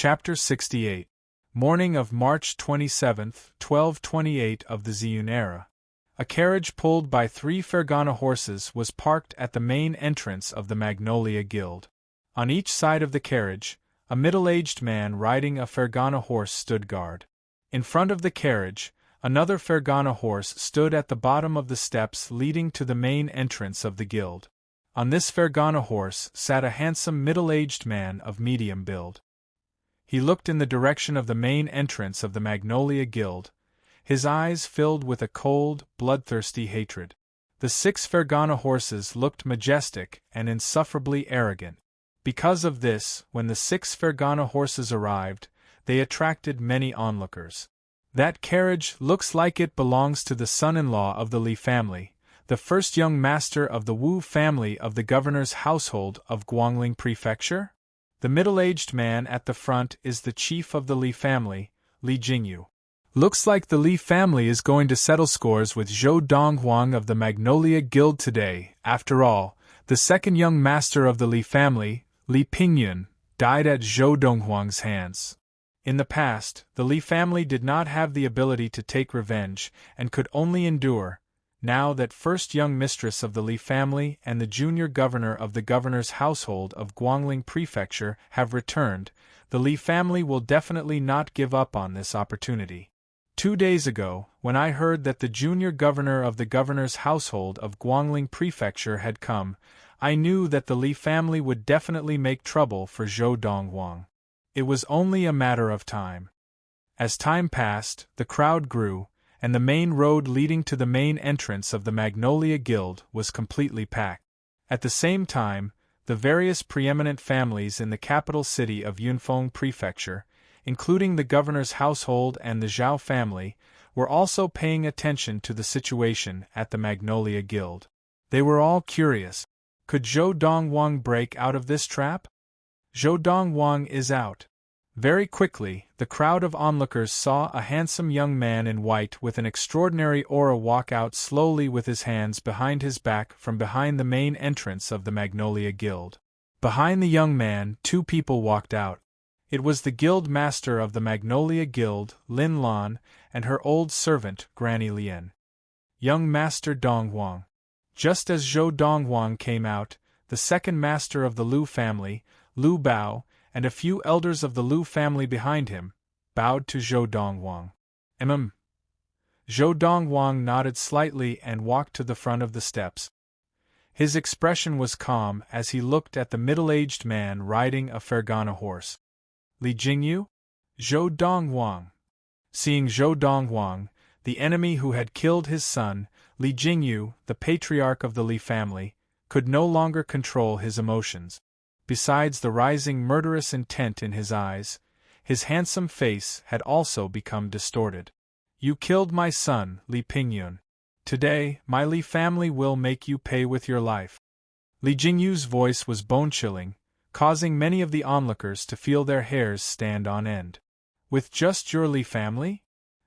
Chapter 68. Morning of March 27, 1228 of the Ziyun era. A carriage pulled by 3 Fergana horses was parked at the main entrance of the Magnolia Guild. On each side of the carriage, a middle-aged man riding a Fergana horse stood guard. In front of the carriage, another Fergana horse stood at the bottom of the steps leading to the main entrance of the guild. On this Fergana horse sat a handsome middle-aged man of medium build. He looked in the direction of the main entrance of the Magnolia Guild, his eyes filled with a cold, bloodthirsty hatred. The 6 Fergana horses looked majestic and insufferably arrogant. Because of this, when the 6 Fergana horses arrived, they attracted many onlookers. That carriage looks like it belongs to the son-in-law of the Li family, the first young master of the Wu family of the governor's household of Guangling Prefecture? The middle-aged man at the front is the chief of the Li family, Li Jingyu. Looks like the Li family is going to settle scores with Zhou Donghuang of the Magnolia Guild today. After all, the second young master of the Li family, Li Pingyun, died at Zhou Donghuang's hands. In the past, the Li family did not have the ability to take revenge and could only endure. Now that first young mistress of the Li family and the junior governor of the governor's household of Guangling Prefecture have returned, the Li family will definitely not give up on this opportunity. 2 days ago, when I heard that the junior governor of the governor's household of Guangling Prefecture had come, I knew that the Li family would definitely make trouble for Zhou Donghuang. It was only a matter of time. As time passed, the crowd grew, and the main road leading to the main entrance of the Magnolia Guild was completely packed. At the same time, the various preeminent families in the capital city of Yunfeng Prefecture, including the governor's household and the Zhao family, were also paying attention to the situation at the Magnolia Guild. They were all curious. Could Zhou Donghuang break out of this trap? Zhou Donghuang is out. Very quickly, the crowd of onlookers saw a handsome young man in white with an extraordinary aura walk out slowly with his hands behind his back from behind the main entrance of the Magnolia Guild. Behind the young man, 2 people walked out. It was the guild master of the Magnolia Guild, Lin Lan, and her old servant, Granny Lian. Young Master Donghuang. Just as Zhou Donghuang came out, the second master of the Lu family, Lu Bao, and a few elders of the Lu family behind him, bowed to Zhou Donghuang. Zhou Donghuang nodded slightly and walked to the front of the steps. His expression was calm as he looked at the middle-aged man riding a Fergana horse. Li Jingyu? Zhou Donghuang. Seeing Zhou Donghuang, the enemy who had killed his son, Li Jingyu, the patriarch of the Li family, could no longer control his emotions. Besides the rising murderous intent in his eyes, his handsome face had also become distorted. You killed my son, Li Pingyun. Today, my Li family will make you pay with your life. Li Jingyu's voice was bone-chilling, causing many of the onlookers to feel their hairs stand on end. With just your Li family?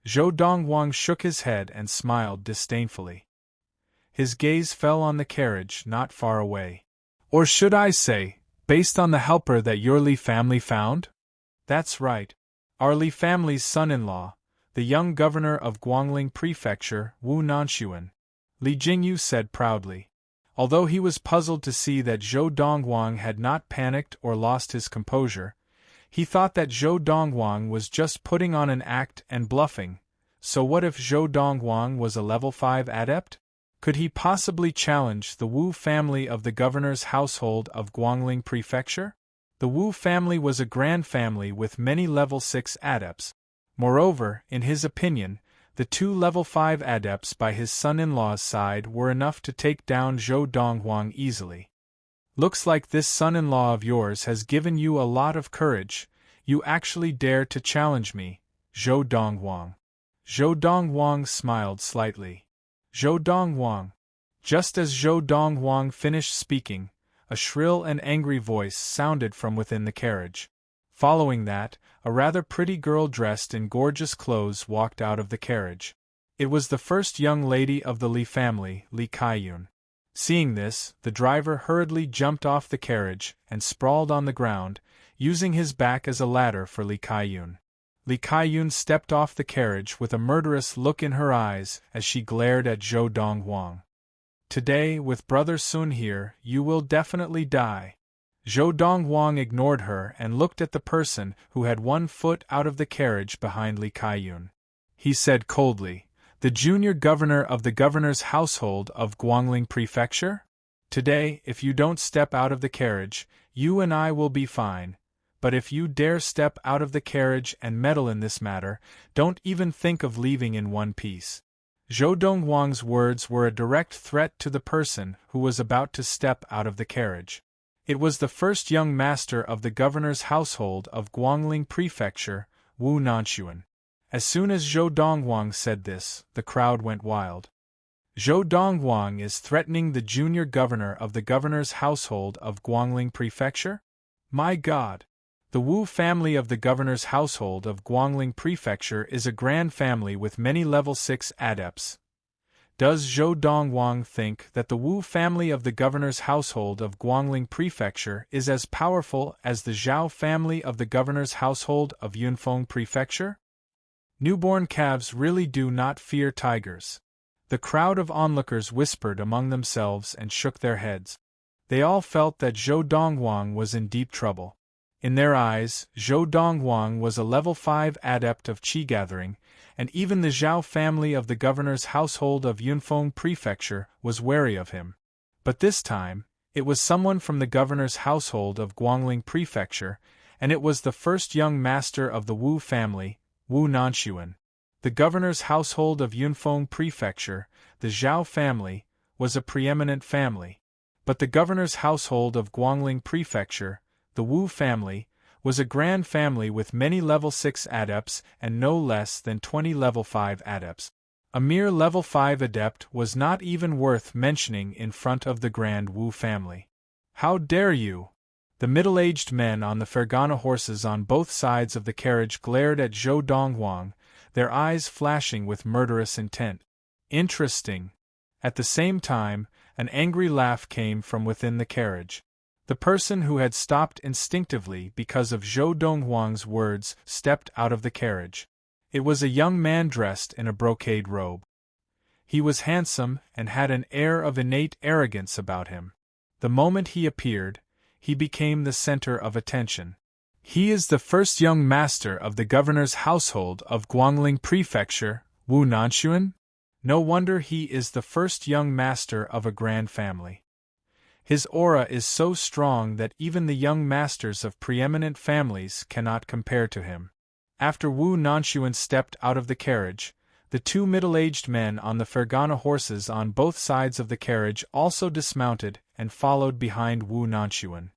Zhou Donghuang shook his head and smiled disdainfully. His gaze fell on the carriage not far away. Or should I say, based on the helper that your Li family found? That's right. Our Li family's son-in-law, the young governor of Guangling Prefecture, Wu Nanshuan, Li Jingyu said proudly. Although he was puzzled to see that Zhou Donghuang had not panicked or lost his composure, he thought that Zhou Donghuang was just putting on an act and bluffing. So what if Zhou Donghuang was a level 5 adept? Could he possibly challenge the Wu family of the governor's household of Guangling Prefecture? The Wu family was a grand family with many level 6 adepts. Moreover, in his opinion, the 2 level 5 adepts by his son-in-law's side were enough to take down Zhou Donghuang easily. Looks like this son-in-law of yours has given you a lot of courage. You actually dare to challenge me, Zhou Donghuang. Zhou Donghuang smiled slightly. Zhou Donghuang. Just as Zhou Donghuang finished speaking, a shrill and angry voice sounded from within the carriage. Following that, a rather pretty girl dressed in gorgeous clothes walked out of the carriage. It was the first young lady of the Li family, Li Kaiyun. Seeing this, the driver hurriedly jumped off the carriage and sprawled on the ground, using his back as a ladder for Li Kaiyun. Li Kaiyun stepped off the carriage with a murderous look in her eyes as she glared at Zhou Donghuang. Today, with Brother Sun here, you will definitely die. Zhou Donghuang ignored her and looked at the person who had 1 foot out of the carriage behind Li Kaiyun. He said coldly, "The junior governor of the governor's household of Guangling Prefecture? Today, if you don't step out of the carriage, you and I will be fine. But if you dare step out of the carriage and meddle in this matter, don't even think of leaving in one piece." Zhou Donghuang's words were a direct threat to the person who was about to step out of the carriage. It was the first young master of the governor's household of Guangling Prefecture, Wu Nanxuan. As soon as Zhou Donghuang said this, the crowd went wild. Zhou Donghuang is threatening the junior governor of the governor's household of Guangling Prefecture? My God! The Wu family of the governor's household of Guangling Prefecture is a grand family with many level 6 adepts. Does Zhou Donghuang think that the Wu family of the governor's household of Guangling Prefecture is as powerful as the Zhao family of the governor's household of Yunfeng Prefecture? Newborn calves really do not fear tigers. The crowd of onlookers whispered among themselves and shook their heads. They all felt that Zhou Donghuang was in deep trouble. In their eyes, Zhou Donghuang was a level 5 adept of qi gathering, and even the Zhao family of the governor's household of Yunfeng Prefecture was wary of him. But this time, it was someone from the governor's household of Guangling Prefecture, and it was the first young master of the Wu family, Wu Nanxuan. The governor's household of Yunfeng Prefecture, the Zhao family, was a preeminent family. But the governor's household of Guangling Prefecture, the Wu family, was a grand family with many level 6 adepts and no less than 20 level 5 adepts. A mere level 5 adept was not even worth mentioning in front of the grand Wu family. How dare you! The middle-aged men on the Fergana horses on both sides of the carriage glared at Zhou Donghuang, their eyes flashing with murderous intent. Interesting. At the same time, an angry laugh came from within the carriage. The person who had stopped instinctively because of Zhou Donghuang's words stepped out of the carriage. It was a young man dressed in a brocade robe. He was handsome and had an air of innate arrogance about him. The moment he appeared, he became the center of attention. He is the first young master of the governor's household of Guangling Prefecture, Wu Nanxuan? No wonder he is the first young master of a grand family. His aura is so strong that even the young masters of preeminent families cannot compare to him. After Wu Nanxuan stepped out of the carriage, the 2 middle-aged men on the Fergana horses on both sides of the carriage also dismounted and followed behind Wu Nanxuan.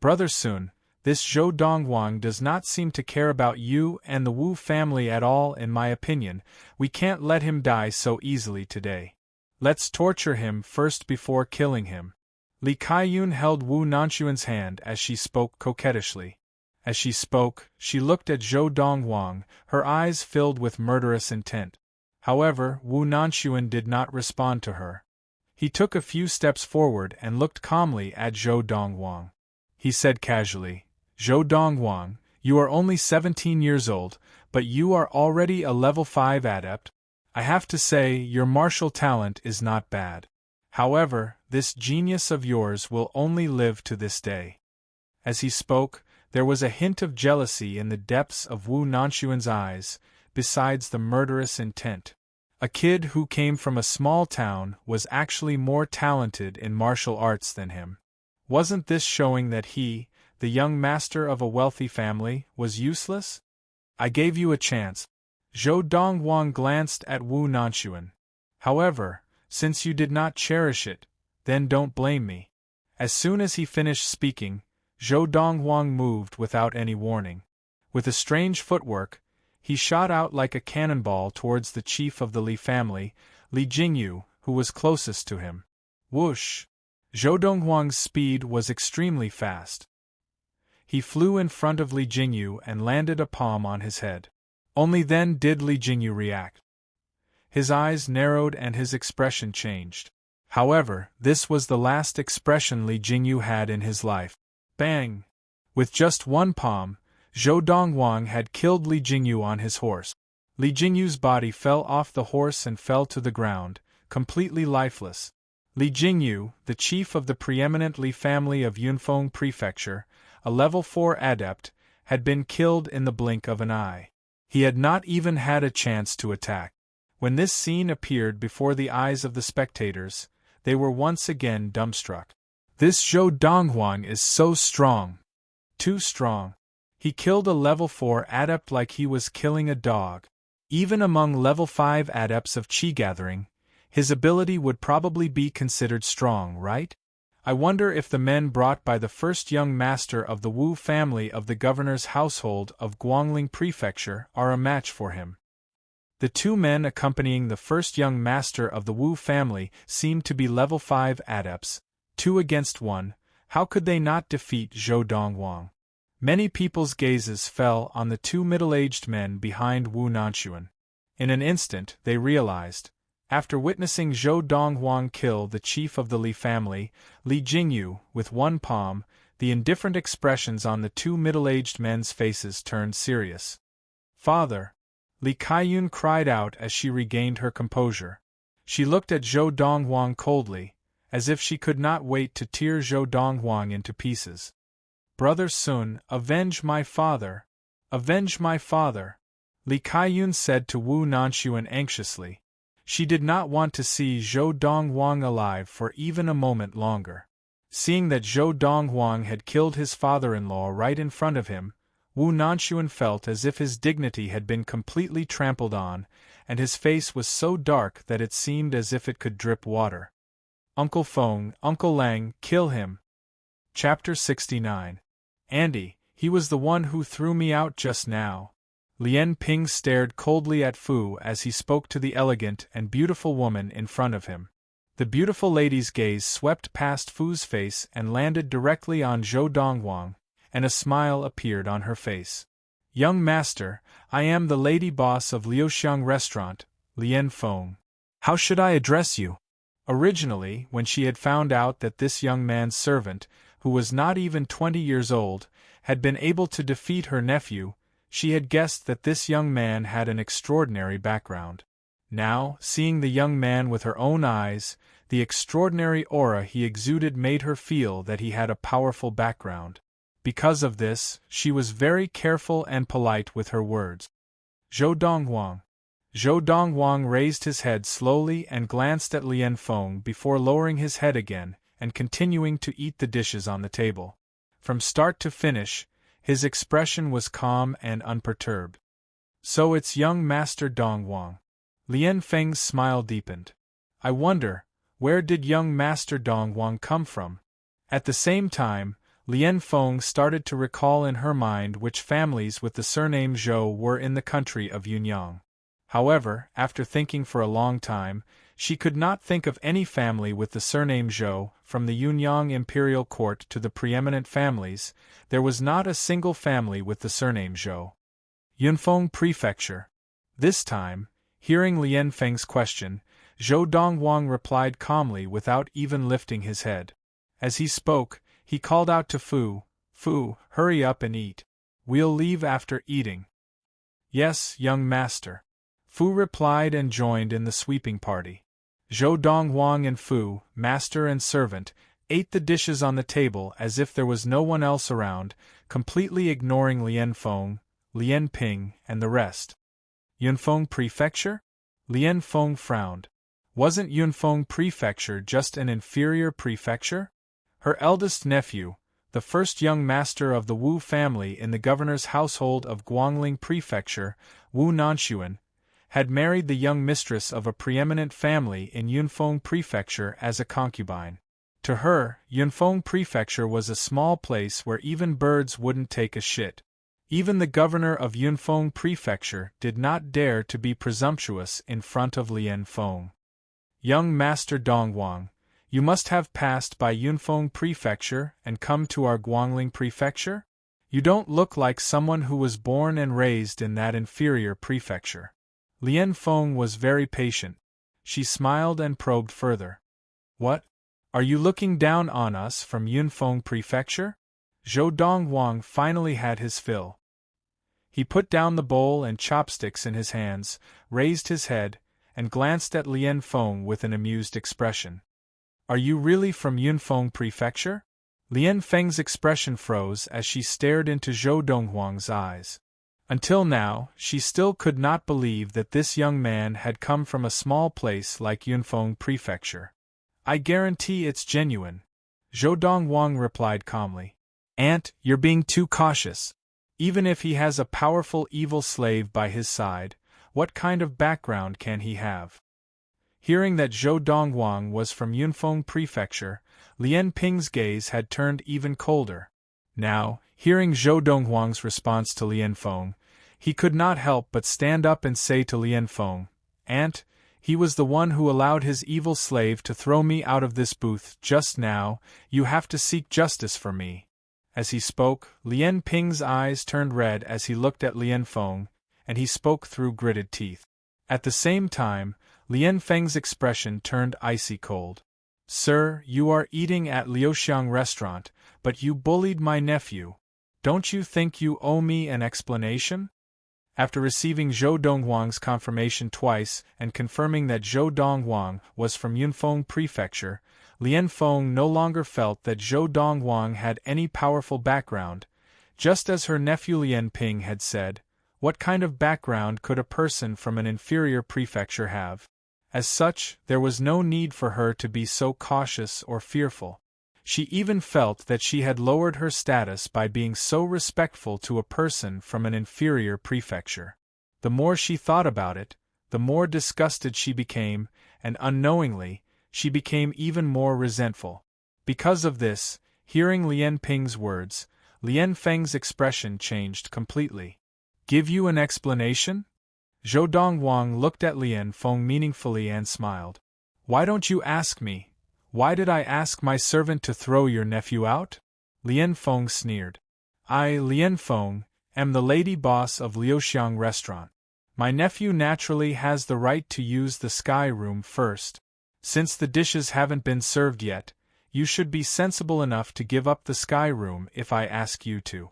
Brother Sun, this Zhou Donghuang does not seem to care about you and the Wu family at all in my opinion. We can't let him die so easily today. Let's torture him first before killing him. Li Kaiyun held Wu Nanxuan's hand as she spoke coquettishly. As she spoke, she looked at Zhou Donghuang, her eyes filled with murderous intent. However, Wu Nanxuan did not respond to her. He took a few steps forward and looked calmly at Zhou Donghuang. He said casually, "Zhou Donghuang, you are only 17 years old, but you are already a level 5 adept. I have to say, your martial talent is not bad. However, this genius of yours will only live to this day." As he spoke, there was a hint of jealousy in the depths of Wu Nanxuan's eyes, besides the murderous intent. A kid who came from a small town was actually more talented in martial arts than him. Wasn't this showing that he, the young master of a wealthy family, was useless? I gave you a chance. Zhou Donghuang glanced at Wu Nanxuan. However, since you did not cherish it, then don't blame me. As soon as he finished speaking, Zhou Donghuang moved without any warning. With a strange footwork, he shot out like a cannonball towards the chief of the Li family, Li Jingyu, who was closest to him. Whoosh! Zhou Donghuang's speed was extremely fast. He flew in front of Li Jingyu and landed a palm on his head. Only then did Li Jingyu react. His eyes narrowed and his expression changed. However, this was the last expression Li Jingyu had in his life. Bang! With just one palm, Zhou Dongwang had killed Li Jingyu on his horse. Li Jingyu's body fell off the horse and fell to the ground, completely lifeless. Li Jingyu, the chief of the preeminent Li family of Yunfeng Prefecture, a level 4 adept, had been killed in the blink of an eye. He had not even had a chance to attack. When this scene appeared before the eyes of the spectators, they were once again dumbstruck. This Zhou Donghuang is so strong. Too strong. He killed a level 4 adept like he was killing a dog. Even among level 5 adepts of Qi gathering, his ability would probably be considered strong, right? I wonder if the men brought by the first young master of the Wu family of the governor's household of Guangling Prefecture are a match for him. The two men accompanying the first young master of the Wu family seemed to be level 5 adepts, 2 against 1. How could they not defeat Zhou Dongwang? Many people's gazes fell on the two middle-aged men behind Wu Nanxuan. In an instant they realized, after witnessing Zhou Donghuang kill the chief of the Li family, Li Jingyu, with one palm, the indifferent expressions on the two middle-aged men's faces turned serious. "Father!" Li Kaiyun cried out as she regained her composure. She looked at Zhou Donghuang coldly, as if she could not wait to tear Zhou Donghuang into pieces. "Brother Sun, avenge my father! Avenge my father!" Li Kaiyun said to Wu Nanxuan anxiously. She did not want to see Zhou Donghuang alive for even a moment longer. Seeing that Zhou Donghuang had killed his father-in-law right in front of him, Wu Nanxuan felt as if his dignity had been completely trampled on, and his face was so dark that it seemed as if it could drip water. "Uncle Feng, Uncle Lang, kill him!" Chapter 69. "Andy, he was the one who threw me out just now." Lian Ping stared coldly at Fu as he spoke to the elegant and beautiful woman in front of him. The beautiful lady's gaze swept past Fu's face and landed directly on Zhou Donghuang, and a smile appeared on her face. "Young master, I am the lady boss of Liuxiang Restaurant, Lian Feng. How should I address you?" Originally, when she had found out that this young man's servant, who was not even 20 years old, had been able to defeat her nephew, she had guessed that this young man had an extraordinary background. Now, seeing the young man with her own eyes, the extraordinary aura he exuded made her feel that he had a powerful background. Because of this, she was very careful and polite with her words. "Zhou Donghuang." Zhou Donghuang raised his head slowly and glanced at Lian Feng before lowering his head again and continuing to eat the dishes on the table. From start to finish, his expression was calm and unperturbed. "So it's young Master Donghuang." Lian Feng's smile deepened. "I wonder, where did young Master Donghuang come from?" At the same time, Lian Feng started to recall in her mind which families with the surname Zhou were in the country of Yunyang. However, after thinking for a long time, she could not think of any family with the surname Zhou. From the Yunyang imperial court to the preeminent families, there was not a single family with the surname Zhou. Yunfeng Prefecture. This time, hearing Lian Feng's question, Zhou Donghuang replied calmly without even lifting his head. As he spoke, he called out to Fu, "Fu, hurry up and eat. We'll leave after eating." "Yes, young master." Fu replied and joined in the sweeping party. Zhou Donghuang and Fu, master and servant, ate the dishes on the table as if there was no one else around, completely ignoring Lian Feng, Lian Ping, and the rest. Yunfeng Prefecture? Lian Feng frowned. Wasn't Yunfeng Prefecture just an inferior prefecture? Her eldest nephew, the first young master of the Wu family in the governor's household of Guangling Prefecture, Wu Nanxuan, had married the young mistress of a preeminent family in Yunfeng Prefecture as a concubine. To her, Yunfeng Prefecture was a small place where even birds wouldn't take a shit. Even the governor of Yunfeng Prefecture did not dare to be presumptuous in front of Lian Feng. "Young Master Donghuang, you must have passed by Yunfeng Prefecture and come to our Guangling Prefecture? You don't look like someone who was born and raised in that inferior prefecture." Lian Feng was very patient. She smiled and probed further. "What? Are you looking down on us from Yunfeng Prefecture?" Zhou Dongwang finally had his fill. He put down the bowl and chopsticks in his hands, raised his head, and glanced at Lian Feng with an amused expression. Are you really from Yunfeng Prefecture? Lian Feng's expression froze as she stared into Zhou Donghuang's eyes. Until now, she still could not believe that this young man had come from a small place like Yunfeng Prefecture. I guarantee it's genuine, Zhou Donghuang replied calmly. Aunt, you're being too cautious. Even if he has a powerful evil slave by his side, what kind of background can he have? Hearing that Zhou Donghuang was from Yunfeng Prefecture, Lian Ping's gaze had turned even colder. Now, hearing Zhou Donghuang's response to Lian Feng, he could not help but stand up and say to Lian Feng, Aunt, he was the one who allowed his evil slave to throw me out of this booth just now. You have to seek justice for me. As he spoke, Lian Ping's eyes turned red as he looked at Lian Feng, and he spoke through gritted teeth. At the same time, Lian Feng's expression turned icy cold. Sir, you are eating at Liuxiang restaurant, but you bullied my nephew. Don't you think you owe me an explanation? After receiving Zhou Donghuang's confirmation twice and confirming that Zhou Donghuang was from Yunfeng Prefecture, Lian Feng no longer felt that Zhou Donghuang had any powerful background. Just as her nephew Lian Ping had said, what kind of background could a person from an inferior prefecture have? As such, there was no need for her to be so cautious or fearful. She even felt that she had lowered her status by being so respectful to a person from an inferior prefecture. The more she thought about it, the more disgusted she became, and unknowingly, she became even more resentful. Because of this, hearing Lian Ping's words, Lian Feng's expression changed completely. Give you an explanation? Zhou Donghuang looked at Lian Feng meaningfully and smiled. Why don't you ask me? Why did I ask my servant to throw your nephew out? Lian Feng sneered. I, Lian Feng, am the lady boss of Liuxiang restaurant. My nephew naturally has the right to use the sky room first. Since the dishes haven't been served yet, you should be sensible enough to give up the sky room if I ask you to.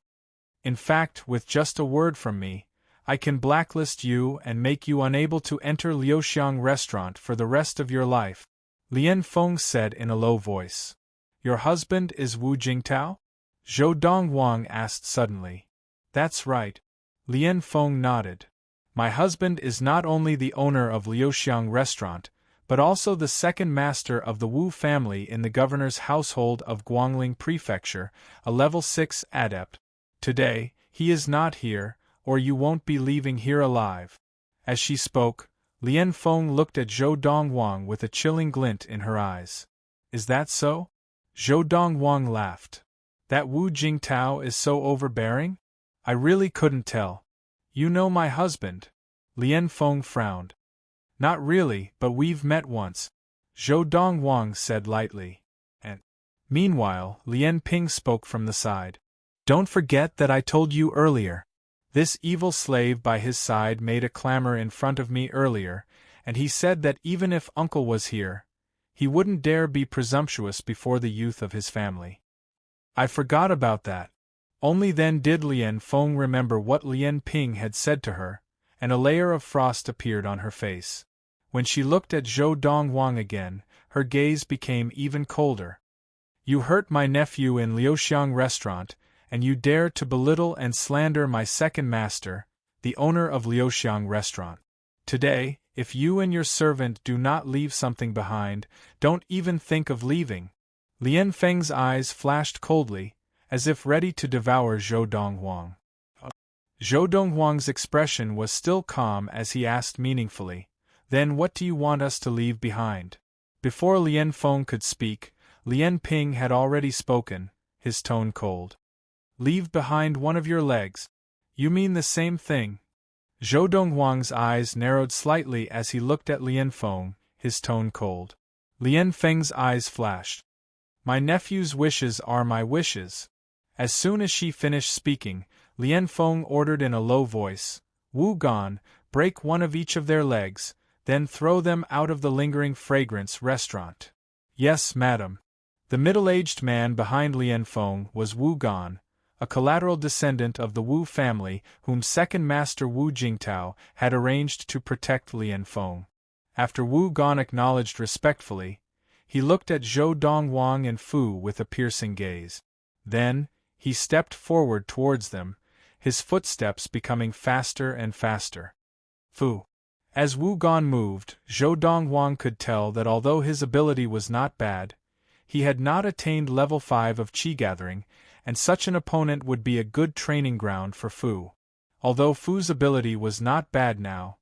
In fact, with just a word from me, I can blacklist you and make you unable to enter Liuxiang restaurant for the rest of your life, Lian Feng said in a low voice. Your husband is Wu Jingtao? Zhou Donghuang asked suddenly. That's right. Lian Feng nodded. My husband is not only the owner of Liuxiang restaurant, but also the second master of the Wu family in the governor's household of Guangling Prefecture, a level 6 adept. Today, he is not here, or you won't be leaving here alive. As she spoke, Lian Feng looked at Zhou Donghuang with a chilling glint in her eyes. Is that so? Zhou Donghuang laughed. That Wu Jingtao is so overbearing? I really couldn't tell. You know my husband? Lian Feng frowned. Not really, but we've met once, Zhou Donghuang said lightly. And meanwhile, Lian Ping spoke from the side. Don't forget that I told you earlier. This evil slave by his side made a clamor in front of me earlier, and he said that even if uncle was here, he wouldn't dare be presumptuous before the youth of his family. I forgot about that. Only then did Lian Feng remember what Lian Ping had said to her, and a layer of frost appeared on her face. When she looked at Zhou Donghuang again, her gaze became even colder. You hurt my nephew in Liuxiang restaurant, and you dare to belittle and slander my second master, the owner of Liuxiang restaurant. Today, if you and your servant do not leave something behind, don't even think of leaving. Lian Feng's eyes flashed coldly, as if ready to devour Zhou Donghuang. Zhou Donghuang's expression was still calm as he asked meaningfully, Then what do you want us to leave behind? Before Lian Feng could speak, Lian Ping had already spoken, his tone cold. Leave behind one of your legs. You mean the same thing? Zhou Donghuang's eyes narrowed slightly as he looked at Lian Feng, his tone cold. Lian Feng's eyes flashed. My nephew's wishes are my wishes. As soon as she finished speaking, Lian Feng ordered in a low voice, Wu Gan, break one of each of their legs, then throw them out of the lingering fragrance restaurant. Yes, madam. The middle-aged man behind Lian Feng was Wu Gan, a collateral descendant of the Wu family whom second master Wu Jingtao had arranged to protect Lian Feng. After Wu Gan acknowledged respectfully, he looked at Zhou Dongwang and Fu with a piercing gaze. Then, he stepped forward towards them, his footsteps becoming faster and faster. Fu. As Wu Gan moved, Zhou Dongwang could tell that although his ability was not bad, he had not attained level 5 of Qi gathering, and such an opponent would be a good training ground for Fu. Although Fu's ability was not bad now,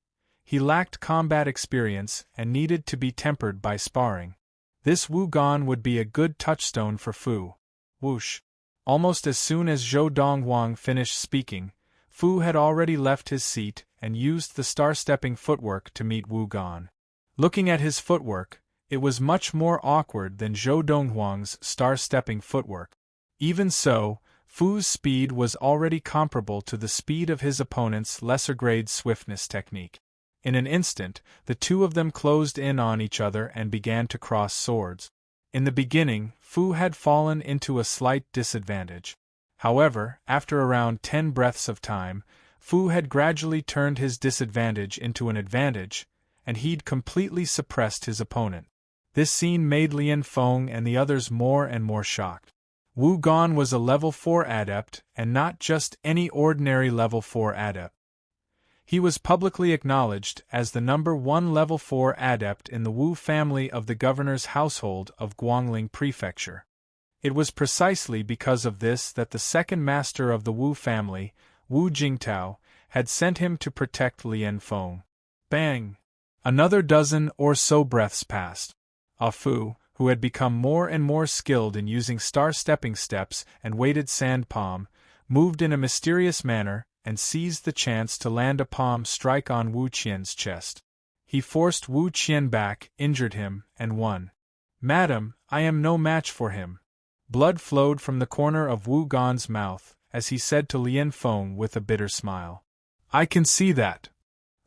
he lacked combat experience and needed to be tempered by sparring. This Wu Gan would be a good touchstone for Fu. Whoosh! Almost as soon as Zhou Dongwang finished speaking, Fu had already left his seat and used the star-stepping footwork to meet Wu Gan. Looking at his footwork, it was much more awkward than Zhou Dongwang's star-stepping footwork. Even so, Fu's speed was already comparable to the speed of his opponent's lesser-grade swiftness technique. In an instant, the two of them closed in on each other and began to cross swords. In the beginning, Fu had fallen into a slight disadvantage. However, after around 10 breaths of time, Fu had gradually turned his disadvantage into an advantage, and he'd completely suppressed his opponent. This scene made Lian Feng and the others more and more shocked. Wu Gan was a level 4 adept, and not just any ordinary level 4 adept. He was publicly acknowledged as the number 1 level 4 adept in the Wu family of the governor's household of Guangling Prefecture. It was precisely because of this that the second master of the Wu family, Wu Jingtao, had sent him to protect Lian Feng. Bang! Another dozen or so breaths passed. Fu, who had become more and more skilled in using star-stepping steps and weighted sand palm, moved in a mysterious manner and seized the chance to land a palm strike on Wu Qian's chest. He forced Wu Qian back, injured him, and won. "Madam, I am no match for him." Blood flowed from the corner of Wu Gan's mouth as he said to Lian Feng with a bitter smile. "I can see that."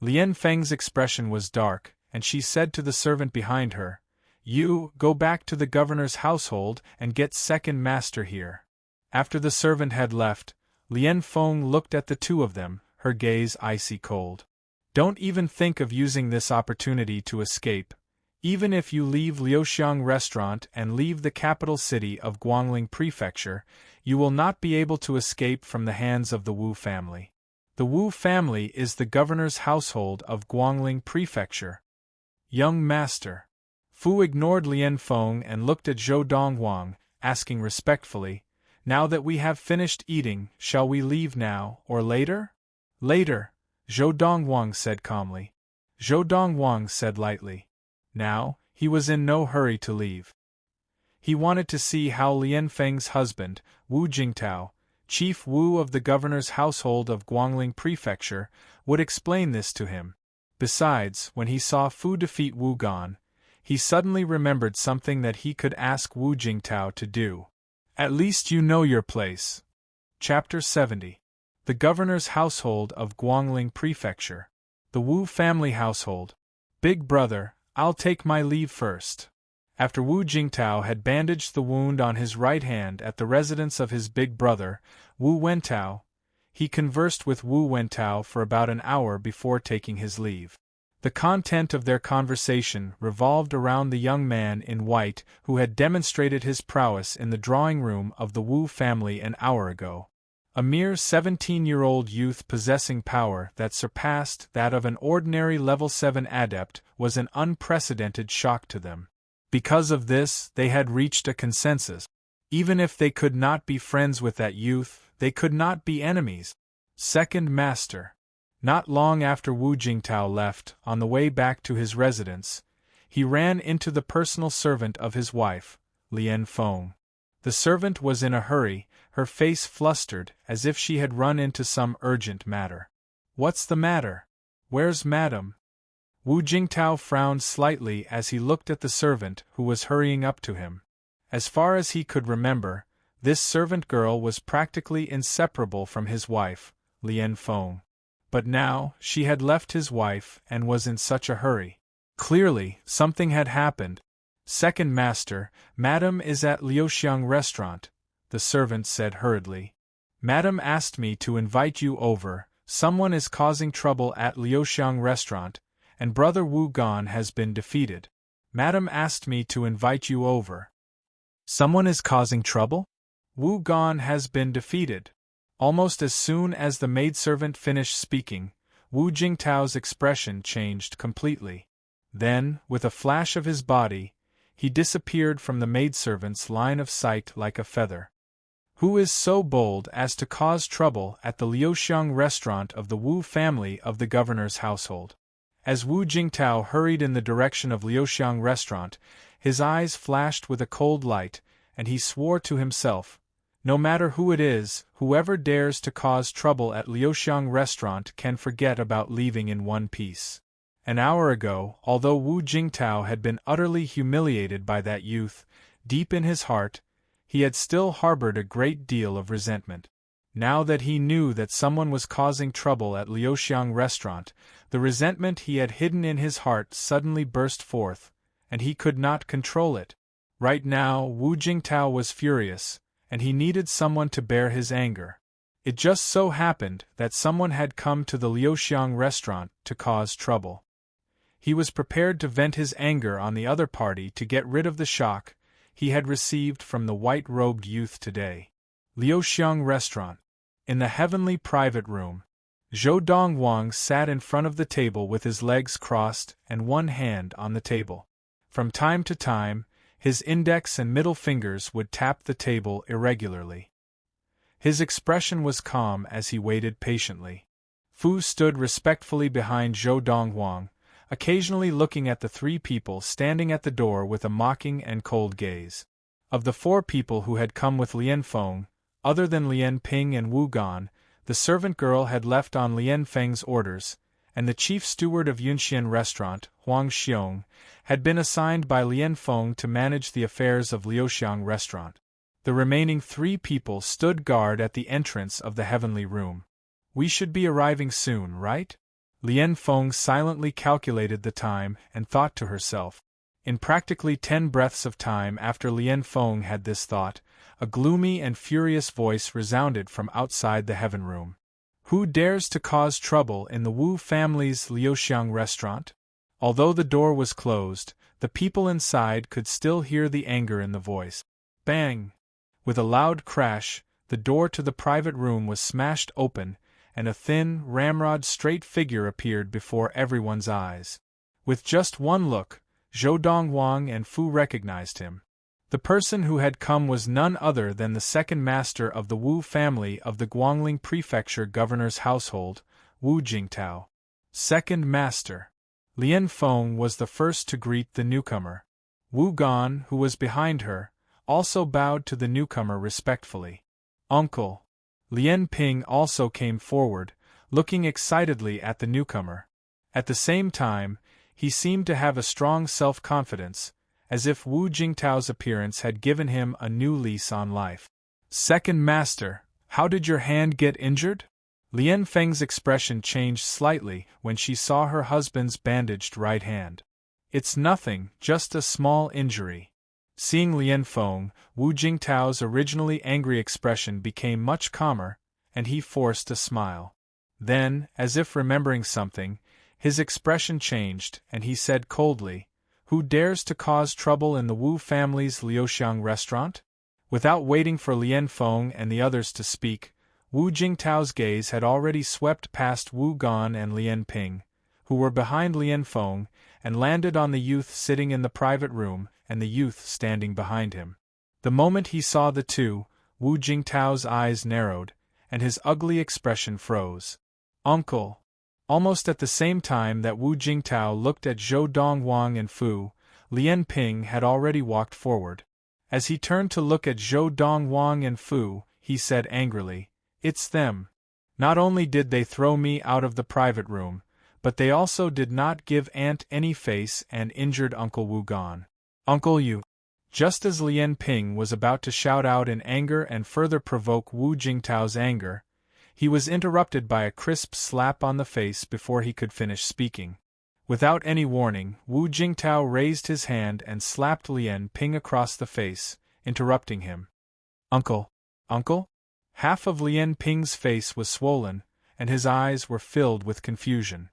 Lian Feng's expression was dark, and she said to the servant behind her, "You, go back to the governor's household and get second master here." After the servant had left, Lian Feng looked at the two of them, her gaze icy cold. "Don't even think of using this opportunity to escape. Even if you leave Liuxiang Restaurant and leave the capital city of Guangling Prefecture, you will not be able to escape from the hands of the Wu family. The Wu family is the governor's household of Guangling Prefecture." "Young master." Fu ignored Lian Feng and looked at Zhou Dongwang, asking respectfully, "Now that we have finished eating, shall we leave now or later?" "Later," Zhou Dongwang said calmly. Zhou Dongwang said lightly. Now, he was in no hurry to leave. He wanted to see how Lian Feng's husband, Wu Jingtao, chief Wu of the governor's household of Guangling Prefecture, would explain this to him. Besides, when he saw Fu defeat Wu Gan, he suddenly remembered something that he could ask Wu Jingtao to do. "At least you know your place." Chapter 70. The Governor's Household of Guangling Prefecture. The Wu family household. "Big brother, I'll take my leave first." After Wu Jingtao had bandaged the wound on his right hand at the residence of his big brother, Wu Wentao, he conversed with Wu Wentao for about an hour before taking his leave. The content of their conversation revolved around the young man in white who had demonstrated his prowess in the drawing room of the Wu family an hour ago. A mere 17-year-old youth possessing power that surpassed that of an ordinary level 7 adept was an unprecedented shock to them. Because of this, they had reached a consensus. Even if they could not be friends with that youth, they could not be enemies. Second master. Not long after Wu Jingtao left, on the way back to his residence, he ran into the personal servant of his wife, Lian Feng. The servant was in a hurry, her face flustered, as if she had run into some urgent matter. "What's the matter? Where's madam?" Wu Jingtao frowned slightly as he looked at the servant who was hurrying up to him. As far as he could remember, this servant girl was practically inseparable from his wife, Lian Feng. But now, she had left his wife and was in such a hurry. Clearly, something had happened. "Second master, madam is at Liuxiang Restaurant," the servant said hurriedly. Madam asked me to invite you over. Someone is causing trouble at Liuxiang restaurant, and Brother Wu Gan has been defeated. Madam asked me to invite you over. Someone is causing trouble? Wu Gan has been defeated. Almost as soon as the maidservant finished speaking, Wu Jingtao's expression changed completely. Then, with a flash of his body, he disappeared from the maidservant's line of sight like a feather. Who is so bold as to cause trouble at the Liuxiang restaurant of the Wu family of the governor's household? As Wu Jingtao hurried in the direction of Liuxiang restaurant, his eyes flashed with a cold light, and he swore to himself, "No matter who it is, whoever dares to cause trouble at Liuxiang restaurant can forget about leaving in one piece." An hour ago, although Wu Jingtao had been utterly humiliated by that youth, deep in his heart, he had still harbored a great deal of resentment. Now that he knew that someone was causing trouble at Liuxiang restaurant, the resentment he had hidden in his heart suddenly burst forth, and he could not control it. Right now, Wu Jingtao was furious, and he needed someone to bear his anger. It just so happened that someone had come to the Liuxiang restaurant to cause trouble. He was prepared to vent his anger on the other party to get rid of the shock he had received from the white-robed youth today. Liuxiang restaurant. In the heavenly private room, Zhou Dongwang sat in front of the table with his legs crossed and one hand on the table. From time to time, his index and middle fingers would tap the table irregularly. His expression was calm as he waited patiently. Fu stood respectfully behind Zhou Dongwang, occasionally looking at the three people standing at the door with a mocking and cold gaze. Of the four people who had come with Lian Feng, other than Lian Ping and Wu Gan, the servant girl had left on Lian Feng's orders, and the chief steward of Yunxian restaurant, Huang Xiong, had been assigned by Lian Feng to manage the affairs of Liuxiang restaurant. The remaining three people stood guard at the entrance of the heavenly room. "We should be arriving soon, right?" Lian Feng silently calculated the time and thought to herself. In practically 10 breaths of time after Lian Feng had this thought, a gloomy and furious voice resounded from outside the heaven room. "Who dares to cause trouble in the Wu family's Liuxiang restaurant?" Although the door was closed, the people inside could still hear the anger in the voice. Bang! With a loud crash, the door to the private room was smashed open, and a thin, ramrod-straight figure appeared before everyone's eyes. With just one look, Zhou Dongwang and Fu recognized him. The person who had come was none other than the second master of the Wu family of the Guangling Prefecture governor's household, Wu Jingtao. Second master. Lian Feng was the first to greet the newcomer. Wu Gan, who was behind her, also bowed to the newcomer respectfully. "Uncle." Lian Ping also came forward, looking excitedly at the newcomer. At the same time, he seemed to have a strong self-confidence, as if Wu Jingtao's appearance had given him a new lease on life. "Second master, how did your hand get injured?" Lian Feng's expression changed slightly when she saw her husband's bandaged right hand. "It's nothing, just a small injury." Seeing Lian Feng, Wu Jingtao's originally angry expression became much calmer, and he forced a smile. Then, as if remembering something, his expression changed, and he said coldly, "Who dares to cause trouble in the Wu family's Liuxiang restaurant?" Without waiting for Lian Feng and the others to speak, Wu Jingtao's gaze had already swept past Wu Gan and Lian Ping, who were behind Lian Feng, and landed on the youth sitting in the private room, and the youth standing behind him. The moment he saw the two, Wu Jingtao's eyes narrowed, and his ugly expression froze. "Uncle." Almost at the same time that Wu Jingtao looked at Zhou Dongwang and Fu, Lian Ping had already walked forward. As he turned to look at Zhou Dongwang and Fu, he said angrily, "It's them. Not only did they throw me out of the private room, but they also did not give Aunt any face and injured Uncle Wu Gan. Uncle you." Just as Lian Ping was about to shout out in anger and further provoke Wu Jingtao's anger, he was interrupted by a crisp slap on the face before he could finish speaking. Without any warning, Wu Jingtao raised his hand and slapped Lian Ping across the face, interrupting him. "Uncle? Uncle? Half of Lien Ping's face was swollen, and his eyes were filled with confusion.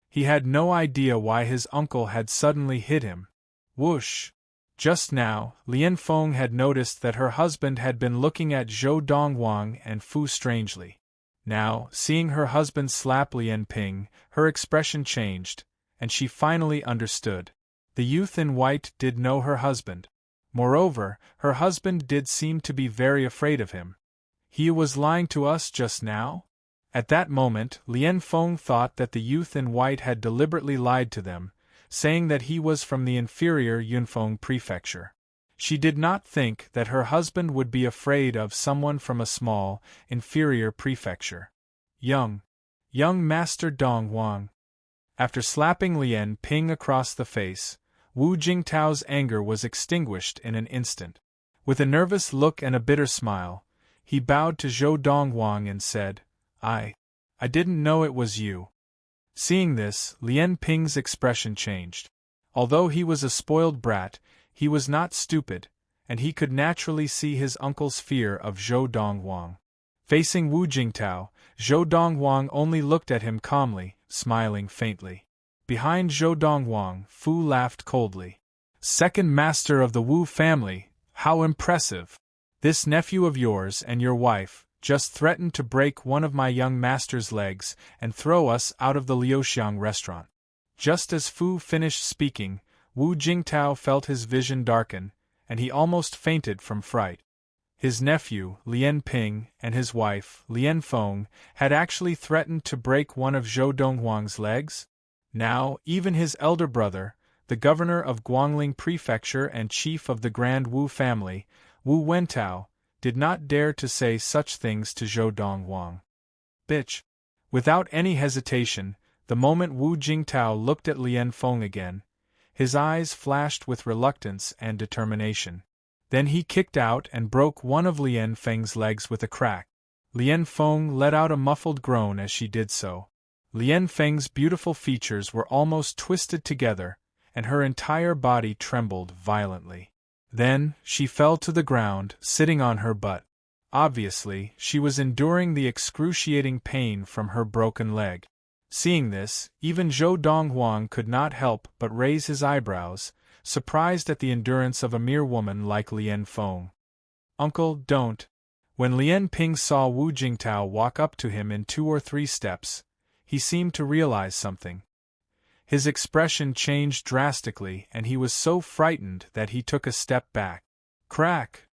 He had no idea why his uncle had suddenly hit him. Whoosh! Just now, Lien Feng had noticed that her husband had been looking at Zhou Dongwang and Fu strangely. Now, seeing her husband slap Lien Ping, her expression changed, and she finally understood. The youth in white did know her husband. Moreover, her husband did seem to be very afraid of him. He was lying to us just now? At that moment, Lien Feng thought that the youth in white had deliberately lied to them, saying that he was from the inferior Yunfeng prefecture. She did not think that her husband would be afraid of someone from a small, inferior prefecture. Young Master Dongwang. After slapping Lien Ping across the face, Wu Jingtao's anger was extinguished in an instant. With a nervous look and a bitter smile, he bowed to Zhou Dongwang and said, I didn't know it was you. Seeing this, Lien Ping's expression changed. Although he was a spoiled brat, he was not stupid, and he could naturally see his uncle's fear of Zhou Dongwang. Facing Wu Jingtao, Zhou Dongwang only looked at him calmly, smiling faintly. Behind Zhou Dongwang, Fu laughed coldly. Second master of the Wu family, how impressive! This nephew of yours and your wife just threatened to break one of my young master's legs and throw us out of the Liuxiang restaurant. Just as Fu finished speaking, Wu Jingtao felt his vision darken, and he almost fainted from fright. His nephew, Lien Ping, and his wife, Lien Feng, had actually threatened to break one of Zhou Dongwang's legs? Now, even his elder brother, the governor of Guangling Prefecture and chief of the Grand Wu family, Wu Wentao, did not dare to say such things to Zhou Dongwang. Bitch! Without any hesitation, the moment Wu Jingtao looked at Lien Feng again, his eyes flashed with reluctance and determination. Then he kicked out and broke one of Lien Feng's legs with a crack. Lien Feng let out a muffled groan as she did so. Lien Feng's beautiful features were almost twisted together, and her entire body trembled violently. Then, she fell to the ground, sitting on her butt. Obviously, she was enduring the excruciating pain from her broken leg. Seeing this, even Zhou Dongwang could not help but raise his eyebrows, surprised at the endurance of a mere woman like Lien Feng. Uncle, don't. When Lien Ping saw Wu Jingtao walk up to him in 2 or 3 steps, he seemed to realize something. His expression changed drastically and he was so frightened that he took a step back. Crack!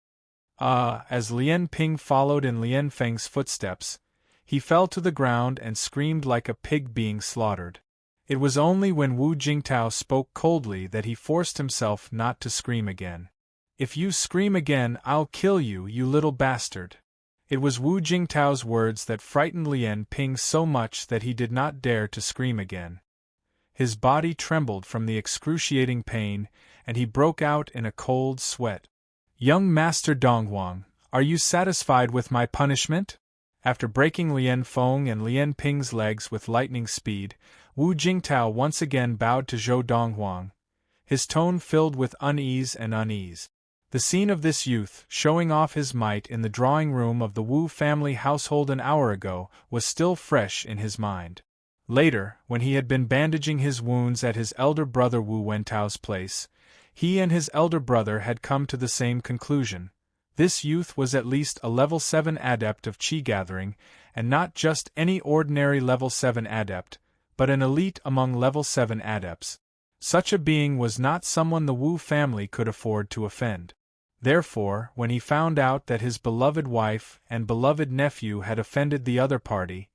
As Lien Ping followed in Lien Feng's footsteps, he fell to the ground and screamed like a pig being slaughtered. It was only when Wu Jingtao spoke coldly that he forced himself not to scream again. If you scream again, I'll kill you, you little bastard. It was Wu Jingtao's words that frightened Lien Ping so much that he did not dare to scream again. His body trembled from the excruciating pain, and he broke out in a cold sweat. Young Master Dongwang, are you satisfied with my punishment? After breaking Lien Feng and Lien Ping's legs with lightning speed, Wu Jingtao once again bowed to Zhou Dongwang, his tone filled with unease. The scene of this youth showing off his might in the drawing room of the Wu family household an hour ago was still fresh in his mind. Later, when he had been bandaging his wounds at his elder brother Wu Wentao's place, he and his elder brother had come to the same conclusion. This youth was at least a level 7 adept of Qi gathering, and not just any ordinary level 7 adept, but an elite among level 7 adepts. Such a being was not someone the Wu family could afford to offend. Therefore, when he found out that his beloved wife and beloved nephew had offended the other party,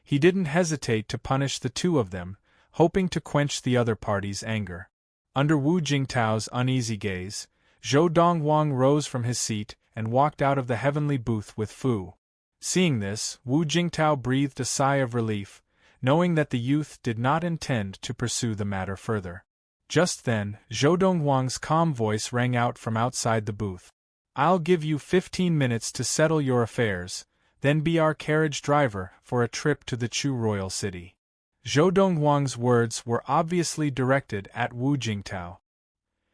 he didn't hesitate to punish the 2 of them, hoping to quench the other party's anger. Under Wu Jingtao's uneasy gaze, Zhou Dongwang rose from his seat and walked out of the heavenly booth with Fu. Seeing this, Wu Jingtao breathed a sigh of relief, knowing that the youth did not intend to pursue the matter further. Just then, Zhou Dongwang's calm voice rang out from outside the booth. I'll give you 15 minutes to settle your affairs, then be our carriage driver for a trip to the Chu royal city. Zhou Dongwang's words were obviously directed at Wu Jingtao.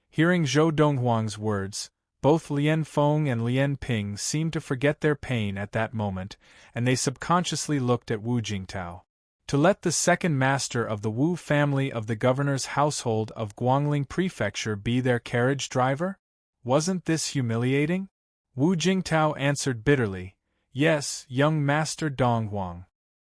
Hearing Zhou Dongwang's words, Both Lien Feng and Lien Ping seemed to forget their pain at that moment, and they subconsciously looked at Wu Jingtao. To let the second master of the Wu family of the governor's household of Guangling Prefecture be their carriage driver? Wasn't this humiliating? Wu Jingtao answered bitterly, "Yes, young Master Donghuang."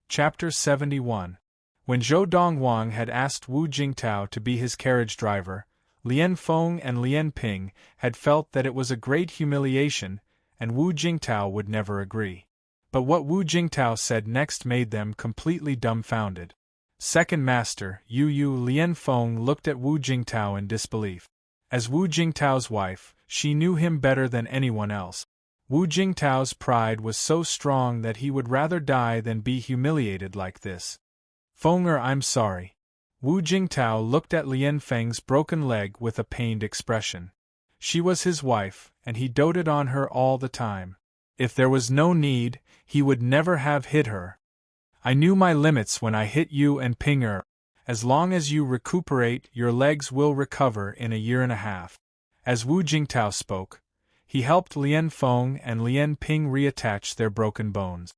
Chapter 71. When Zhou Donghuang had asked Wu Jingtao to be his carriage driver, Lien Feng and Lien Ping had felt that it was a great humiliation, and Wu Jingtao would never agree. But what Wu Jingtao said next made them completely dumbfounded. Second Master, Lien Feng looked at Wu Jingtao in disbelief. As Wu Jingtao's wife, she knew him better than anyone else. Wu Jingtao's pride was so strong that he would rather die than be humiliated like this. "Fenger, I'm sorry." Wu Jingtao looked at Lien Feng's broken leg with a pained expression. She was his wife, and he doted on her all the time. If there was no need, he would never have hit her. "I knew my limits when I hit you and Pinger. As long as you recuperate, your legs will recover in a year and a half." As Wu Jingtao spoke, he helped Lien Feng and Lien Ping reattach their broken bones.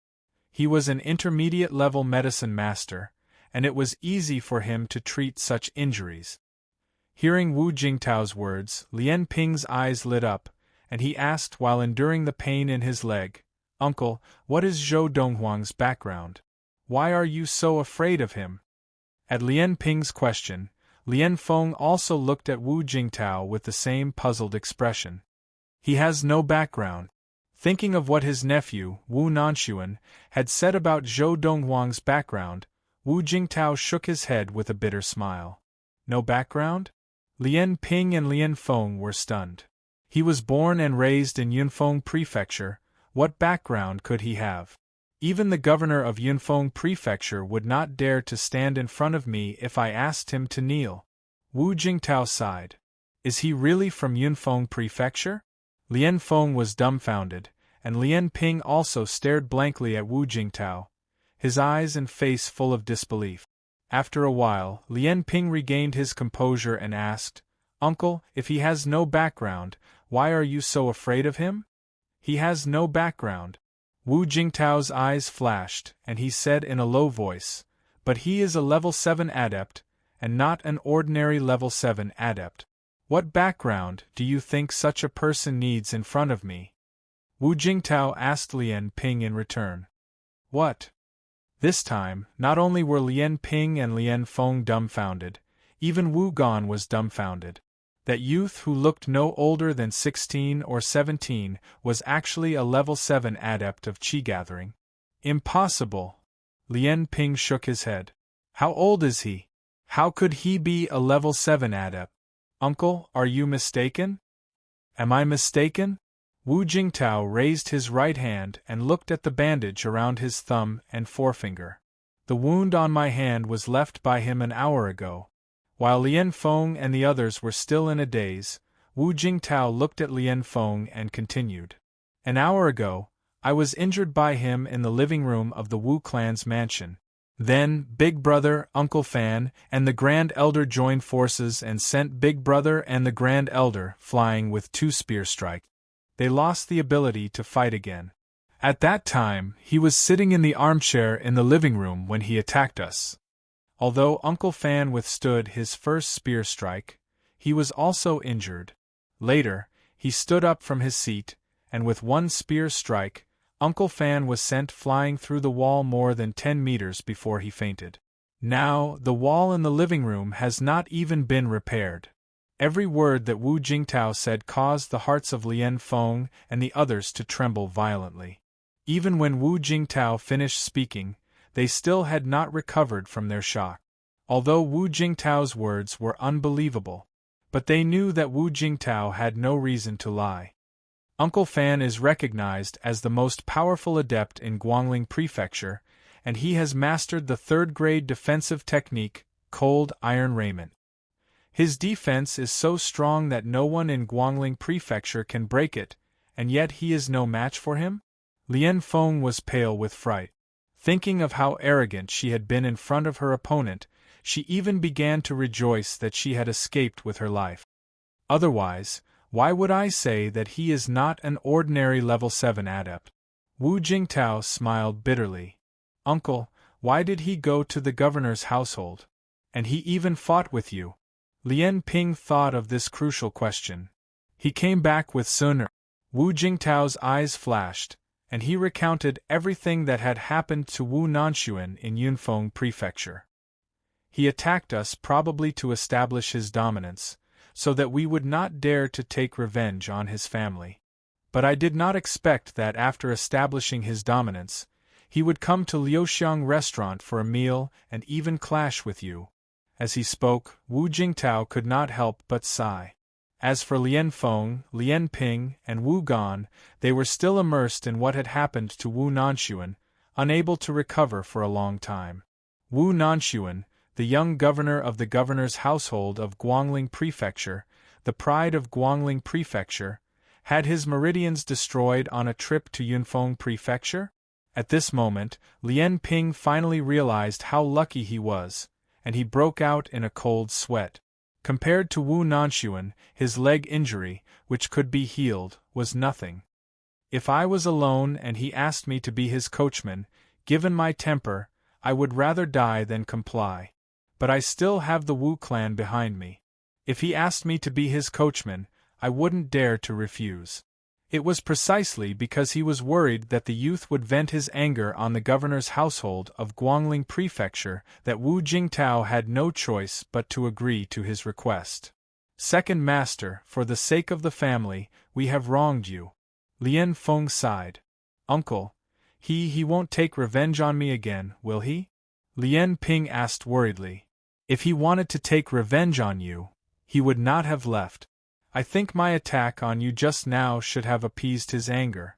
He was an intermediate-level medicine master, and it was easy for him to treat such injuries. Hearing Wu Jingtao's words, Lien Ping's eyes lit up, and he asked while enduring the pain in his leg, "Uncle, what is Zhou Donghuang's background? Why are you so afraid of him?" At Lien Ping's question, Lien Feng also looked at Wu Jingtao with the same puzzled expression. "He has no background." Thinking of what his nephew, Wu Nanxuan, had said about Zhou Donghuang's background, Wu Jingtao shook his head with a bitter smile. "No background?" Lien Ping and Lien Feng were stunned. "He was born and raised in Yunfeng Prefecture. What background could he have? Even the governor of Yunfeng Prefecture would not dare to stand in front of me if I asked him to kneel." Wu Jingtao sighed. "Is he really from Yunfeng Prefecture?" Lien Feng was dumbfounded, and Lien Ping also stared blankly at Wu Jingtao, his eyes and face full of disbelief. After a while, Lien Ping regained his composure and asked, "Uncle, if he has no background, why are you so afraid of him?" "He has no background." Wu Jingtao's eyes flashed, and he said in a low voice, "But he is a level 7 adept, and not an ordinary level 7 adept. What background do you think such a person needs in front of me?" Wu Jingtao asked Lien Ping in return. "What?" This time, not only were Lien Ping and Lien Feng dumbfounded, even Wu Gan was dumbfounded. That youth who looked no older than 16 or 17 was actually a level 7 adept of qi gathering. "Impossible!" Lien Ping shook his head. "How old is he? How could he be a level 7 adept? Uncle, are you mistaken?" "Am I mistaken?" Wu Jingtao raised his right hand and looked at the bandage around his thumb and forefinger. "The wound on my hand was left by him an hour ago." While Lien Feng and the others were still in a daze, Wu Jingtao looked at Lien Feng and continued. "An hour ago, I was injured by him in the living room of the Wu clan's mansion. Then, Big Brother, Uncle Fan, and the Grand Elder joined forces and sent Big Brother and the Grand Elder flying with 2 spear strikes. They lost the ability to fight again. At that time, he was sitting in the armchair in the living room when he attacked us. Although Uncle Fan withstood his first spear strike, he was also injured. Later, he stood up from his seat, and with 1 spear strike, Uncle Fan was sent flying through the wall more than 10 meters before he fainted. Now, the wall in the living room has not even been repaired." Every word that Wu Jingtao said caused the hearts of Lien Feng and the others to tremble violently. Even when Wu Jingtao finished speaking, they still had not recovered from their shock. Although Wu Jingtao's words were unbelievable, but they knew that Wu Jingtao had no reason to lie. Uncle Fan is recognized as the most powerful adept in Guangling Prefecture, and he has mastered the 3rd-grade defensive technique, Cold Iron Raiment. His defense is so strong that no one in Guangling Prefecture can break it, and yet he is no match for him? Lien Feng was pale with fright. Thinking of how arrogant she had been in front of her opponent, she even began to rejoice that she had escaped with her life. Otherwise, Why would I say that he is not an ordinary level 7 adept? Wu Jingtao smiled bitterly. Uncle, why did he go to the governor's household? And he even fought with you. Lien Ping thought of this crucial question. He came back with Sun. Wu Jingtao's eyes flashed, and he recounted everything that had happened to Wu Nanxuan in Yunfeng Prefecture. He attacked us probably to establish his dominance, so that we would not dare to take revenge on his family. But I did not expect that after establishing his dominance, he would come to Liuxiang restaurant for a meal and even clash with you. As he spoke, Wu Jingtao could not help but sigh. As for Lien Feng, Lien Ping, and Wu Gan, they were still immersed in what had happened to Wu Nanxuan, unable to recover for a long time. Wu Nanxuan, the young governor of the governor's household of Guangling Prefecture, the pride of Guangling Prefecture, had his meridians destroyed on a trip to Yunfeng Prefecture? At this moment, Lien Ping finally realized how lucky he was, and he broke out in a cold sweat. Compared to Wu Nanxuan, his leg injury, which could be healed, was nothing. If I was alone and he asked me to be his coachman, given my temper, I would rather die than comply. But I still have the Wu clan behind me. If he asked me to be his coachman, I wouldn't dare to refuse. It was precisely because he was worried that the youth would vent his anger on the governor's household of Guangling Prefecture that Wu Jingtao had no choice but to agree to his request. Second Master, for the sake of the family, we have wronged you. Lien Feng sighed. Uncle, he won't take revenge on me again, will he? Lien Ping asked worriedly. If he wanted to take revenge on you, he would not have left. I think my attack on you just now should have appeased his anger.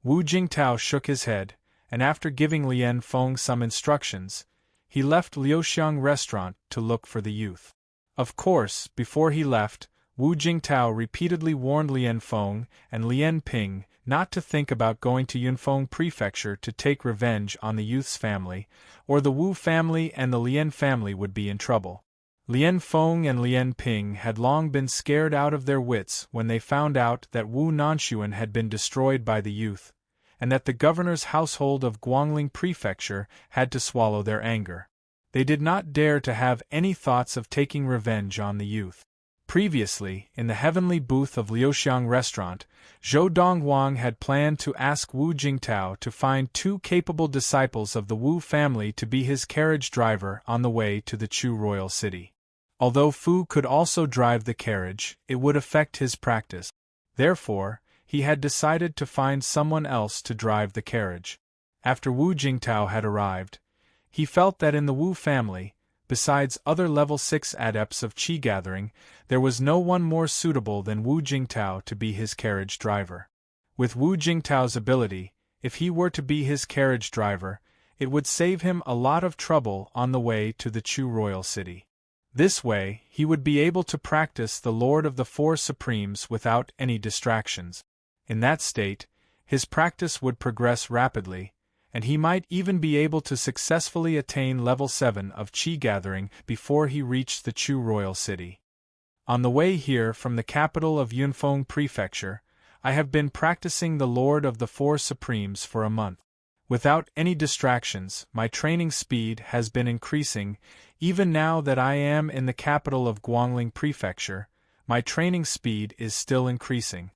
Wu Jingtao shook his head, and after giving Lien Feng some instructions, he left Liuxiang restaurant to look for the youth. Of course, before he left, Wu Jingtao repeatedly warned Lien Feng and Lien Ping not to think about going to Yunfeng Prefecture to take revenge on the youth's family, or the Wu family and the Lien family would be in trouble. Lien Feng and Lien Ping had long been scared out of their wits when they found out that Wu Nanxuan had been destroyed by the youth, and that the governor's household of Guangling Prefecture had to swallow their anger. They did not dare to have any thoughts of taking revenge on the youth. Previously, in the heavenly booth of Liuxiang restaurant, Zhou Donghuang had planned to ask Wu Jingtao to find 2 capable disciples of the Wu family to be his carriage driver on the way to the Chu royal city. Although Fu could also drive the carriage, it would affect his practice. Therefore, he had decided to find someone else to drive the carriage. After Wu Jingtao had arrived, he felt that in the Wu family, besides other level 6 adepts of Qi gathering, there was no one more suitable than Wu Jingtao to be his carriage driver. With Wu Jingtao's ability, if he were to be his carriage driver, it would save him a lot of trouble on the way to the Chu royal city. This way, he would be able to practice the Lord of the Four Supremes without any distractions. In that state, his practice would progress rapidly, and he might even be able to successfully attain level 7 of Qi gathering before he reached the Chu royal city. On the way here from the capital of Yunfeng Prefecture, I have been practicing the Lord of the Four Supremes for a month. Without any distractions, my training speed has been increasing. Even now that I am in the capital of Guangling Prefecture, my training speed is still increasing.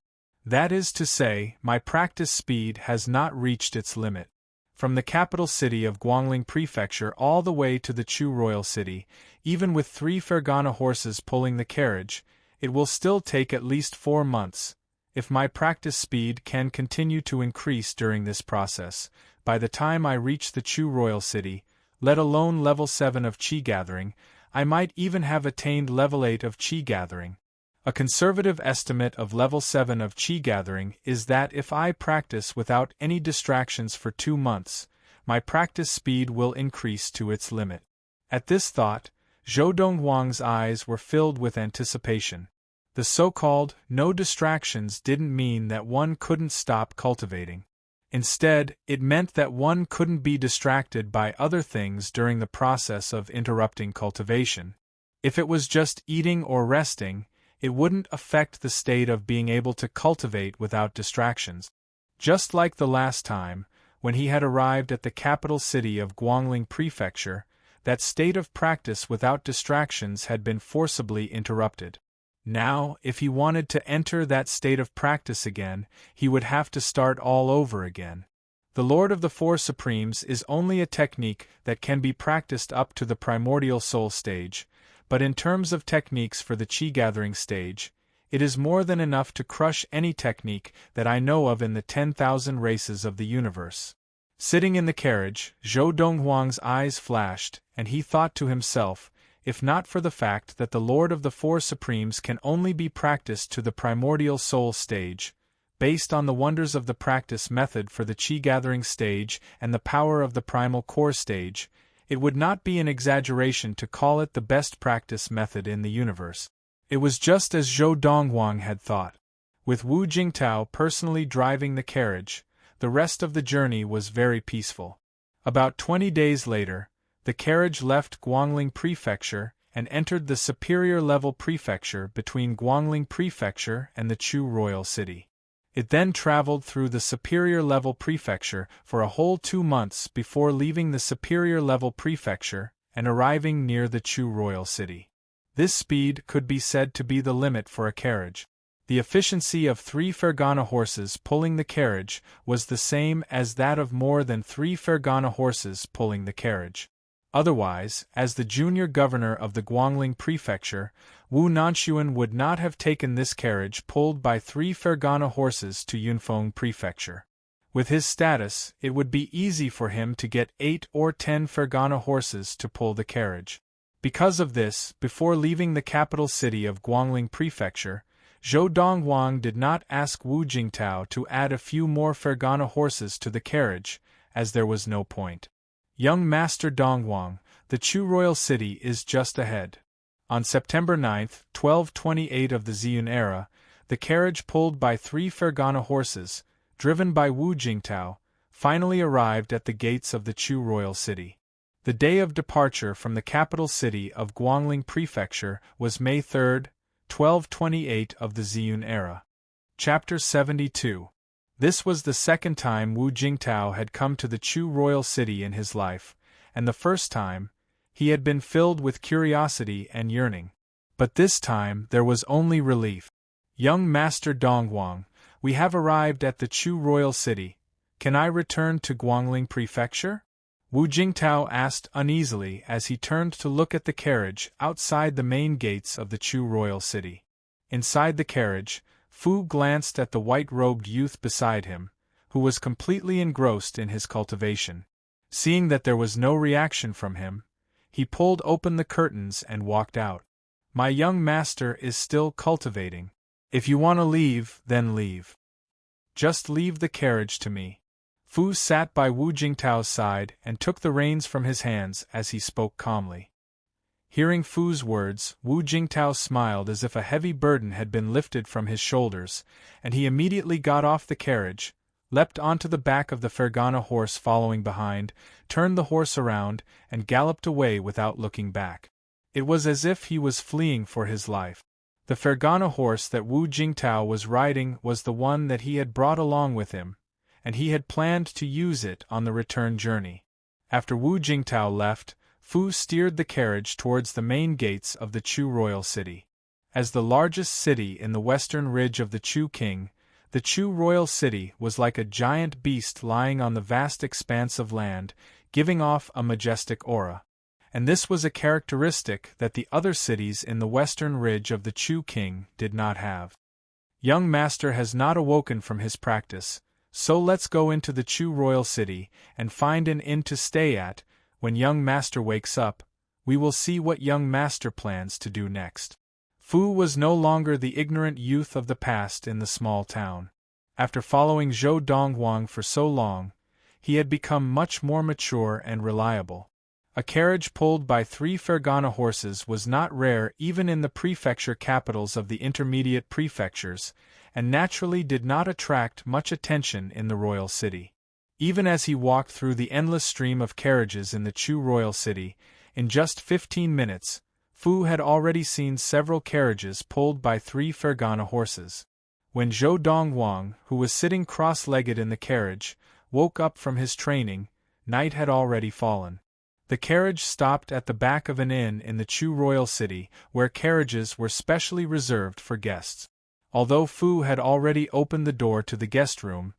That is to say, my practice speed has not reached its limit. From the capital city of Guangling Prefecture all the way to the Chu royal city, even with 3 Fergana horses pulling the carriage, it will still take at least 4 months. If my practice speed can continue to increase during this process, by the time I reach the Chu royal city, let alone level 7 of Qi gathering, I might even have attained level 8 of Qi gathering. A conservative estimate of level 7 of Qi gathering is that if I practice without any distractions for 2 months, my practice speed will increase to its limit. At this thought, Zhou Donghuang's eyes were filled with anticipation. The so-called no distractions didn't mean that one couldn't stop cultivating. Instead, it meant that one couldn't be distracted by other things during the process of interrupting cultivation. If it was just eating or resting, it wouldn't affect the state of being able to cultivate without distractions. Just like the last time, when he had arrived at the capital city of Guangling Prefecture, that state of practice without distractions had been forcibly interrupted. Now, if he wanted to enter that state of practice again, he would have to start all over again. The Lord of the Four Supremes is only a technique that can be practiced up to the primordial soul stage, but in terms of techniques for the Qi-gathering stage, it is more than enough to crush any technique that I know of in the 10,000 races of the universe. Sitting in the carriage, Zhou Donghuang's eyes flashed, and he thought to himself, if not for the fact that the Lord of the Four Supremes can only be practiced to the primordial soul stage, based on the wonders of the practice method for the Qi-gathering stage and the power of the primal core stage, it would not be an exaggeration to call it the best practice method in the universe. It was just as Zhou Donghuang had thought. With Wu Jingtao personally driving the carriage, the rest of the journey was very peaceful. About 20 days later, the carriage left Guangling Prefecture and entered the superior level prefecture between Guangling Prefecture and the Chu Royal City. It then traveled through the superior level prefecture for a whole 2 months before leaving the superior level prefecture and arriving near the Chu Royal City. This speed could be said to be the limit for a carriage. The efficiency of 3 Fergana horses pulling the carriage was the same as that of more than 3 Fergana horses pulling the carriage. Otherwise, as the junior governor of the Guangling Prefecture, Wu Nanxuan would not have taken this carriage pulled by 3 Fergana horses to Yunfeng Prefecture. With his status, it would be easy for him to get 8 or 10 Fergana horses to pull the carriage. Because of this, before leaving the capital city of Guangling Prefecture, Zhou Donghuang did not ask Wu Jingtao to add a few more Fergana horses to the carriage, as there was no point. Young Master Donghuang, the Chu Royal City is just ahead. On September 9, 1228 of the Ziyun era, the carriage pulled by 3 Fergana horses, driven by Wu Jingtao, finally arrived at the gates of the Chu Royal City. The day of departure from the capital city of Guangling Prefecture was May 3, 1228 of the Ziyun era. Chapter 72. This was the second time Wu Jingtao had come to the Chu Royal City in his life, and the first time, he had been filled with curiosity and yearning. But this time there was only relief. Young Master Donghuang, we have arrived at the Chu Royal City. Can I return to Guangling Prefecture? Wu Jingtao asked uneasily as he turned to look at the carriage outside the main gates of the Chu Royal City. Inside the carriage, Fu glanced at the white-robed youth beside him, who was completely engrossed in his cultivation. Seeing that there was no reaction from him, he pulled open the curtains and walked out. My young master is still cultivating. If you want to leave, then leave. Just leave the carriage to me. Fu sat by Wu Jingtao's side and took the reins from his hands as he spoke calmly. Hearing Fu's words, Wu Jingtao smiled as if a heavy burden had been lifted from his shoulders, and he immediately got off the carriage, leapt onto the back of the Fergana horse following behind, turned the horse around, and galloped away without looking back. It was as if he was fleeing for his life. The Fergana horse that Wu Jingtao was riding was the one that he had brought along with him, and he had planned to use it on the return journey. After Wu Jingtao left, Fu steered the carriage towards the main gates of the Chu Royal City. As the largest city in the western ridge of the Chu King, the Chu Royal City was like a giant beast lying on the vast expanse of land, giving off a majestic aura. And this was a characteristic that the other cities in the western ridge of the Chu King did not have. Young Master has not awoken from his practice, so let's go into the Chu Royal City and find an inn to stay at. When young Master wakes up, we will see what young Master plans to do next. Fu was no longer the ignorant youth of the past in the small town. After following Zhou Donghuang for so long, he had become much more mature and reliable. A carriage pulled by 3 Fergana horses was not rare even in the prefecture capitals of the intermediate prefectures, and naturally did not attract much attention in the royal city. Even as he walked through the endless stream of carriages in the Chu Royal City, in just 15 minutes, Fu had already seen several carriages pulled by 3 Fergana horses. When Zhou Dongwang, who was sitting cross-legged in the carriage, woke up from his training, night had already fallen. The carriage stopped at the back of an inn in the Chu royal city, where carriages were specially reserved for guests. Although Fu had already opened the door to the guest room,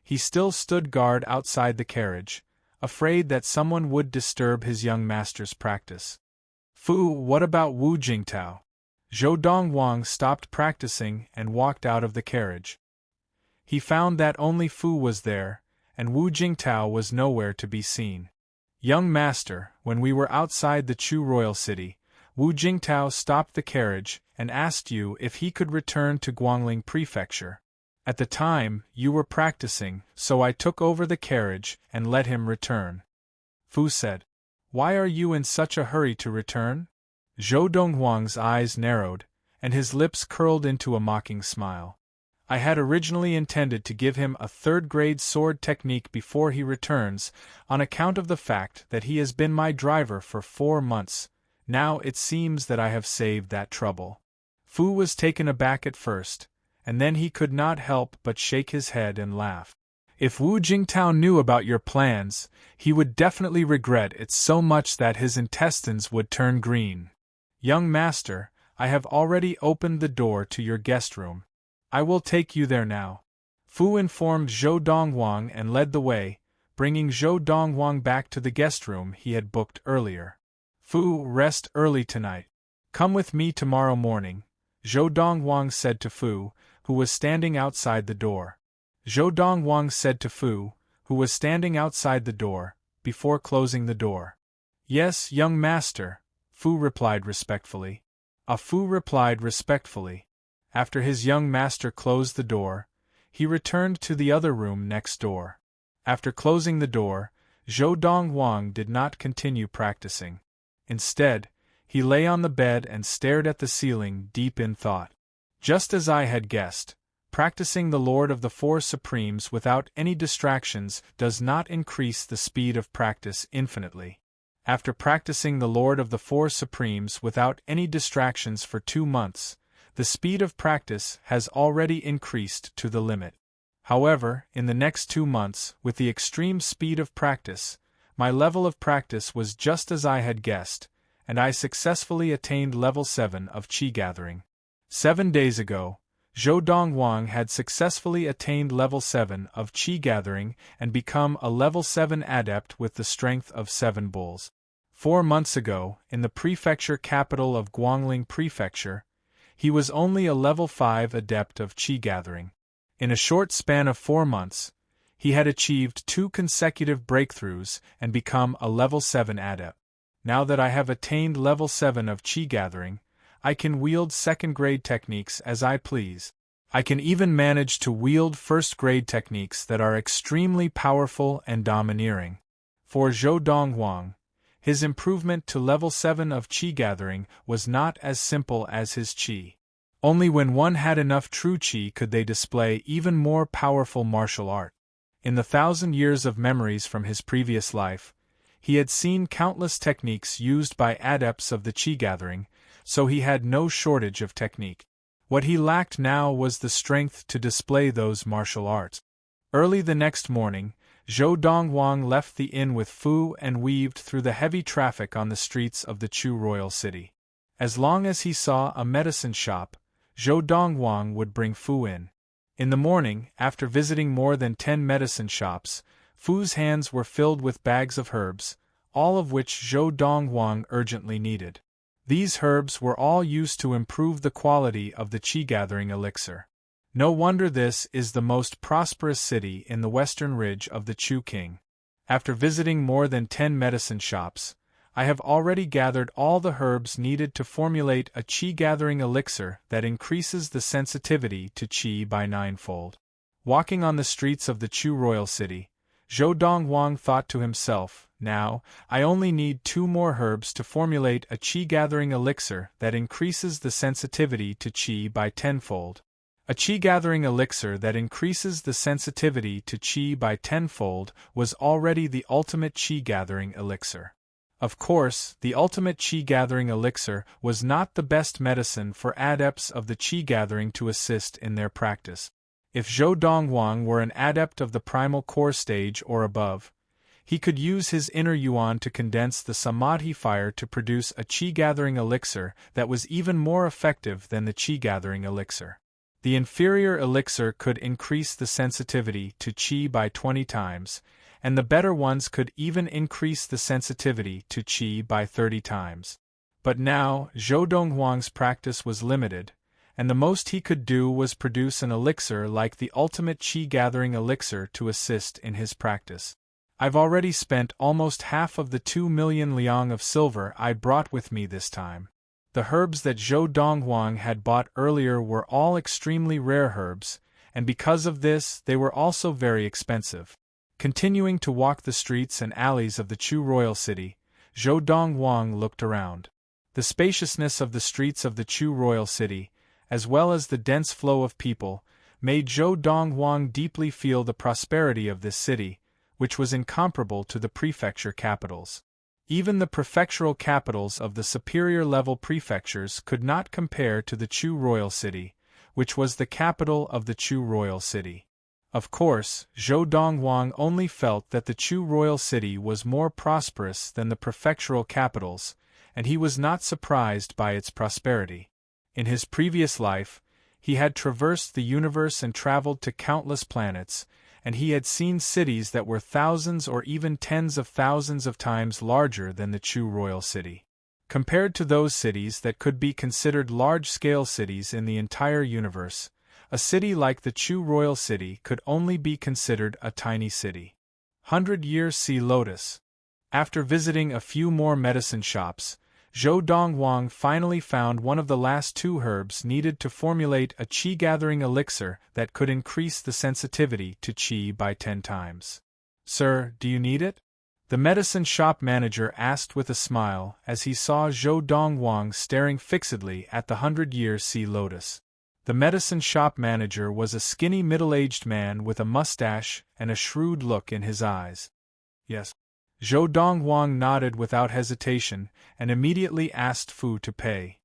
he still stood guard outside the carriage, afraid that someone would disturb his young master's practice. Fu, what about Wu Jingtao? Zhou Dongwang stopped practicing and walked out of the carriage. He found that only Fu was there, and Wu Jingtao was nowhere to be seen. Young master, when we were outside the Chu royal city, Wu Jingtao stopped the carriage and asked you if he could return to Guangling Prefecture. At the time, you were practicing, so I took over the carriage and let him return. Fu said. Why are you in such a hurry to return? Zhou Donghuang's eyes narrowed, and his lips curled into a mocking smile. I had originally intended to give him a third-grade sword technique before he returns, on account of the fact that he has been my driver for 4 months. Now it seems that I have saved that trouble. Fu was taken aback at first, and then he could not help but shake his head and laugh. If Wu Jingtao knew about your plans, he would definitely regret it so much that his intestines would turn green. Young master, I have already opened the door to your guest room. I will take you there now. Fu informed Zhou Dongwang and led the way, bringing Zhou Dongwang back to the guest room he had booked earlier. Fu, rest early tonight. Come with me tomorrow morning, Zhou Dongwang said to Fu, who was standing outside the door. Zhou Dongwang said to Fu, who was standing outside the door, before closing the door. Yes, young master, Fu replied respectfully. Fu replied respectfully. After his young master closed the door, he returned to the other room next door. After closing the door, Zhou Dongwang did not continue practicing. Instead, he lay on the bed and stared at the ceiling deep in thought. Just as I had guessed, practicing the Lord of the Four Supremes without any distractions does not increase the speed of practice infinitely. After practicing the Lord of the Four Supremes without any distractions for 2 months, the speed of practice has already increased to the limit. However, in the next 2 months, with the extreme speed of practice, my level of practice was just as I had guessed, and I successfully attained level 7 of Qi gathering. 7 days ago, Zhou Dongwang had successfully attained level 7 of Qi gathering and become a level 7 adept with the strength of 7 bulls. 4 months ago, in the prefecture capital of Guangling Prefecture, he was only a level 5 adept of Qi gathering. In a short span of 4 months, he had achieved 2 consecutive breakthroughs and become a level 7 adept. Now that I have attained level 7 of Qi gathering, I can wield second-grade techniques as I please. I can even manage to wield first-grade techniques that are extremely powerful and domineering. For Zhou Dongwang, his improvement to level 7 of Qi gathering was not as simple as his Qi. Only when one had enough true Qi could they display even more powerful martial art. In the 1,000 years of memories from his previous life, he had seen countless techniques used by adepts of the Qi gathering, so he had no shortage of technique. What he lacked now was the strength to display those martial arts. Early the next morning, Zhou Dongwang left the inn with Fu and weaved through the heavy traffic on the streets of the Chu royal city. As long as he saw a medicine shop, Zhou Dongwang would bring Fu in. In the morning, after visiting more than 10 medicine shops, Fu's hands were filled with bags of herbs, all of which Zhou Dongwang urgently needed. These herbs were all used to improve the quality of the Qi gathering elixir. No wonder this is the most prosperous city in the western ridge of the Chu King. After visiting more than 10 medicine shops, I have already gathered all the herbs needed to formulate a Qi gathering elixir that increases the sensitivity to Qi by 9-fold. Walking on the streets of the Chu royal city, Zhou Dongwang thought to himself, now, I only need 2 more herbs to formulate a Qi gathering elixir that increases the sensitivity to Qi by 10-fold. A Qi gathering elixir that increases the sensitivity to Qi by 10-fold was already the ultimate Qi gathering elixir. Of course, the ultimate qi-gathering elixir was not the best medicine for adepts of the qi-gathering to assist in their practice. If Zhou Donghuang were an adept of the primal core stage or above, he could use his inner yuan to condense the samadhi fire to produce a qi-gathering elixir that was even more effective than the qi-gathering elixir. The inferior elixir could increase the sensitivity to qi by 20 times, and the better ones could even increase the sensitivity to qi by 30 times. But now, Zhou Donghuang's practice was limited, and the most he could do was produce an elixir like the ultimate qi-gathering elixir to assist in his practice. I've already spent almost half of the 2 million liang of silver I brought with me this time. The herbs that Zhou Donghuang had bought earlier were all extremely rare herbs, and because of this they were also very expensive. Continuing to walk the streets and alleys of the Chu royal city, Zhou Donghuang looked around. The spaciousness of the streets of the Chu royal city, as well as the dense flow of people, made Zhou Donghuang deeply feel the prosperity of this city, which was incomparable to the prefecture capitals. Even the prefectural capitals of the superior-level prefectures could not compare to the Chu royal city, which was the capital of the Chu royal city. Of course, Zhou Donghuang only felt that the Chu royal city was more prosperous than the prefectural capitals, and he was not surprised by its prosperity. In his previous life, he had traversed the universe and traveled to countless planets, and he had seen cities that were thousands or even tens of thousands of times larger than the Chu royal city. Compared to those cities that could be considered large-scale cities in the entire universe, a city like the Chu royal city could only be considered a tiny city. 100-year sea lotus. After visiting a few more medicine shops, Zhou Donghuang finally found one of the last 2 herbs needed to formulate a qi-gathering elixir that could increase the sensitivity to qi by 10 times. "Sir, do you need it?" the medicine shop manager asked with a smile as he saw Zhou Donghuang staring fixedly at the 100-year sea lotus. The medicine shop manager was a skinny middle-aged man with a mustache and a shrewd look in his eyes. "Yes." Zhou Donghuang nodded without hesitation and immediately asked Fu to pay.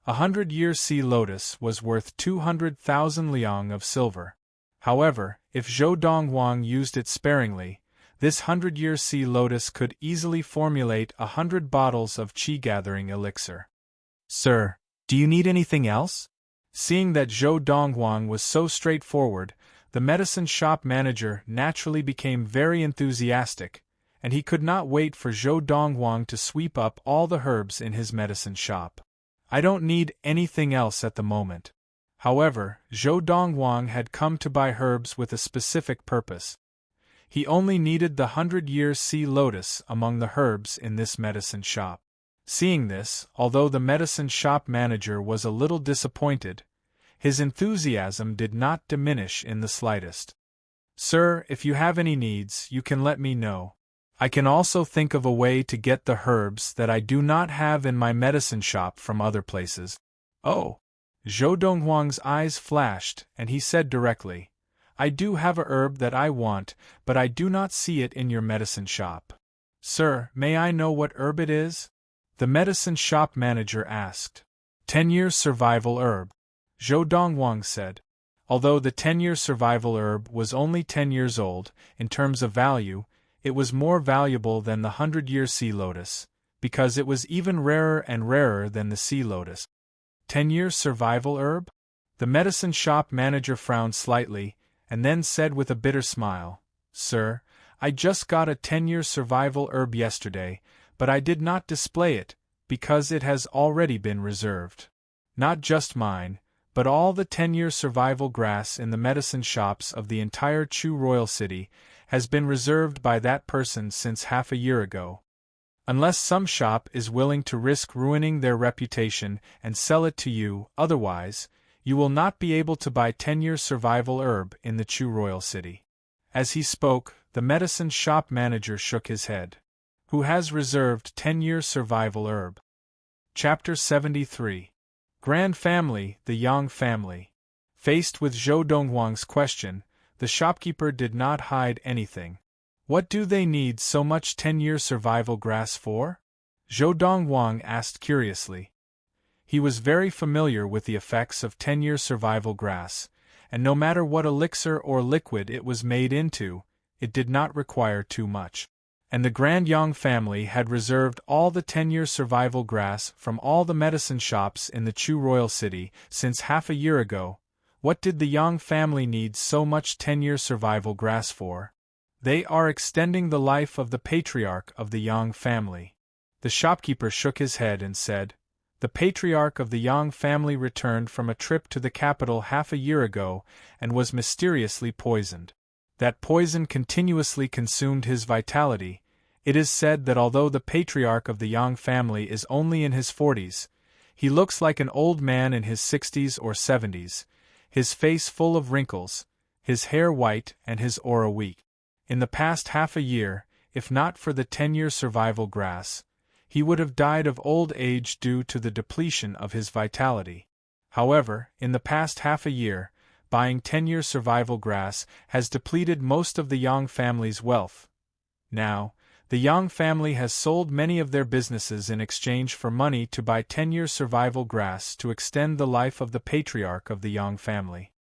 100-year sea lotus was worth 200,000 liang of silver. However, if Zhou Donghuang used it sparingly, this 100-year sea lotus could easily formulate 100 bottles of qi-gathering elixir. "Sir, do you need anything else?" Seeing that Zhou Donghuang was so straightforward, the medicine shop manager naturally became very enthusiastic, and he could not wait for Zhou Donghuang to sweep up all the herbs in his medicine shop. "I don't need anything else at the moment." However, Zhou Donghuang had come to buy herbs with a specific purpose. He only needed the 100-year sea lotus among the herbs in this medicine shop. Seeing this, although the medicine shop manager was a little disappointed, his enthusiasm did not diminish in the slightest. "Sir, if you have any needs, you can let me know. I can also think of a way to get the herbs that I do not have in my medicine shop from other places." "Oh!" Zhou Donghuang's eyes flashed, and he said directly, "I do have a herb that I want, but I do not see it in your medicine shop." "Sir, may I know what herb it is?" the medicine shop manager asked. 10-year survival herb," Zhou Donghuang said. Although the 10-year survival herb was only 10 years old, in terms of value, it was more valuable than the 100-year sea lotus, because it was even rarer and rarer than the sea lotus. 10-year survival herb? The medicine shop manager frowned slightly, and then said with a bitter smile, "Sir, I just got a 10-year survival herb yesterday, but I did not display it, because it has already been reserved. Not just mine, but all the 10-year survival grass in the medicine shops of the entire Chu royal city has been reserved by that person since half a year ago. Unless some shop is willing to risk ruining their reputation and sell it to you, otherwise, you will not be able to buy 10-year survival herb in the Chu royal city." As he spoke, the medicine shop manager shook his head. "Who has reserved 10-year survival herb?" Chapter 73. Grand Family, the Yang family. Faced with Zhou Donghuang's question, the shopkeeper did not hide anything. "What do they need so much 10-year survival grass for?" Zhou Dongwang asked curiously. He was very familiar with the effects of 10-year survival grass, and no matter what elixir or liquid it was made into, it did not require too much. And the Grand Yang family had reserved all the 10-year survival grass from all the medicine shops in the Chu royal city since half a year ago. What did the Yang family need so much 10-year survival grass for? They are extending the life of the patriarch of the Yang family. The shopkeeper shook his head and said, "The patriarch of the Yang family returned from a trip to the capital half a year ago and was mysteriously poisoned. That poison continuously consumed his vitality. It is said that although the patriarch of the Yang family is only in his 40s, he looks like an old man in his 60s or 70s, his face full of wrinkles, his hair white and his aura weak. In the past half a year, if not for the 10-year survival grass, he would have died of old age due to the depletion of his vitality. However, in the past half a year, buying 10-year survival grass has depleted most of the Yang family's wealth. Now, the Yang family has sold many of their businesses in exchange for money to buy 10-year survival grass to extend the life of the patriarch of the Yang family."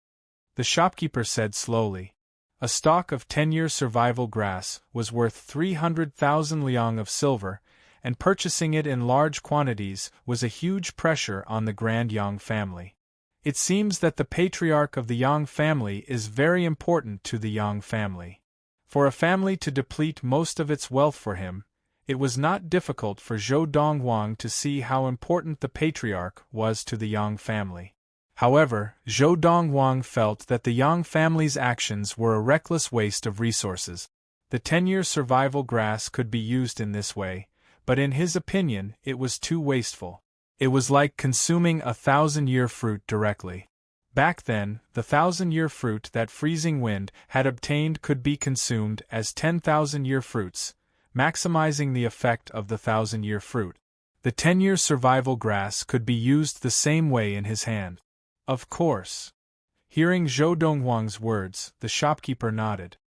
The shopkeeper said slowly. A stalk of 10-year survival grass was worth 300,000 liang of silver, and purchasing it in large quantities was a huge pressure on the Grand Yang family. It seems that the patriarch of the Yang family is very important to the Yang family. For a family to deplete most of its wealth for him, it was not difficult for Zhou Dongwang to see how important the patriarch was to the Yang family. However, Zhou Dongwang felt that the Yang family's actions were a reckless waste of resources. The 10-year survival grass could be used in this way, but in his opinion it was too wasteful. It was like consuming a 1,000-year fruit directly. Back then, the 1,000-year fruit that freezing wind had obtained could be consumed as 10,000-year fruits, maximizing the effect of the 1,000-year fruit. The 10-year survival grass could be used the same way in his hand. Of course. Hearing Zhou Dongwang's words, the shopkeeper nodded.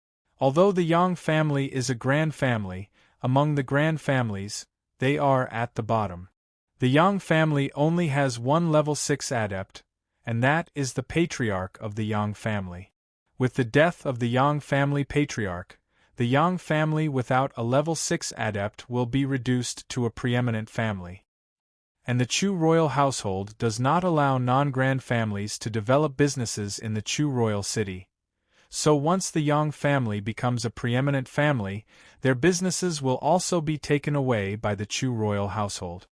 Although the Yang family is a grand family, among the grand families, they are at the bottom. The Yang family only has one level 6 adept, and that is the patriarch of the Yang family. With the death of the Yang family patriarch, the Yang family without a level 6 adept will be reduced to a preeminent family. And the Chu royal household does not allow non-grand families to develop businesses in the Chu royal city. So once the Yang family becomes a preeminent family, their businesses will also be taken away by the Chu royal household.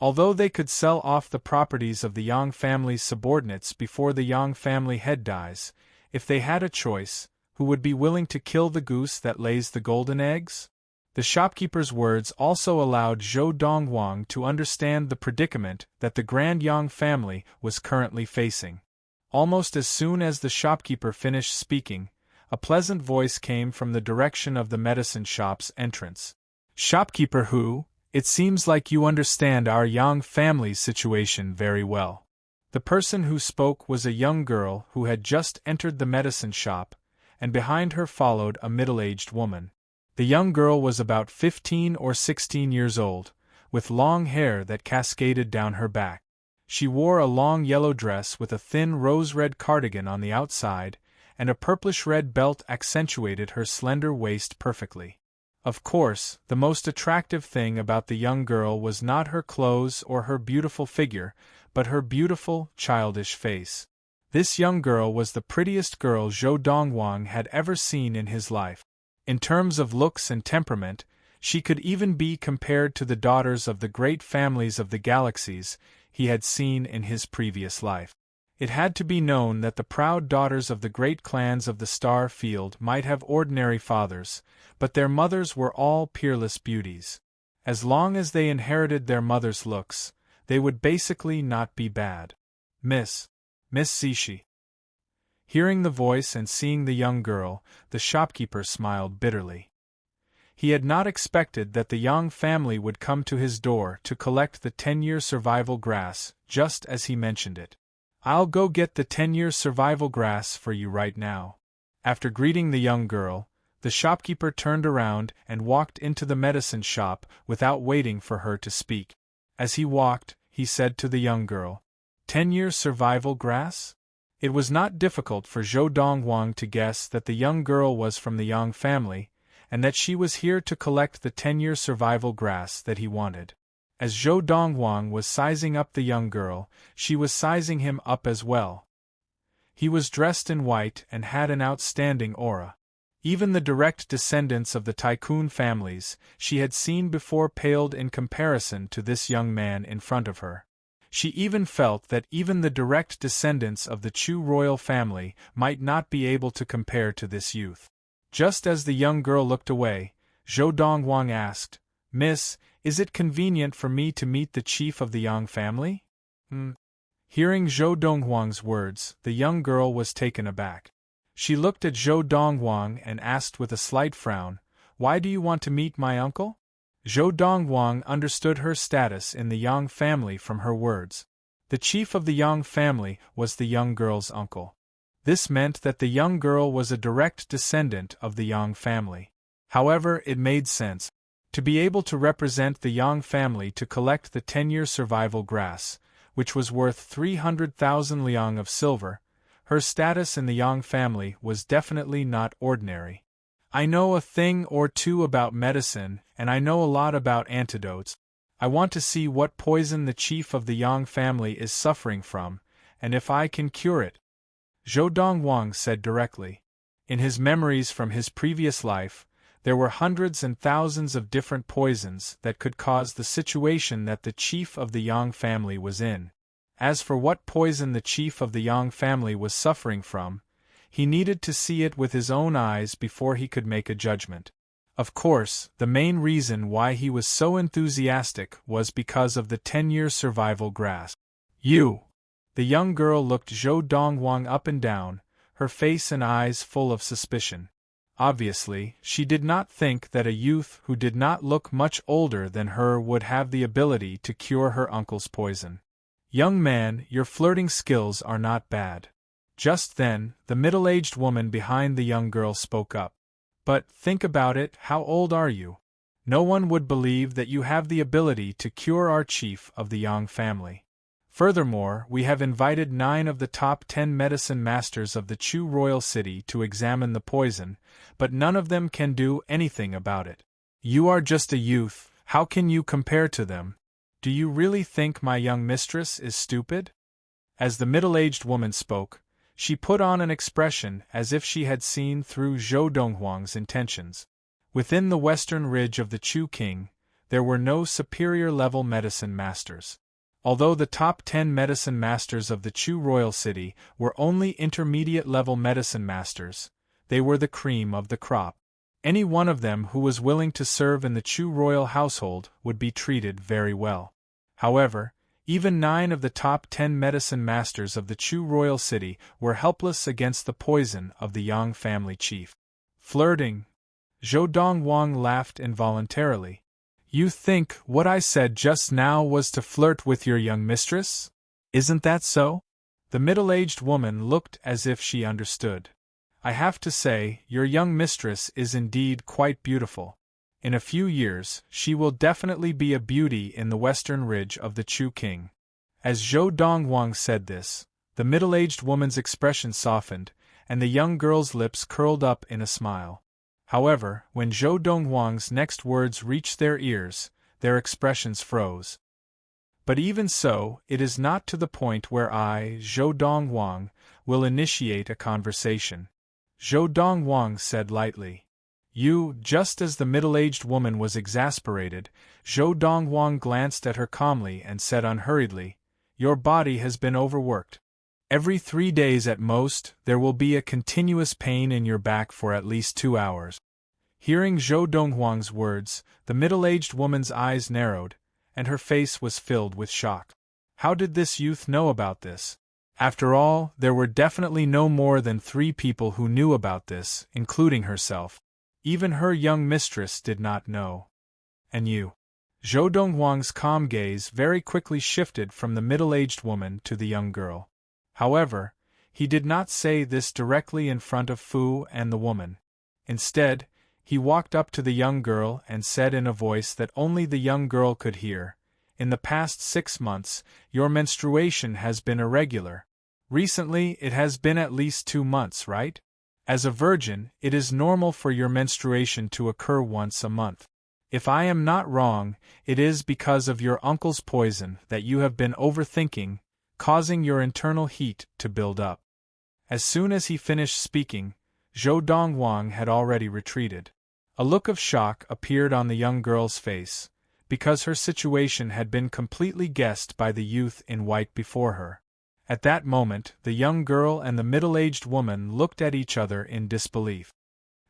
Although they could sell off the properties of the Yang family's subordinates before the Yang family head dies, if they had a choice, who would be willing to kill the goose that lays the golden eggs? The shopkeeper's words also allowed Zhou Dongwang to understand the predicament that the Grand Yang family was currently facing. Almost as soon as the shopkeeper finished speaking, a pleasant voice came from the direction of the medicine shop's entrance. "Shopkeeper Hu, it seems like you understand our Yang family's situation very well." The person who spoke was a young girl who had just entered the medicine shop, and behind her followed a middle-aged woman. The young girl was about 15 or 16 years old, with long hair that cascaded down her back. She wore a long yellow dress with a thin rose-red cardigan on the outside, and a purplish-red belt accentuated her slender waist perfectly. Of course, the most attractive thing about the young girl was not her clothes or her beautiful figure, but her beautiful, childish face. This young girl was the prettiest girl Zhou Dongwang had ever seen in his life. In terms of looks and temperament, she could even be compared to the daughters of the great families of the galaxies he had seen in his previous life. It had to be known that the proud daughters of the great clans of the star field might have ordinary fathers, but their mothers were all peerless beauties. As long as they inherited their mother's looks, they would basically not be bad. Miss Zishi." Hearing the voice and seeing the young girl, the shopkeeper smiled bitterly. He had not expected that the Yang family would come to his door to collect the 10-year survival grass, just as he mentioned it. "I'll go get the 10-year survival grass for you right now." After greeting the young girl, The shopkeeper turned around and walked into the medicine shop without waiting for her to speak. As he walked, he said to the young girl, 10 years survival grass? It was not difficult for Zhou Donghuang to guess that the young girl was from the Yang family, and that she was here to collect the 10-year survival grass that he wanted. As Zhou Donghuang was sizing up the young girl, she was sizing him up as well. He was dressed in white and had an outstanding aura. Even the direct descendants of the tycoon families she had seen before paled in comparison to this young man in front of her. She even felt that even the direct descendants of the Chu royal family might not be able to compare to this youth. Just as the young girl looked away, Zhou Donghuang asked, "Miss, is it convenient for me to meet the chief of the Yang family?" Hearing Zhou Donghuang's words, the young girl was taken aback. She looked at Zhou Donghuang and asked with a slight frown, "Why do you want to meet my uncle?" Zhou Donghuang understood her status in the Yang family from her words. The chief of the Yang family was the young girl's uncle. This meant that the young girl was a direct descendant of the Yang family. However, it made sense. To be able to represent the Yang family to collect the 10-year survival grass, which was worth 300,000 liang of silver, her status in the Yang family was definitely not ordinary. "I know a thing or two about medicine, and I know a lot about antidotes. I want to see what poison the chief of the Yang family is suffering from, and if I can cure it," Zhou Donghuang said directly. In his memories from his previous life, there were hundreds and thousands of different poisons that could cause the situation that the chief of the Yang family was in. As for what poison the chief of the Yang family was suffering from, he needed to see it with his own eyes before he could make a judgment. Of course, the main reason why he was so enthusiastic was because of the 10-year survival grass. "You!" The young girl looked Zhou Donghuang up and down, her face and eyes full of suspicion. Obviously, she did not think that a youth who did not look much older than her would have the ability to cure her uncle's poison. "Young man, your flirting skills are not bad." Just then, the middle-aged woman behind the young girl spoke up. "But, think about it, how old are you? No one would believe that you have the ability to cure our chief of the Yang family. Furthermore, we have invited 9 of the top 10 medicine masters of the Chu royal city to examine the poison, but none of them can do anything about it. You are just a youth, how can you compare to them? Do you really think my young mistress is stupid?" As the middle-aged woman spoke, she put on an expression as if she had seen through Zhou Donghuang's intentions. Within the western ridge of the Chu king, there were no superior-level medicine masters. Although the top 10 medicine masters of the Chu royal city were only intermediate-level medicine masters, they were the cream of the crop. Any one of them who was willing to serve in the Chu royal household would be treated very well. However, even 9 of the top 10 medicine masters of the Chu royal city were helpless against the poison of the Yang family chief. "Flirting?" Zhou Donghuang laughed involuntarily. "You think what I said just now was to flirt with your young mistress? Isn't that so?" The middle-aged woman looked as if she understood. "I have to say, your young mistress is indeed quite beautiful. In a few years, she will definitely be a beauty in the western ridge of the Chu king." As Zhou Donghuang said this, the middle-aged woman's expression softened, and the young girl's lips curled up in a smile. However, when Zhou Donghuang's next words reached their ears, their expressions froze. "But even so, it is not to the point where I, Zhou Donghuang, will initiate a conversation," Zhou Donghuang said lightly. "You," just as the middle-aged woman was exasperated, Zhou Donghuang glanced at her calmly and said unhurriedly, "Your body has been overworked. Every 3 days at most, there will be a continuous pain in your back for at least 2 hours." Hearing Zhou Donghuang's words, the middle-aged woman's eyes narrowed, and her face was filled with shock. How did this youth know about this? After all, there were definitely no more than 3 people who knew about this, including herself. Even her young mistress did not know. "And you?" Zhou Donghuang's calm gaze very quickly shifted from the middle-aged woman to the young girl. However, he did not say this directly in front of Fu and the woman. Instead, he walked up to the young girl and said in a voice that only the young girl could hear, "In the past 6 months, your menstruation has been irregular. Recently, it has been at least 2 months, right? As a virgin, it is normal for your menstruation to occur once a month. If I am not wrong, it is because of your uncle's poison that you have been overthinking, causing your internal heat to build up." As soon as he finished speaking, Zhou Dongwang had already retreated. A look of shock appeared on the young girl's face, because her situation had been completely guessed by the youth in white before her. At that moment, the young girl and the middle-aged woman looked at each other in disbelief.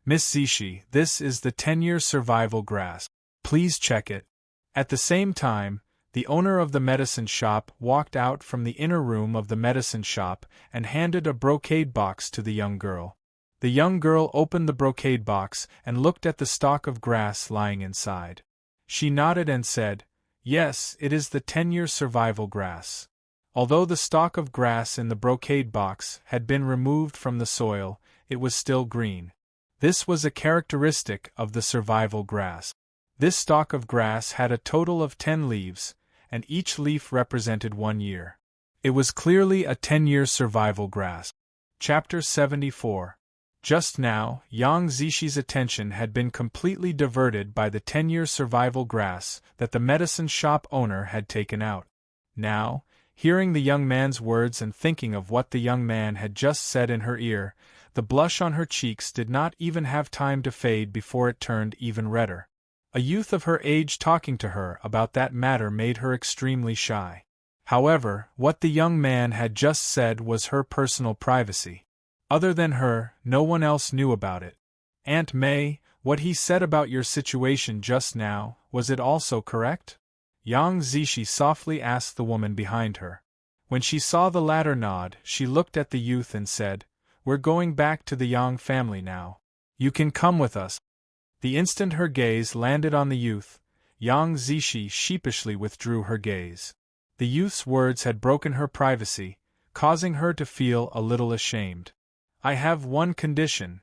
"Miss Zishi, this is the 10-year survival grass. Please check it." At the same time, the owner of the medicine shop walked out from the inner room of the medicine shop and handed a brocade box to the young girl. The young girl opened the brocade box and looked at the stalk of grass lying inside. She nodded and said, "Yes, it is the 10-year survival grass." Although the stalk of grass in the brocade box had been removed from the soil, it was still green. This was a characteristic of the survival grass. This stalk of grass had a total of 10 leaves, and each leaf represented 1 year. It was clearly a 10-year survival grass. Chapter 74. Just now, Yang Zishi's attention had been completely diverted by the 10-year survival grass that the medicine shop owner had taken out. Now, hearing the young man's words and thinking of what the young man had just said in her ear, the blush on her cheeks did not even have time to fade before it turned even redder. A youth of her age talking to her about that matter made her extremely shy. However, what the young man had just said was her personal privacy. Other than her, no one else knew about it. "Aunt May, what he said about your situation just now, was it also correct?" Yang Zishi softly asked the woman behind her. When she saw the latter nod, she looked at the youth and said, "We're going back to the Yang family now. You can come with us." The instant her gaze landed on the youth, Yang Zishi sheepishly withdrew her gaze. The youth's words had broken her privacy, causing her to feel a little ashamed. "I have one condition,"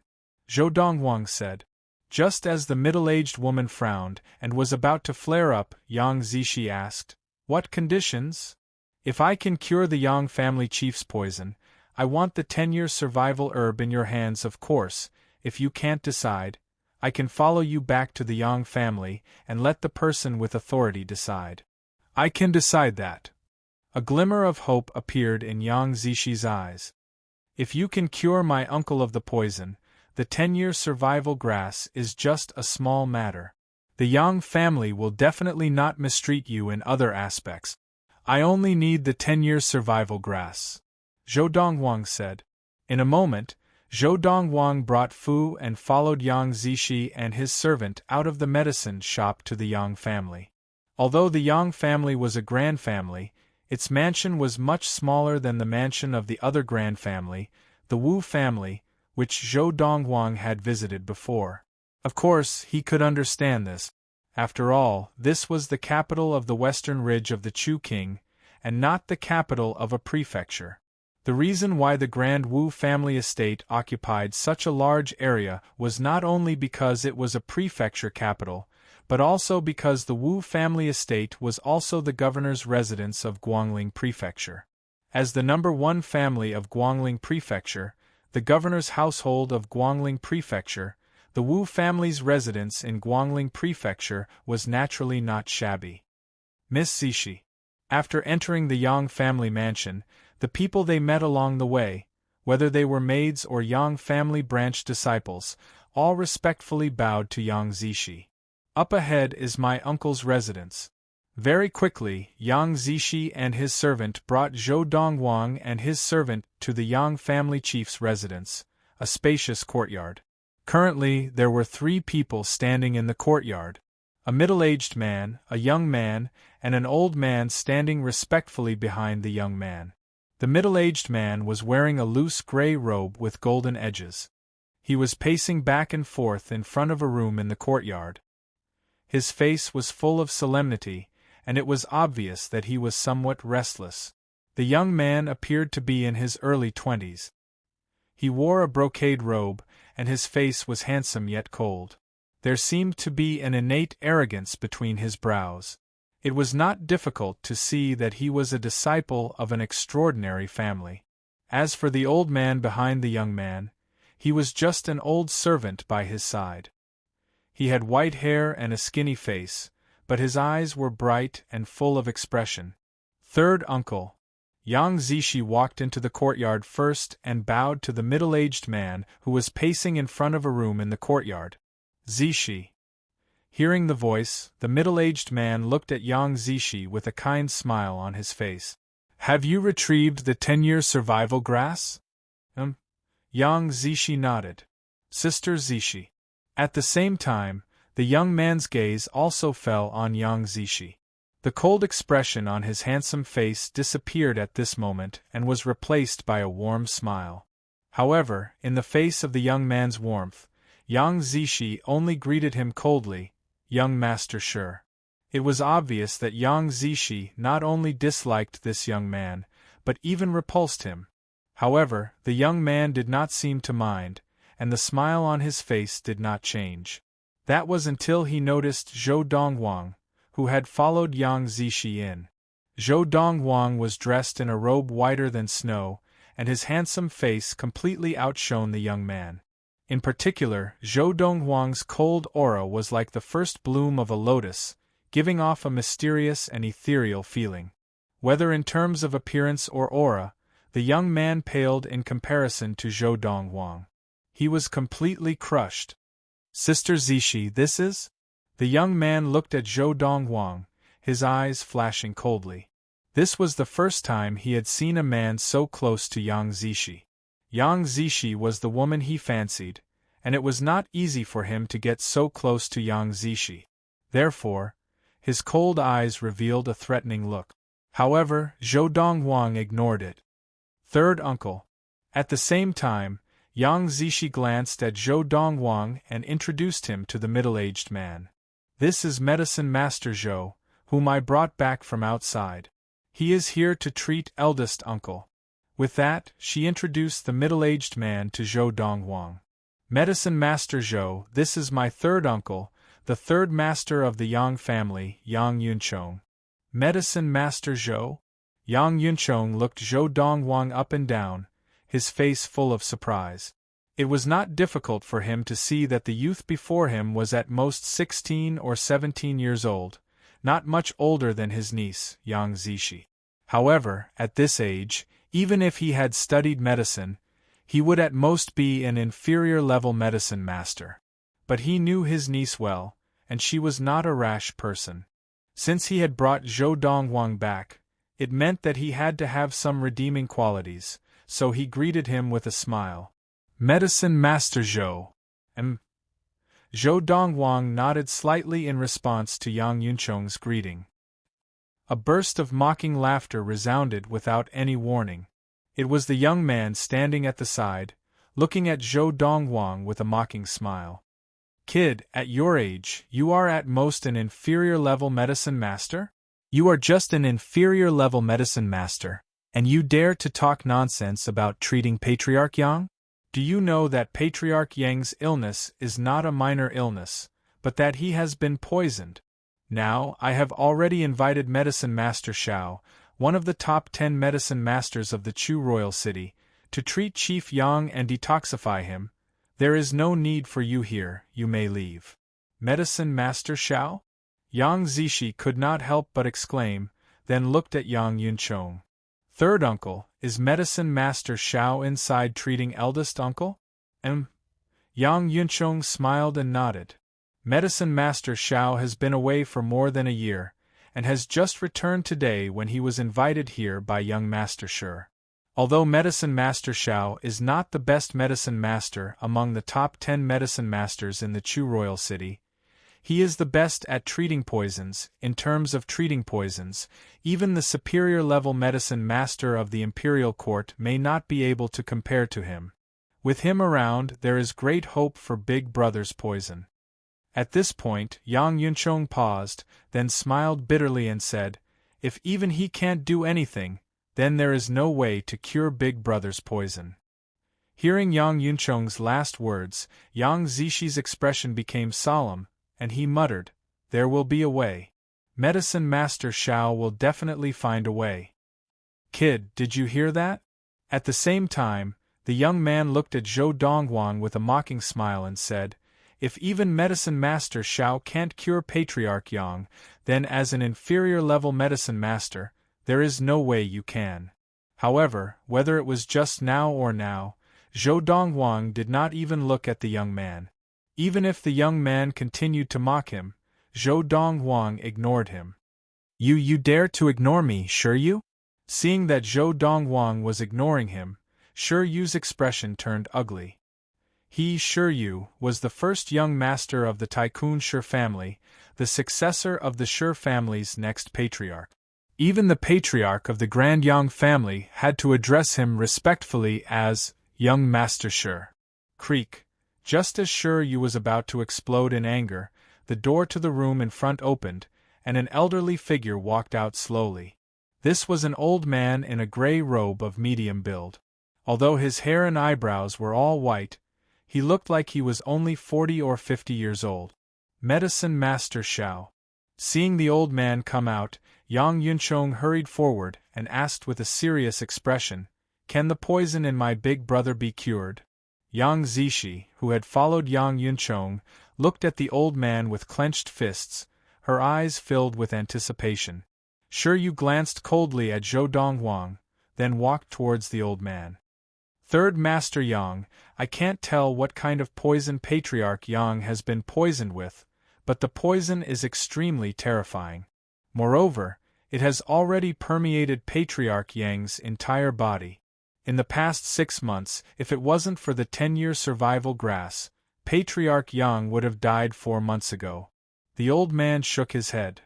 Zhou Dongwang said. Just as the middle-aged woman frowned and was about to flare up, Yang Zishi asked, "What conditions?" "If I can cure the Yang family chief's poison, I want the 10-year survival herb in your hands, of course. If you can't decide, I can follow you back to the Yang family and let the person with authority decide." "I can decide that." A glimmer of hope appeared in Yang Zishi's eyes. "If you can cure my uncle of the poison, the 10-year survival grass is just a small matter. The Yang family will definitely not mistreat you in other aspects. I only need the 10-year survival grass," Zhou Dongwang said. In a moment, Zhou Dongwang brought Fu and followed Yang Zishi and his servant out of the medicine shop to the Yang family. Although the Yang family was a grand family, its mansion was much smaller than the mansion of the other grand family, the Wu family, which Zhou Dongwang had visited before. Of course, he could understand this. After all, this was the capital of the western ridge of the Chu King, and not the capital of a prefecture. The reason why the Grand Wu family estate occupied such a large area was not only because it was a prefecture capital, but also because the Wu family estate was also the governor's residence of Guangling Prefecture. As the number 1 family of Guangling Prefecture, the governor's household of Guangling Prefecture, the Wu family's residence in Guangling Prefecture was naturally not shabby. Miss Zishi. After entering the Yang family mansion, the people they met along the way, whether they were maids or Yang family branch disciples, all respectfully bowed to Yang Zishi. "Up ahead is my uncle's residence." Very quickly, Yang Zishi and his servant brought Zhou Dongwang and his servant to the Yang family chief's residence, a spacious courtyard. Currently, there were 3 people standing in the courtyard. A middle-aged man, a young man, and an old man standing respectfully behind the young man. The middle-aged man was wearing a loose gray robe with golden edges. He was pacing back and forth in front of a room in the courtyard. His face was full of solemnity, and it was obvious that he was somewhat restless. The young man appeared to be in his early 20s. He wore a brocade robe, and his face was handsome yet cold. There seemed to be an innate arrogance between his brows. It was not difficult to see that he was a disciple of an extraordinary family. As for the old man behind the young man, he was just an old servant by his side. He had white hair and a skinny face, but his eyes were bright and full of expression. Third uncle. Yang Zishi walked into the courtyard first and bowed to the middle-aged man who was pacing in front of a room in the courtyard. Zishi. Hearing the voice, the middle-aged man looked at Yang Zishi with a kind smile on his face. Have you retrieved the 10-year survival grass? Yang Zishi nodded. Sister Zishi. At the same time, the young man's gaze also fell on Yang Zishi. The cold expression on his handsome face disappeared at this moment and was replaced by a warm smile. However, in the face of the young man's warmth, Yang Zishi only greeted him coldly, "Young Master Sure." It was obvious that Yang Zishi not only disliked this young man, but even repulsed him. However, the young man did not seem to mind, and the smile on his face did not change. That was until he noticed Zhou Dongwang, who had followed Yang Zishi in. Zhou Dongwang was dressed in a robe whiter than snow, and his handsome face completely outshone the young man. In particular, Zhou Dongwang's cold aura was like the first bloom of a lotus, giving off a mysterious and ethereal feeling. Whether in terms of appearance or aura, the young man paled in comparison to Zhou Dongwang. He was completely crushed. Sister Zishi, this is? The young man looked at Zhou Dongwang, his eyes flashing coldly. This was the first time he had seen a man so close to Yang Zishi. Yang Zishi was the woman he fancied, and it was not easy for him to get so close to Yang Zishi. Therefore, his cold eyes revealed a threatening look. However, Zhou Dongwang ignored it. Third uncle. At the same time, Yang Zishi glanced at Zhou Dongwang and introduced him to the middle-aged man. This is Medicine Master Zhou, whom I brought back from outside. He is here to treat eldest uncle. With that, she introduced the middle-aged man to Zhou Dongwang. Medicine Master Zhou, this is my third uncle, the third master of the Yang family, Yang Yunchong. Medicine Master Zhou? Yang Yunchong looked Zhou Dongwang up and down, his face full of surprise. It was not difficult for him to see that the youth before him was at most 16 or 17 years old, not much older than his niece, Yang Zishi. However, at this age, even if he had studied medicine, he would at most be an inferior-level medicine master. But he knew his niece well, and she was not a rash person. Since he had brought Zhou Dongwang back, it meant that he had to have some redeeming qualities, so he greeted him with a smile. Medicine Master Zhou. Zhou Dongwang nodded slightly in response to Yang Yunchong's greeting. A burst of mocking laughter resounded without any warning. It was the young man standing at the side, looking at Zhou Dongwang with a mocking smile. Kid, at your age, you are at most an inferior-level medicine master? You are just an inferior-level medicine master, and you dare to talk nonsense about treating Patriarch Yang? Do you know that Patriarch Yang's illness is not a minor illness, but that he has been poisoned? Now, I have already invited Medicine Master Xiao, one of the top 10 medicine masters of the Chu royal city, to treat Chief Yang and detoxify him. There is no need for you here, you may leave. Medicine Master Xiao? Yang Zishi could not help but exclaim, then looked at Yang Yunchong. Third uncle, is Medicine Master Xiao inside treating eldest uncle? Yang Yunchong smiled and nodded. Medicine Master Xiao has been away for more than a year, and has just returned today when he was invited here by young Master Shi. Although Medicine Master Xiao is not the best medicine master among the top 10 medicine masters in the Chu royal city, he is the best at treating poisons. In terms of treating poisons, even the superior-level medicine master of the imperial court may not be able to compare to him. With him around, there is great hope for Big Brother's poison. At this point, Yang Yunchong paused, then smiled bitterly and said, if even he can't do anything, then there is no way to cure Big Brother's poison. Hearing Yang Yuncheng's last words, Yang Zishi's expression became solemn, and he muttered, "There will be a way. Medicine Master Shao will definitely find a way." "Kid, did you hear that?" At the same time, the young man looked at Zhou Donghuang with a mocking smile and said, "If even Medicine Master Shao can't cure Patriarch Yang, then as an inferior-level Medicine Master, there is no way you can." However, whether it was just now or now, Zhou Donghuang did not even look at the young man. Even if the young man continued to mock him, Zhou Donghuang ignored him. You dare to ignore me, sure you?" Seeing that Zhou Donghuang was ignoring him, Sure Yu's expression turned ugly. He, Sure Yu, was the first young master of the Tycoon Sure family, the successor of the Sure family's next patriarch. Even the patriarch of the Grand Yang family had to address him respectfully as Young Master Sure. Creak. Just as Sure Yu was about to explode in anger, the door to the room in front opened, and an elderly figure walked out slowly. This was an old man in a gray robe of medium build. Although his hair and eyebrows were all white, he looked like he was only 40 or 50 years old. Medicine Master Shao. Seeing the old man come out, Yang Yuncheng hurried forward and asked with a serious expression, "Can the poison in my big brother be cured?" Yang Zishi, who had followed Yang Yuncheng, looked at the old man with clenched fists, her eyes filled with anticipation. Sure Yu glanced coldly at Zhou Donghuang, then walked towards the old man. "Third Master Yang, I can't tell what kind of poison Patriarch Yang has been poisoned with, but the poison is extremely terrifying. Moreover, it has already permeated Patriarch Yang's entire body. In the past 6 months, if it wasn't for the 10-year survival grass, Patriarch Yang would have died 4 months ago." The old man shook his head.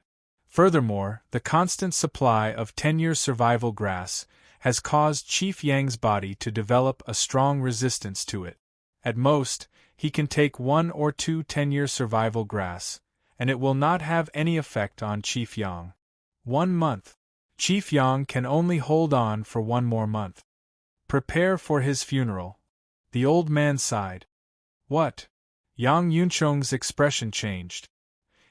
Furthermore, the constant supply of 10-year survival grass has caused Chief Yang's body to develop a strong resistance to it. At most, he can take 1 or 2 10-year survival grass, and it will not have any effect on Chief Yang. 1 month. Chief Yang can only hold on for 1 more month. Prepare for his funeral. The old man sighed. What? Yang Yuncheng's expression changed.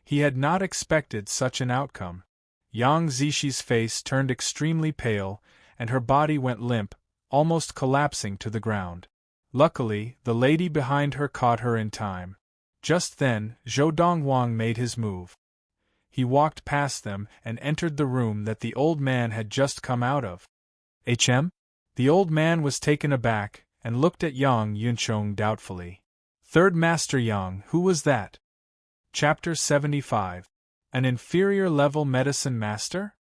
He had not expected such an outcome. Yang Zishi's face turned extremely pale, and her body went limp, almost collapsing to the ground. Luckily, the lady behind her caught her in time. Just then, Zhou Donghuang made his move. He walked past them and entered the room that the old man had just come out of. "HM?" The old man was taken aback and looked at Yang Yuncheng doubtfully. "Third Master Yang, who was that?" Chapter 75. An inferior-level medicine master?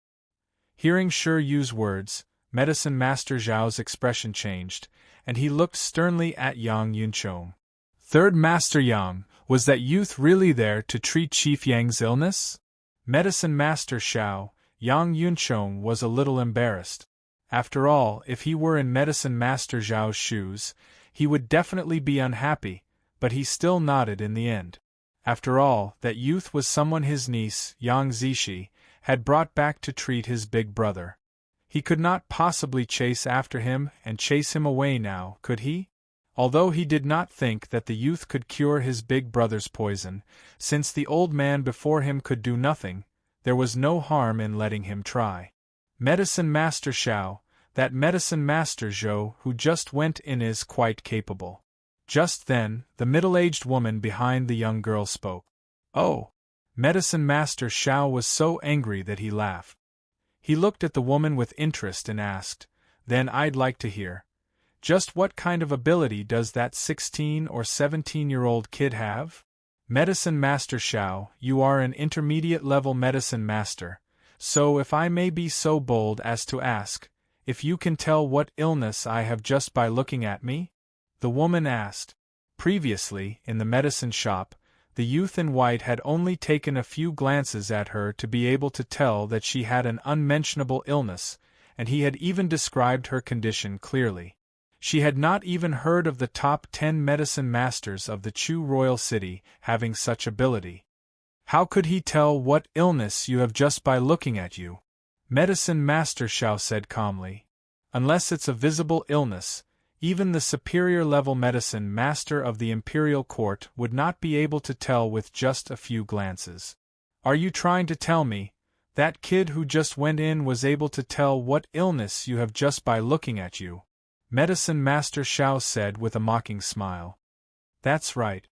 Hearing Sure Yu's words, Medicine Master Zhao's expression changed, and he looked sternly at Yang Yuncheng. "Third Master Yang, was that youth really there to treat Chief Yang's illness?" Medicine Master Shao, Yang Yuncheng was a little embarrassed. After all, if he were in Medicine Master Zhao's shoes, he would definitely be unhappy, but he still nodded in the end. After all, that youth was someone his niece, Yang Zishi, had brought back to treat his big brother. He could not possibly chase after him and chase him away now, could he? Although he did not think that the youth could cure his big brother's poison, since the old man before him could do nothing, there was no harm in letting him try. Medicine Master Shao, that Medicine Master Zhou who just went in is quite capable. Just then, the middle-aged woman behind the young girl spoke. "Oh!" Medicine Master Shao was so angry that he laughed. He looked at the woman with interest and asked, "Then I'd like to hear. Just what kind of ability does that 16 or 17-year-old kid have?" "Medicine Master Shao, you are an intermediate-level medicine master, so if I may be so bold as to ask, if you can tell what illness I have just by looking at me?" the woman asked. Previously, in the medicine shop, the youth in white had only taken a few glances at her to be able to tell that she had an unmentionable illness, and he had even described her condition clearly. She had not even heard of the top 10 medicine masters of the Chu royal city having such ability. "How could he tell what illness you have just by looking at you?" Medicine Master Shao said calmly. "Unless it's a visible illness, Even the superior-level medicine master of the imperial court would not be able to tell with just a few glances. Are you trying to tell me that kid who just went in was able to tell what illness you have just by looking at you? Medicine Master Xiao said with a mocking smile. That's right.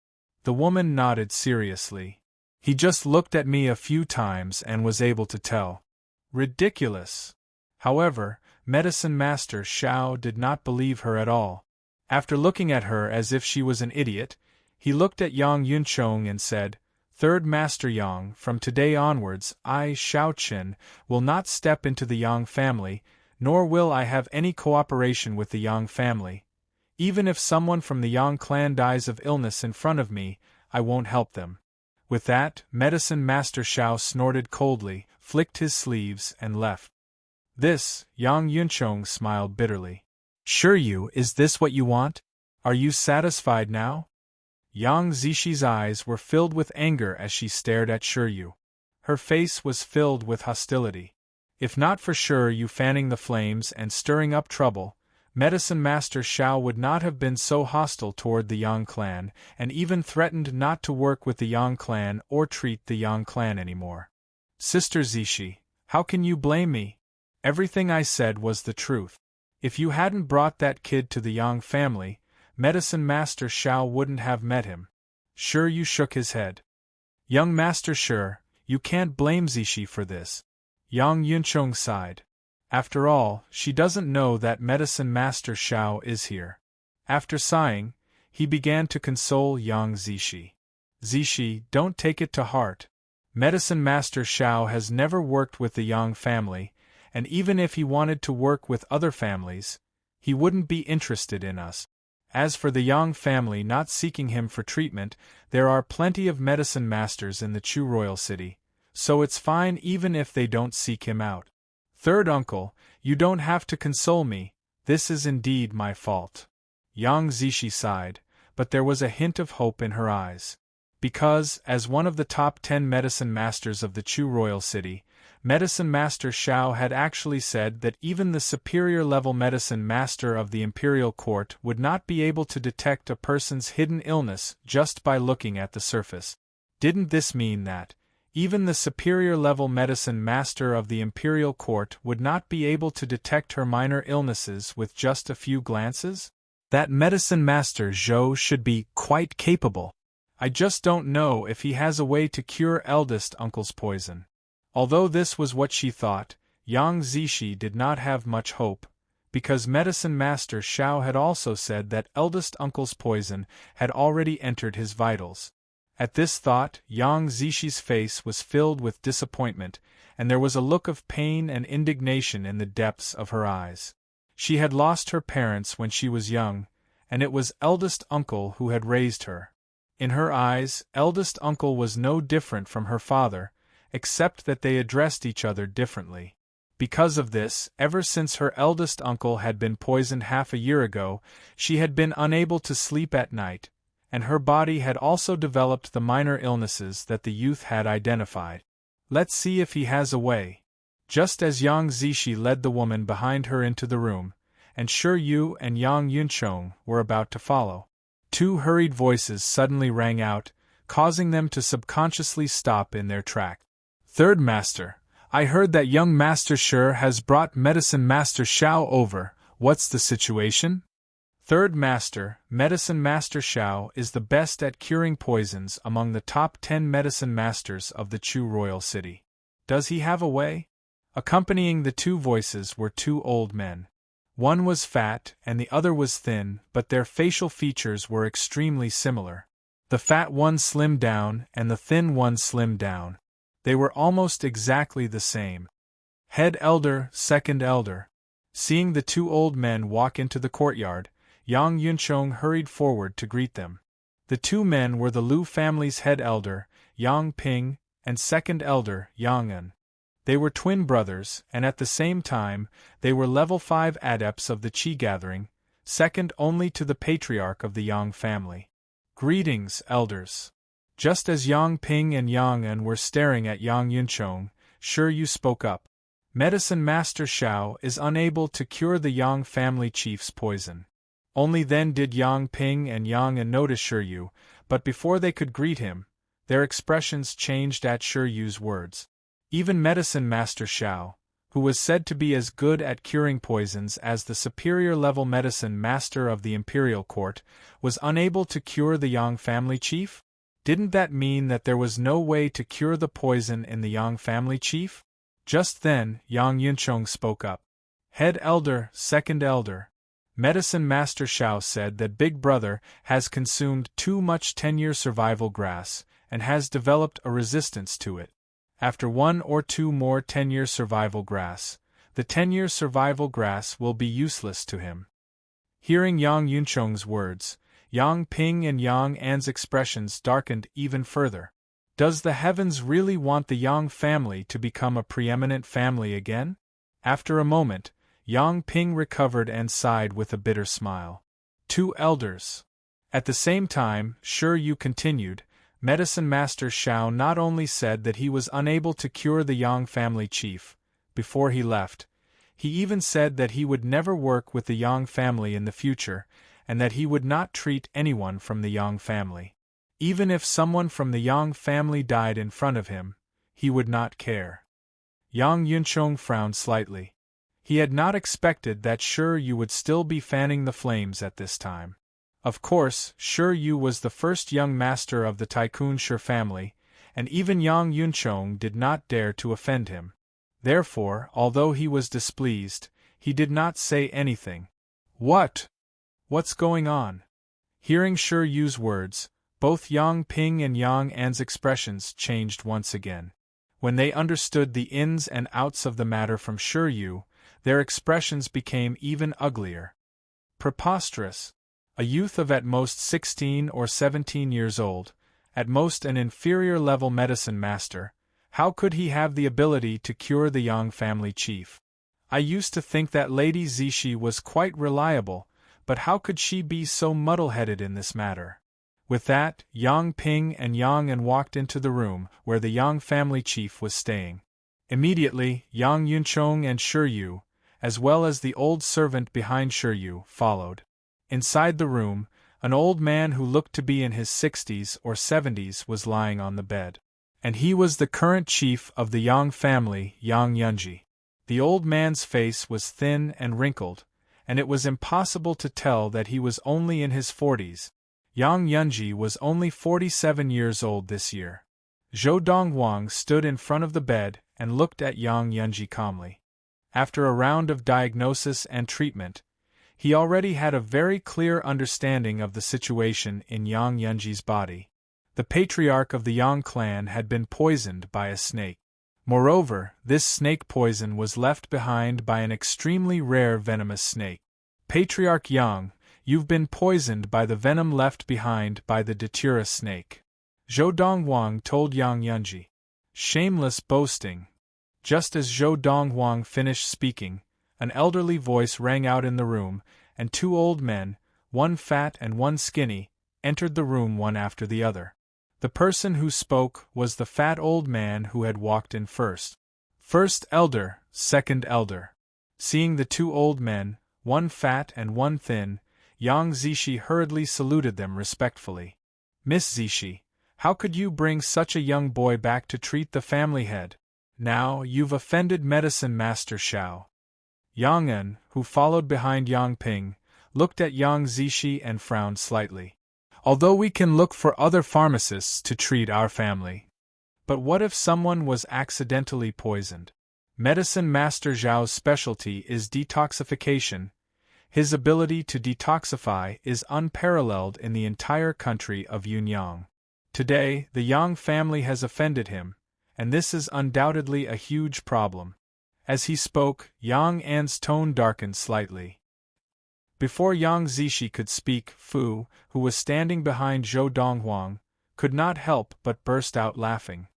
The woman nodded seriously. He just looked at me a few times and was able to tell. Ridiculous. However, Medicine Master Xiao did not believe her at all. After looking at her as if she was an idiot, he looked at Yang Yunchong and said, Third Master Yang, from today onwards, I, Xiao Qin, will not step into the Yang family, nor will I have any cooperation with the Yang family. Even if someone from the Yang clan dies of illness in front of me, I won't help them. With that, Medicine Master Xiao snorted coldly, flicked his sleeves, and left. This, Yang Yunchong smiled bitterly. Sure you, is this what you want? Are you satisfied now? Yang Zixi eyes were filled with anger as she stared at Shiryu. Her face was filled with hostility. If not for Shiryu fanning the flames and stirring up trouble, Medicine Master Xiao would not have been so hostile toward the Yang clan, and even threatened not to work with the Yang clan or treat the Yang clan anymore. Sister Zixi, how can you blame me? Everything I said was the truth. If you hadn't brought that kid to the Yang family, Medicine Master Xiao wouldn't have met him. Shiryu shook his head. Young Master Shi, you can't blame Zixi for this. Yang Yunchong sighed. After all, she doesn't know that Medicine Master Xiao is here. After sighing, he began to console Yang Zixi. Zixi, don't take it to heart. Medicine Master Xiao has never worked with the Yang family, and even if he wanted to work with other families, he wouldn't be interested in us. As for the Yang family not seeking him for treatment, there are plenty of medicine masters in the Chu royal city, so it's fine even if they don't seek him out. Third uncle, you don't have to console me, this is indeed my fault. Yang Zixi sighed, but there was a hint of hope in her eyes. Because, as one of the top 10 medicine masters of the Chu royal city, Medicine Master Xiao had actually said that even the superior-level medicine master of the imperial court would not be able to detect a person's hidden illness just by looking at the surface. Didn't this mean that even the superior-level medicine master of the imperial court would not be able to detect her minor illnesses with just a few glances? That medicine master Zhou should be quite capable. I just don't know if he has a way to cure eldest uncle's poison. Although this was what she thought, Yang Zixi did not have much hope, because Medicine Master Xiao had also said that eldest uncle's poison had already entered his vitals. At this thought, Yang Zixi's face was filled with disappointment, and there was a look of pain and indignation in the depths of her eyes. She had lost her parents when she was young, and it was eldest uncle who had raised her. In her eyes, eldest uncle was no different from her father, except that they addressed each other differently. Because of this, ever since her eldest uncle had been poisoned half a year ago, she had been unable to sleep at night, and her body had also developed the minor illnesses that the youth had identified. Let's see if he has a way. Just as Yang Zixi led the woman behind her into the room, and Shiryu and Yang Yunchong were about to follow, two hurried voices suddenly rang out, causing them to subconsciously stop in their track. Third Master, I heard that young Master Shi has brought Medicine Master Xiao over. What's the situation? Third Master, Medicine Master Xiao is the best at curing poisons among the top 10 medicine masters of the Chu royal city. Does he have a way? Accompanying the two voices were two old men. One was fat and the other was thin, but their facial features were extremely similar. The fat one slimmed down and the thin one slimmed down. They were almost exactly the same. Head elder, second elder. Seeing the two old men walk into the courtyard, Yang Yunchong hurried forward to greet them. The two men were the Lu family's head elder, Yang Ping, and second elder, Yang An. They were twin brothers, and at the same time, they were level 5 adepts of the Qi gathering, second only to the patriarch of the Yang family. Greetings, elders. Just as Yang Ping and Yang An were staring at Yang Yunchong, Shiryu spoke up. Medicine Master Xiao is unable to cure the Yang family chief's poison. Only then did Yang Ping and Yang An notice Shiryu, but before they could greet him, their expressions changed at Shiryu's words. Even Medicine Master Xiao, who was said to be as good at curing poisons as the superior-level medicine master of the imperial court, was unable to cure the Yang family chief? Didn't that mean that there was no way to cure the poison in the Yang family chief? Just then, Yang Yunchong spoke up. Head Elder, Second Elder. Medicine Master Xiao said that Big Brother has consumed too much 10-year survival grass, and has developed a resistance to it. After 1 or 2 more 10-year survival grass, the 10-year survival grass will be useless to him. Hearing Yang Yunchong's words, Yang Ping and Yang An's expressions darkened even further. Does the heavens really want the Yang family to become a preeminent family again? After a moment, Yang Ping recovered and sighed with a bitter smile. 2 elders. At the same time, Shiryu continued, Medicine Master Xiao not only said that he was unable to cure the Yang family chief, before he left, he even said that he would never work with the Yang family in the future, and that he would not treat anyone from the Yang family. Even if someone from the Yang family died in front of him, he would not care. Yang Yunchong frowned slightly. He had not expected that Shiryu would still be fanning the flames at this time. Of course, Shiryu was the first young master of the Tycoon Shi family, and even Yang Yunchong did not dare to offend him. Therefore, although he was displeased, he did not say anything. What's going on? Hearing Shiryu's words, both Yang Ping and Yang An's expressions changed once again. When they understood the ins and outs of the matter from Shiryu, their expressions became even uglier. Preposterous. A youth of at most 16 or 17 years old, at most an inferior-level medicine master, how could he have the ability to cure the Yang family chief? I used to think that Lady Zishi was quite reliable, but how could she be so muddle-headed in this matter? With that, Yang Ping and Yang An walked into the room where the Yang family chief was staying. Immediately, Yang Yunchong and Shiryu, as well as the old servant behind Shiryu, followed. Inside the room, an old man who looked to be in his 60s or 70s was lying on the bed. And he was the current chief of the Yang family, Yang Yunji. The old man's face was thin and wrinkled, and it was impossible to tell that he was only in his 40s. Yang Yunji was only 47 years old this year. Zhou Donghuang stood in front of the bed and looked at Yang Yunji calmly. After a round of diagnosis and treatment, he already had a very clear understanding of the situation in Yang Yunji's body. The patriarch of the Yang clan had been poisoned by a snake. Moreover, this snake poison was left behind by an extremely rare venomous snake. Patriarch Yang, you've been poisoned by the venom left behind by the Datura snake. Zhou Donghuang told Yang Yunji. Shameless boasting. Just as Zhou Donghuang finished speaking, an elderly voice rang out in the room, and 2 old men, one fat and one skinny, entered the room one after the other. The person who spoke was the fat old man who had walked in first. First elder, second elder. Seeing the 2 old men, one fat and one thin, Yang Zishi hurriedly saluted them respectfully. Miss Zishi, how could you bring such a young boy back to treat the family head? Now, you've offended Medicine Master Xiao. Yang An, who followed behind Yang Ping, looked at Yang Zishi and frowned slightly. Although we can look for other pharmacists to treat our family. But what if someone was accidentally poisoned? Medicine Master Zhao's specialty is detoxification. His ability to detoxify is unparalleled in the entire country of Yunyang. Today, the Yang family has offended him, and this is undoubtedly a huge problem. As he spoke, Yang An's tone darkened slightly. Before Yang Zishi could speak, Fu, who was standing behind Zhou Donghuang, could not help but burst out laughing.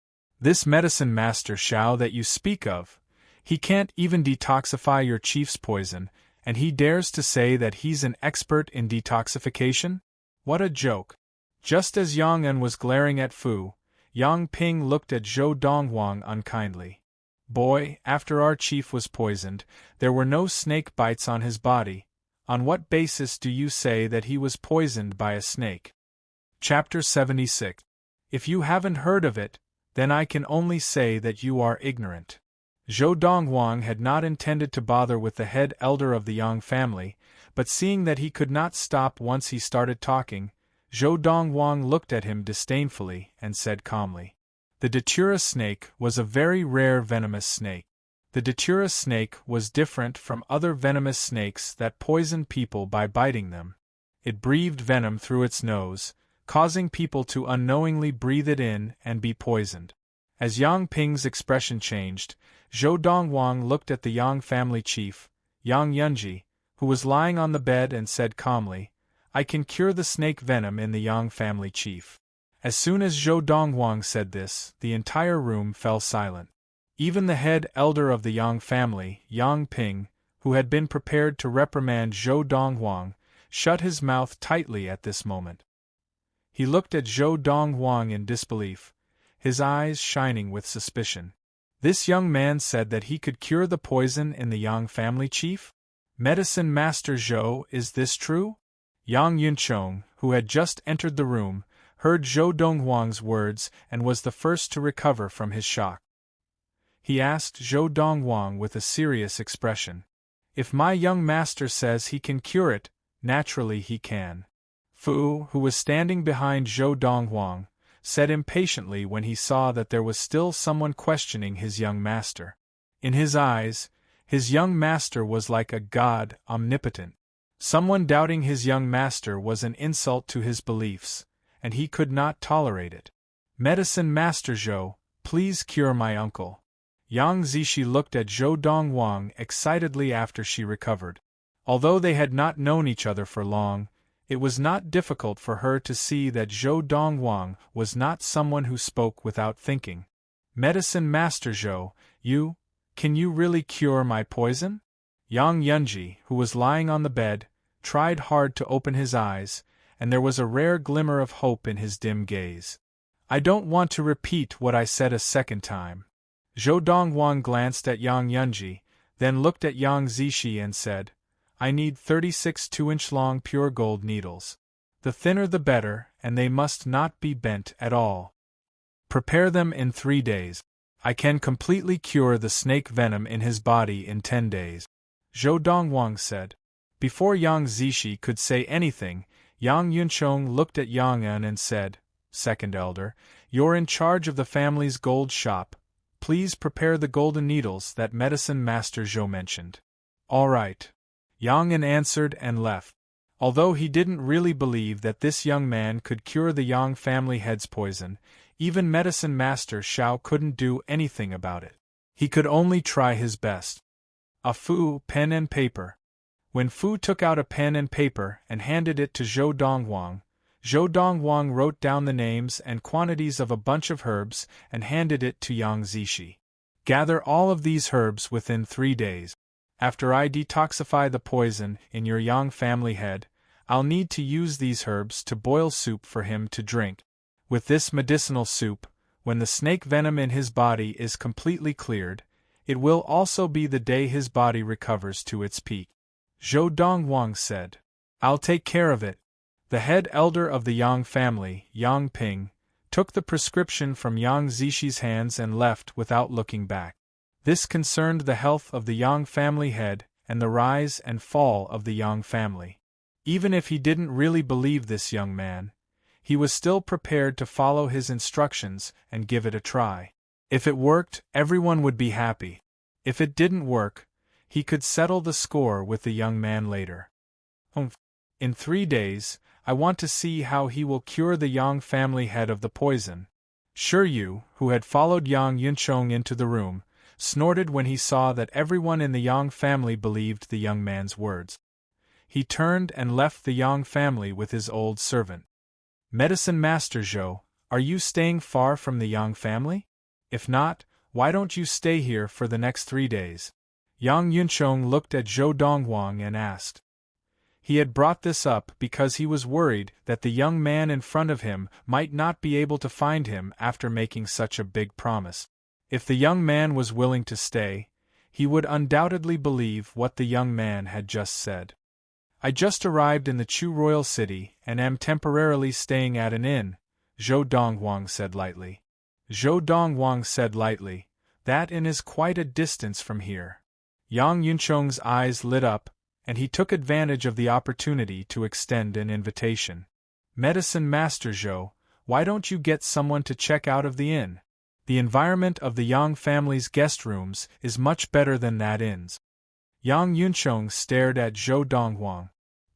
This medicine master Xiao that you speak of, he can't even detoxify your chief's poison, and he dares to say that he's an expert in detoxification? What a joke! Just as Yang An was glaring at Fu, Yang Ping looked at Zhou Donghuang unkindly. Boy, after our chief was poisoned, there were no snake bites on his body, On what basis do you say that he was poisoned by a snake? Chapter 76. If you haven't heard of it, then I can only say that you are ignorant. Zhou Donghuang had not intended to bother with the head elder of the Yang family, but seeing that he could not stop once he started talking, Zhou Donghuang looked at him disdainfully and said calmly, "The datura snake was a very rare venomous snake. The datura snake was different from other venomous snakes that poisoned people by biting them. It breathed venom through its nose, causing people to unknowingly breathe it in and be poisoned." As Yang Ping's expression changed, Zhou Donghuang looked at the Yang family chief, Yang Yunji, who was lying on the bed and said calmly, "I can cure the snake venom in the Yang family chief." As soon as Zhou Donghuang said this, the entire room fell silent. Even the head elder of the Yang family, Yang Ping, who had been prepared to reprimand Zhou Donghuang, shut his mouth tightly at this moment. He looked at Zhou Donghuang in disbelief, his eyes shining with suspicion. This young man said that he could cure the poison in the Yang family chief? Medicine Master Zhou, is this true? Yang Yunchong, who had just entered the room, heard Zhou Donghuang's words and was the first to recover from his shock. He asked Zhou Donghuang with a serious expression, "If my young master says he can cure it, naturally he can." Fu, who was standing behind Zhou Donghuang, said impatiently when he saw that there was still someone questioning his young master. In his eyes, his young master was like a god, omnipotent. Someone doubting his young master was an insult to his beliefs, and he could not tolerate it. "Medicine Master Zhou, please cure my uncle." Yang Zishi looked at Zhou Donghuang excitedly after she recovered. Although they had not known each other for long, it was not difficult for her to see that Zhou Donghuang was not someone who spoke without thinking. "Medicine Master Zhou, can you really cure my poison?" Yang Yunji, who was lying on the bed, tried hard to open his eyes, and there was a rare glimmer of hope in his dim gaze. "I don't want to repeat what I said a second time." Zhou Donghuang glanced at Yang Yunji, then looked at Yang Zishi and said, "I need 36 2-inch-long pure gold needles. The thinner the better, and they must not be bent at all. Prepare them in 3 days. I can completely cure the snake venom in his body in 10 days. Zhou Donghuang said. Before Yang Zishi could say anything, Yang Yunchong looked at Yang En and said, "Second elder, you're in charge of the family's gold shop. Please prepare the golden needles that Medicine Master Zhou mentioned." "All right," Yang En answered and left. Although he didn't really believe that this young man could cure the Yang family head's poison, even Medicine Master Xiao couldn't do anything about it. He could only try his best. A Fu, pen and paper. When Fu took out a pen and paper and handed it to Zhou Donghuang wrote down the names and quantities of a bunch of herbs and handed it to Yang Zishi. "Gather all of these herbs within 3 days. After I detoxify the poison in your Yang family head, I'll need to use these herbs to boil soup for him to drink. With this medicinal soup, when the snake venom in his body is completely cleared, it will also be the day his body recovers to its peak." Zhou Donghuang said, "I'll take care of it." The head elder of the Yang family, Yang Ping, took the prescription from Yang Zishi's hands and left without looking back. This concerned the health of the Yang family head and the rise and fall of the Yang family. Even if he didn't really believe this young man, he was still prepared to follow his instructions and give it a try. If it worked, everyone would be happy. If it didn't work, he could settle the score with the young man later. In 3 days, I want to see how he will cure the Yang family head of the poison. Shiryu, who had followed Yang Yunchong into the room, snorted when he saw that everyone in the Yang family believed the young man's words. He turned and left the Yang family with his old servant. "Medicine Master Zhou, are you staying far from the Yang family? If not, why don't you stay here for the next 3 days?" Yang Yunchong looked at Zhou Donghuang and asked. He had brought this up because he was worried that the young man in front of him might not be able to find him after making such a big promise. If the young man was willing to stay, he would undoubtedly believe what the young man had just said. I just arrived in the Chu royal city and am temporarily staying at an inn, Zhou Donghuang said lightly. Zhou Donghuang said lightly, that inn is quite a distance from here. Yang Yuncheng's eyes lit up, and he took advantage of the opportunity to extend an invitation. Medicine Master Zhou, why don't you get someone to check out of the inn? The environment of the Yang family's guest rooms is much better than that inn's. Yang Yuncheng stared at Zhou Donghuang.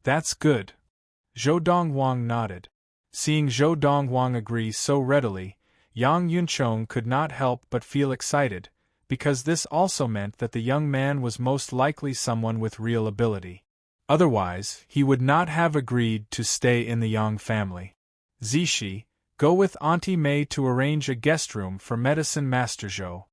That's good. Zhou Donghuang nodded. Seeing Zhou Donghuang agree so readily, Yang Yuncheng could not help but feel excited, because this also meant that the young man was most likely someone with real ability. Otherwise, he would not have agreed to stay in the Yang family. Zishi, go with Auntie Mei to arrange a guest room for Medicine Master Zhou.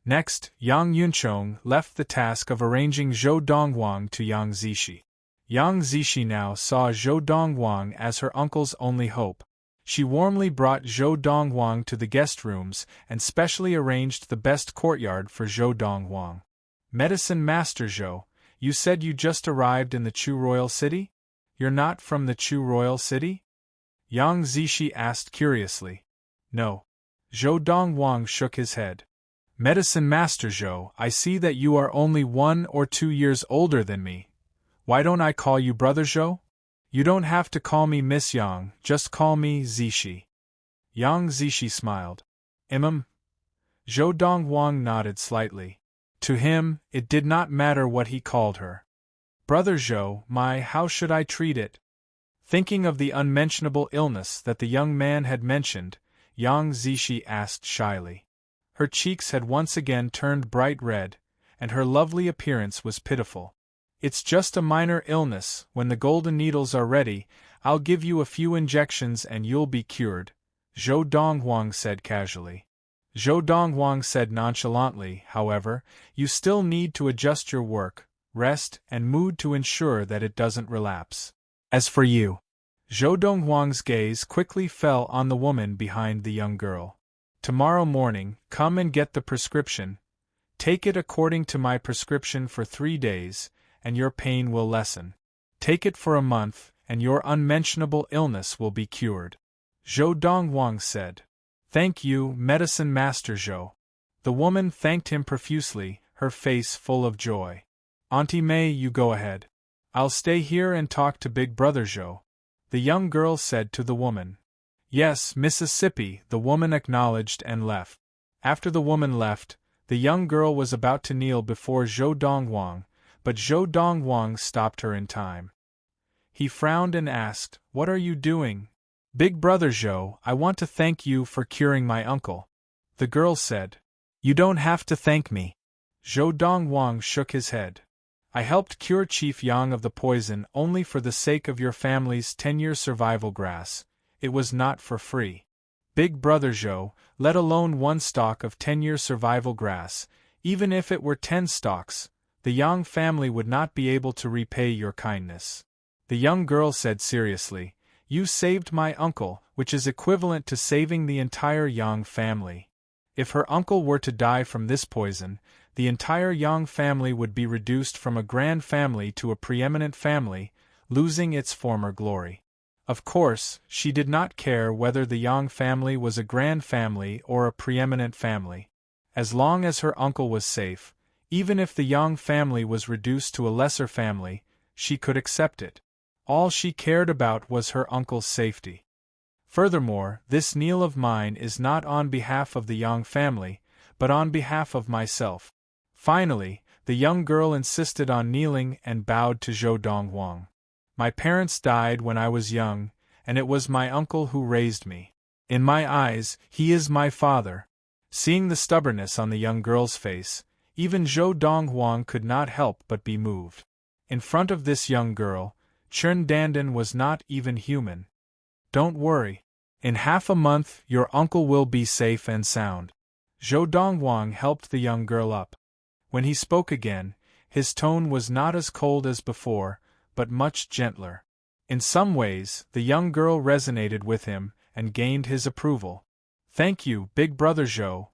Next, Yang Yuncheng left the task of arranging Zhou Donghuang to Yang Zishi. Yang Zishi now saw Zhou Donghuang as her uncle's only hope. She warmly brought Zhou Donghuang to the guest rooms and specially arranged the best courtyard for Zhou Donghuang. Medicine Master Zhou, you said you just arrived in the Chu royal city? You're not from the Chu royal city? Yang Zishi asked curiously. No. Zhou Donghuang shook his head. Medicine Master Zhou, I see that you are only 1 or 2 years older than me. Why don't I call you Brother Zhou? You don't have to call me Miss Yang, just call me Zishi. Yang Zishi smiled. Zhou Donghuang nodded slightly. To him, it did not matter what he called her. Brother Zhou, how should I treat it? Thinking of the unmentionable illness that the young man had mentioned, Yang Zishi asked shyly. Her cheeks had once again turned bright red, and her lovely appearance was pitiful. It's just a minor illness. When the golden needles are ready, I'll give you a few injections and you'll be cured, Zhou Donghuang said casually. Zhou Donghuang said nonchalantly, however, you still need to adjust your work, rest, and mood to ensure that it doesn't relapse. As for you, Zhou Donghuang's gaze quickly fell on the woman behind the young girl. Tomorrow morning, come and get the prescription. Take it according to my prescription for 3 days, and your pain will lessen. Take it for a month, and your unmentionable illness will be cured. Zhou Donghuang said. Thank you, Medicine Master Zhou. The woman thanked him profusely, her face full of joy. Auntie Mei, you go ahead. I'll stay here and talk to Big Brother Zhou, the young girl said to the woman. Yes, Mississippi, the woman acknowledged and left. After the woman left, the young girl was about to kneel before Zhou Donghuang, but Zhou Donghuang stopped her in time. He frowned and asked, What are you doing? Big Brother Zhou, I want to thank you for curing my uncle. The girl said. You don't have to thank me. Zhou Donghuang shook his head. I helped cure Chief Yang of the poison only for the sake of your family's 10-year survival grass. It was not for free. Big Brother Zhou, let alone 1 stalk of 10-year survival grass, even if it were 10 stalks, the Yang family would not be able to repay your kindness. The young girl said seriously, You saved my uncle, which is equivalent to saving the entire Yang family. If her uncle were to die from this poison, the entire Yang family would be reduced from a grand family to a preeminent family, losing its former glory. Of course, she did not care whether the Yang family was a grand family or a preeminent family. As long as her uncle was safe, even if the Yang family was reduced to a lesser family, she could accept it. All she cared about was her uncle's safety. Furthermore, this kneel of mine is not on behalf of the Yang family, but on behalf of myself. Finally, the young girl insisted on kneeling and bowed to Zhou Donghuang. My parents died when I was young, and it was my uncle who raised me. In my eyes, he is my father. Seeing the stubbornness on the young girl's face, even Zhou Donghuang could not help but be moved. In front of this young girl, Chen Dandan was not even human. Don't worry. In half a month, your uncle will be safe and sound. Zhou Donghuang helped the young girl up. When he spoke again, his tone was not as cold as before, but much gentler. In some ways, the young girl resonated with him and gained his approval. Thank you, Big Brother Zhou.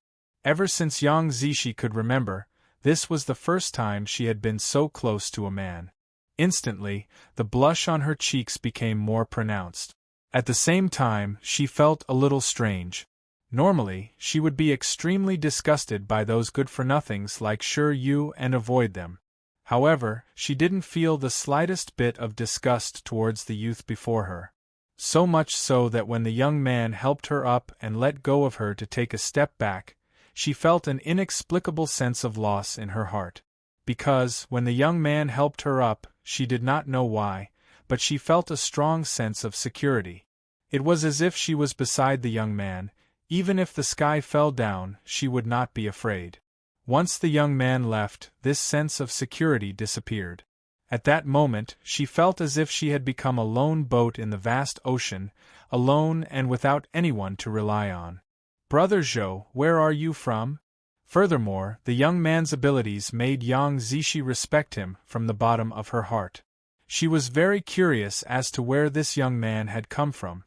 Ever since Yang Zishi could remember, this was the first time she had been so close to a man. Instantly, the blush on her cheeks became more pronounced. At the same time, she felt a little strange. Normally, she would be extremely disgusted by those good-for-nothings like Yu and avoid them. However, she didn't feel the slightest bit of disgust towards the youth before her. So much so that when the young man helped her up and let go of her to take a step back, she felt an inexplicable sense of loss in her heart. Because, when the young man helped her up, she did not know why, but she felt a strong sense of security. It was as if she was beside the young man. Even if the sky fell down, she would not be afraid. Once the young man left, this sense of security disappeared. At that moment, she felt as if she had become a lone boat in the vast ocean, alone and without anyone to rely on. "Brother Zhou, where are you from?" Furthermore, the young man's abilities made Yang Zishi respect him from the bottom of her heart. She was very curious as to where this young man had come from.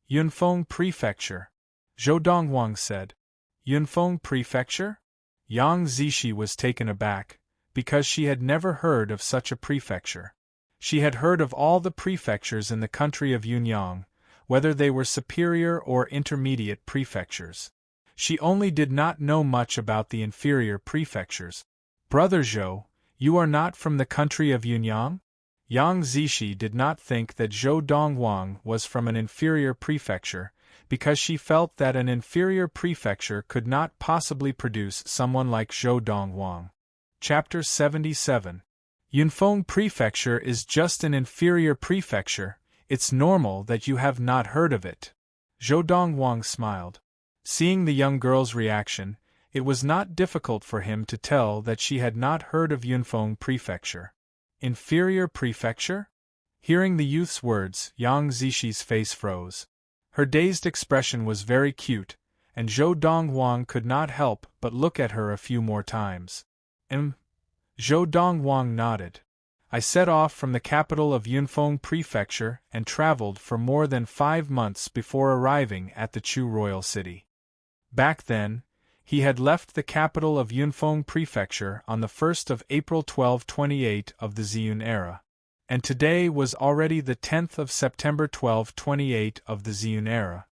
"Yunfeng Prefecture," Zhou Dongwang said. "Yunfeng Prefecture?" Yang Zishi was taken aback, because she had never heard of such a prefecture. She had heard of all the prefectures in the country of Yunyang, whether they were superior or intermediate prefectures. She only did not know much about the inferior prefectures. "Brother Zhou, you are not from the country of Yunyang?" Yang Zishi did not think that Zhou Dongwang was from an inferior prefecture, because she felt that an inferior prefecture could not possibly produce someone like Zhou Dongwang. Chapter 77. Yunfeng Prefecture is just an inferior prefecture. It's normal that you have not heard of it. Zhou Dongwang smiled. Seeing the young girl's reaction, it was not difficult for him to tell that she had not heard of Yunfeng Prefecture. Inferior prefecture? Hearing the youth's words, Yang Zishi's face froze. Her dazed expression was very cute, and Zhou Dongwang could not help but look at her a few more times. Zhou Dongwang nodded. "I set off from the capital of Yunfeng Prefecture and traveled for more than 5 months before arriving at the Chu royal city." Back then, he had left the capital of Yunfeng Prefecture on the 1st of April 1228 of the Ziyun era. And today was already the 10th of September 1228 of the Ziyun era.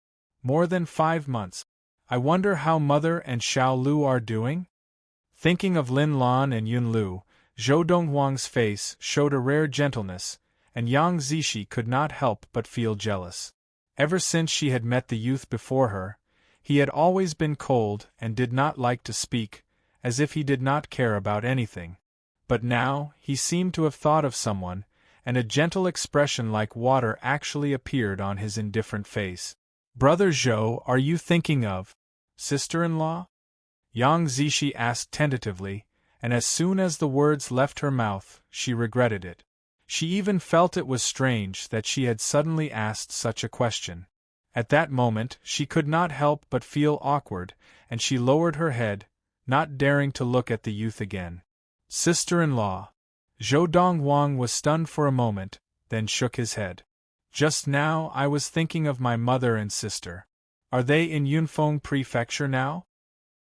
More than 5 months. I wonder how Mother and Xiao Lu are doing? Thinking of Lin Lan and Yun Lu, Zhou Dongwang's face showed a rare gentleness, and Yang Zishi could not help but feel jealous. Ever since she had met the youth before her, he had always been cold and did not like to speak, as if he did not care about anything. But now, he seemed to have thought of someone, and a gentle expression like water actually appeared on his indifferent face. "Brother Zhou, are you thinking of sister-in-law?" Yang Zishi asked tentatively, and as soon as the words left her mouth, she regretted it. She even felt it was strange that she had suddenly asked such a question. At that moment, she could not help but feel awkward, and she lowered her head, not daring to look at the youth again. "Sister-in-law." Zhou Dongwang was stunned for a moment, then shook his head. "Just now I was thinking of my mother and sister. Are they in Yunfeng Prefecture now?"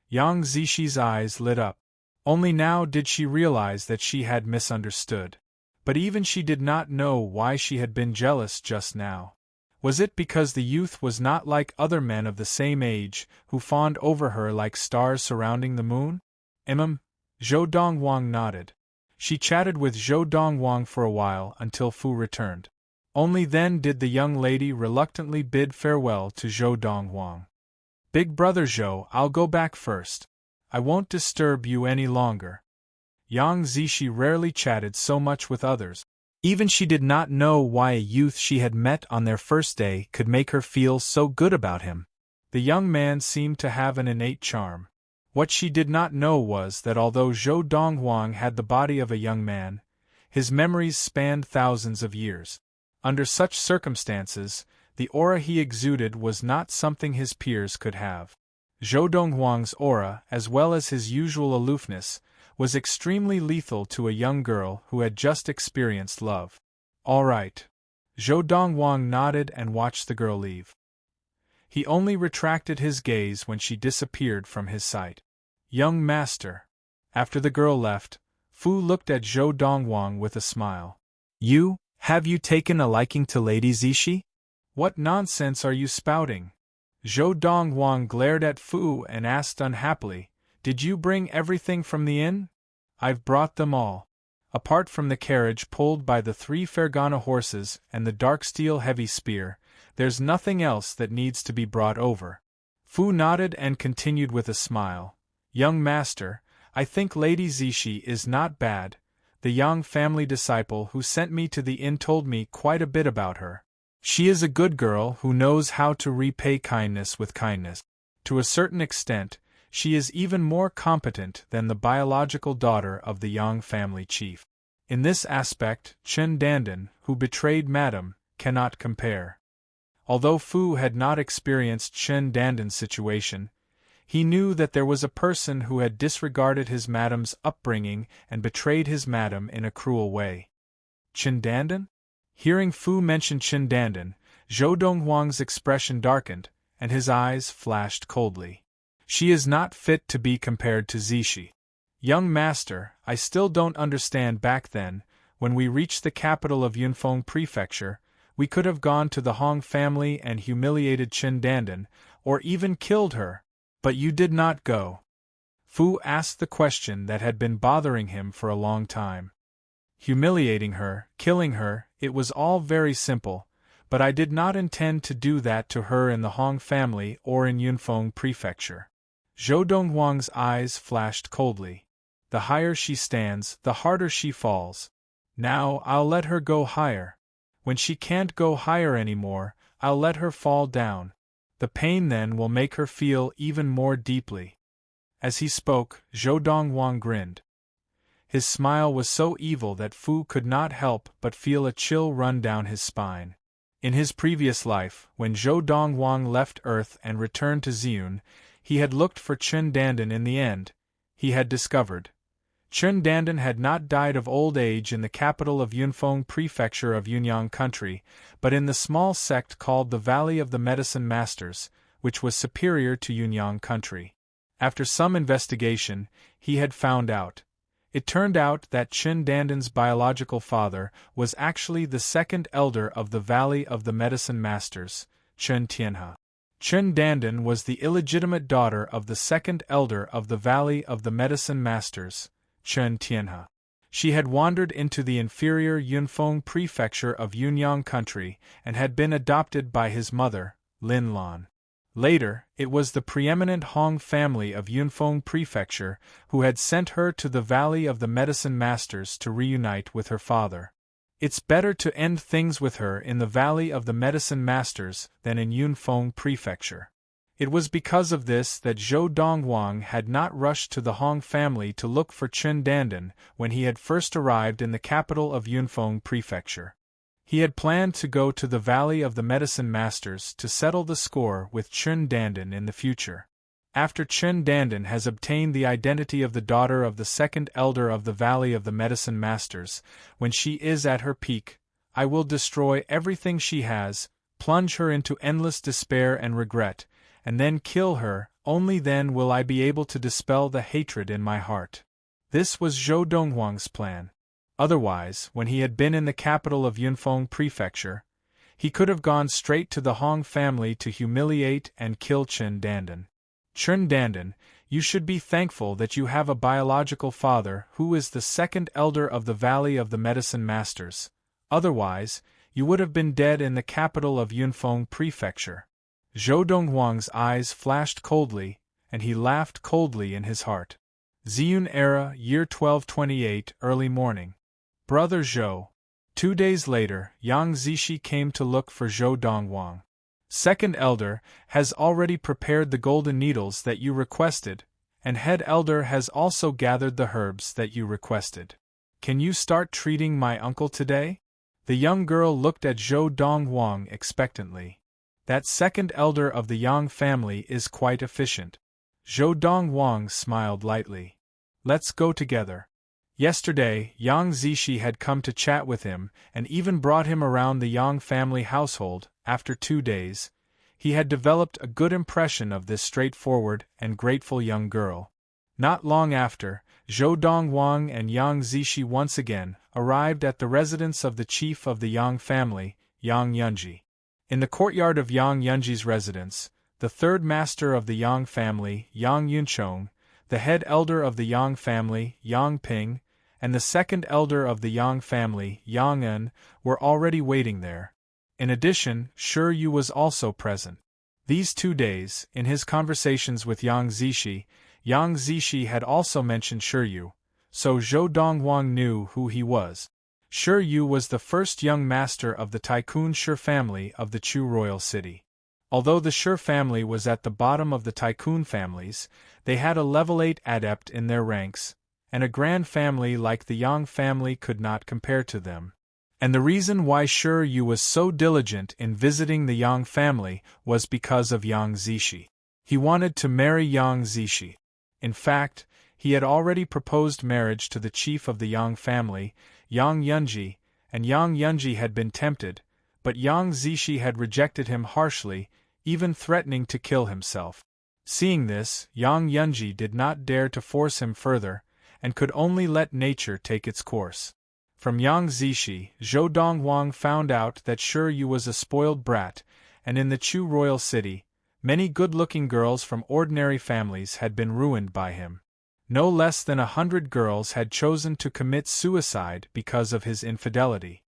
Yang Zishi's eyes lit up. Only now did she realize that she had misunderstood. But even she did not know why she had been jealous just now. Was it because the youth was not like other men of the same age, who fawned over her like stars surrounding the moon? Zhou Dongwang nodded. She chatted with Zhou Dongwang for a while until Fu returned. Only then did the young lady reluctantly bid farewell to Zhou Dongwang. "Big brother Zhou, I'll go back first. I won't disturb you any longer." Yang Zishi rarely chatted so much with others. Even she did not know why a youth she had met on their first day could make her feel so good about him. The young man seemed to have an innate charm. What she did not know was that although Zhou Dongwang had the body of a young man, his memories spanned thousands of years. Under such circumstances, the aura he exuded was not something his peers could have. Zhou Dongwang's aura, as well as his usual aloofness, was extremely lethal to a young girl who had just experienced love. "All right." Zhou Dongwang nodded and watched the girl leave. He only retracted his gaze when she disappeared from his sight. "Young master." After the girl left, Fu looked at Zhou Dongwang with a smile. Have you taken a liking to Lady Zishi? What nonsense are you spouting? Zhou Donghuang glared at Fu and asked unhappily, Did you bring everything from the inn? I've brought them all. Apart from the carriage pulled by the 3 Fergana horses and the dark steel heavy spear, there's nothing else that needs to be brought over. Fu nodded and continued with a smile. Young master, I think Lady Zishi is not bad. The Yang family disciple who sent me to the inn told me quite a bit about her. She is a good girl who knows how to repay kindness with kindness. To a certain extent, she is even more competent than the biological daughter of the Yang family chief. In this aspect, Chen Dandan, who betrayed Madame, cannot compare. Although Fu had not experienced Chen Dandan's situation, he knew that there was a person who had disregarded his Madame's upbringing and betrayed his Madame in a cruel way. Chen Dandan? Hearing Fu mention Chen Dandan, Zhou Donghuang's expression darkened, and his eyes flashed coldly. She is not fit to be compared to Zishi. Young master, I still don't understand. Back then, when we reached the capital of Yunfeng Prefecture, we could have gone to the Hong family and humiliated Chen Dandan, or even killed her, but you did not go. Fu asked the question that had been bothering him for a long time. Humiliating her, killing her, it was all very simple, but I did not intend to do that to her in the Hong family or in Yunfeng Prefecture. Zhou Donghuang's eyes flashed coldly. The higher she stands, the harder she falls. Now I'll let her go higher. When she can't go higher anymore, I'll let her fall down. The pain then will make her feel even more deeply. As he spoke, Zhou Donghuang grinned. His smile was so evil that Fu could not help but feel a chill run down his spine. In his previous life, when Zhou Donghuang left Earth and returned to Ziyun, he had looked for Chen Dandan. In the end, he had discovered Chen Dandan had not died of old age in the capital of Yunfeng Prefecture of Yunyang Country, but in the small sect called the Valley of the Medicine Masters, which was superior to Yunyang Country. After some investigation, he had found out. It turned out that Chen Dandan's biological father was actually the second elder of the Valley of the Medicine Masters, Chen Tianhe. Chen Dandan was the illegitimate daughter of the second elder of the Valley of the Medicine Masters, Chen Tianhe. She had wandered into the inferior Yunfeng Prefecture of Yunyang Country and had been adopted by his mother, Lin Lan. Later, it was the preeminent Hong family of Yunfeng Prefecture who had sent her to the Valley of the Medicine Masters to reunite with her father. It's better to end things with her in the Valley of the Medicine Masters than in Yunfeng Prefecture. It was because of this that Zhou Donghuang had not rushed to the Hong family to look for Chen Dandan when he had first arrived in the capital of Yunfeng Prefecture. He had planned to go to the Valley of the Medicine Masters to settle the score with Chen Dandan in the future. After Chen Dandan has obtained the identity of the daughter of the second elder of the Valley of the Medicine Masters, when she is at her peak, I will destroy everything she has, plunge her into endless despair and regret, and then kill her. Only then will I be able to dispel the hatred in my heart. This was Zhou Donghuang's plan. Otherwise, when he had been in the capital of Yunfeng Prefecture, he could have gone straight to the Hong family to humiliate and kill Chen Dandan. Chen Dandan, you should be thankful that you have a biological father who is the second elder of the Valley of the Medicine Masters. Otherwise, you would have been dead in the capital of Yunfeng Prefecture. Zhou Donghuang's eyes flashed coldly, and he laughed coldly in his heart. Ziyun Era, Year 1228, early morning. Brother Zhou. 2 days later, Yang Zishi came to look for Zhou Donghuang. Second Elder has already prepared the golden needles that you requested, and Head Elder has also gathered the herbs that you requested. Can you start treating my uncle today? The young girl looked at Zhou Donghuang expectantly. That second elder of the Yang family is quite efficient. Zhou Donghuang smiled lightly. Let's go together. Yesterday, Yang Zishi had come to chat with him and even brought him around the Yang family household. After 2 days, he had developed a good impression of this straightforward and grateful young girl. Not long after, Zhou Dongwang and Yang Zishi once again arrived at the residence of the chief of the Yang family, Yang Yunji. In the courtyard of Yang Yunji's residence, the third master of the Yang family, Yang Yunchong, the head elder of the Yang family, Yang Ping, and the second elder of the Yang family, Yang En, were already waiting there. In addition, Shi Yu was also present. These 2 days, in his conversations with Yang Zishi had also mentioned Shi Yu, so Zhou Dongwang knew who he was. Shi Yu was the first young master of the Tycoon Shi family of the Chu royal city. Although the Shi family was at the bottom of the Tycoon families, they had a level 8 adept in their ranks, and a grand family like the Yang family could not compare to them. And the reason why Shi Yu was so diligent in visiting the Yang family was because of Yang Zishi. He wanted to marry Yang Zishi. In fact, he had already proposed marriage to the chief of the Yang family, Yang Yunji, and Yang Yunji had been tempted, but Yang Zishi had rejected him harshly, even threatening to kill himself. Seeing this, Yang Yunji did not dare to force him further, and could only let nature take its course. From Yang Zishi, Zhou Dongwang found out that Shi Yu was a spoiled brat, and in the Chu royal city, many good-looking girls from ordinary families had been ruined by him. No less than 100 girls had chosen to commit suicide because of his infidelity.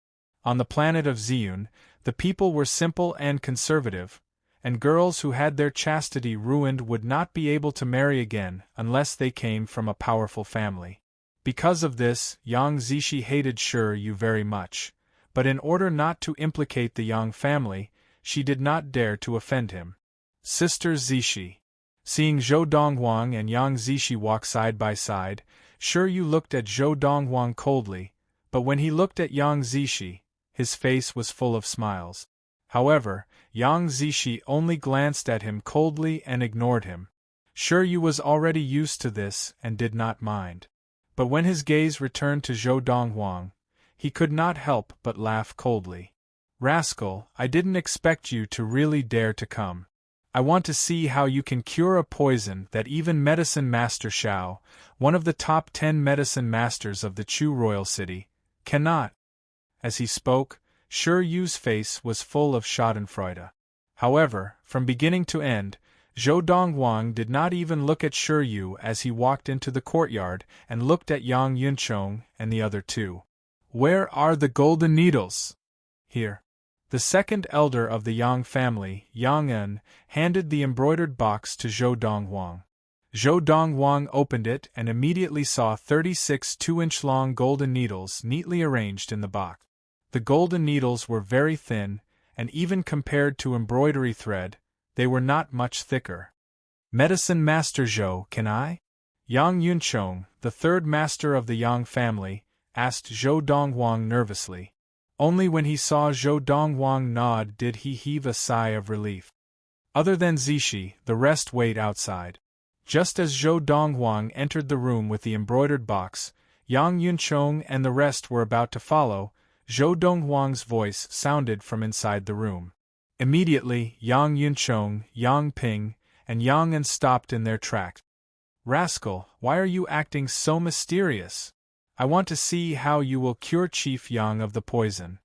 On the planet of Ziyun, the people were simple and conservative, and girls who had their chastity ruined would not be able to marry again unless they came from a powerful family. Because of this, Yang Zishi hated Shi Yu very much, but in order not to implicate the Yang family, she did not dare to offend him. Sister Zishi. Seeing Zhou Dongwang and Yang Zishi walk side by side, Shi Yu looked at Zhou Dongwang coldly, but when he looked at Yang Zishi, his face was full of smiles. However, Yang Zishi only glanced at him coldly and ignored him. Shi Yu was already used to this and did not mind. But when his gaze returned to Zhou Dongwang, he could not help but laugh coldly. "Rascal, I didn't expect you to really dare to come. I want to see how you can cure a poison that even Medicine Master Xiao, one of the top 10 medicine masters of the Chu royal city, cannot." As he spoke, Shi Yu's face was full of schadenfreude. However, from beginning to end, Zhou Dongwang did not even look at Shi Yu as he walked into the courtyard and looked at Yang Yunchong and the other two. "Where are the golden needles?" "Here." The second elder of the Yang family, Yang En, handed the embroidered box to Zhou Dongwang. Zhou Dongwang opened it and immediately saw 36 2-inch-long golden needles neatly arranged in the box. The golden needles were very thin, and even compared to embroidery thread, they were not much thicker. "Medicine Master Zhou, can I?" Yang Yunchong, the third master of the Yang family, asked Zhou Dongwang nervously. Only when he saw Zhou Dongwang nod did he heave a sigh of relief. Other than Zishi, the rest wait outside. Just as Zhou Dongwang entered the room with the embroidered box, Yang Yunchong and the rest were about to follow. Zhou Dongwang's voice sounded from inside the room. Immediately, Yang Yunchong, Yang Ping, and Yang En stopped in their tracks. "Rascal, why are you acting so mysterious? I want to see how you will cure Chief Yang of the poison."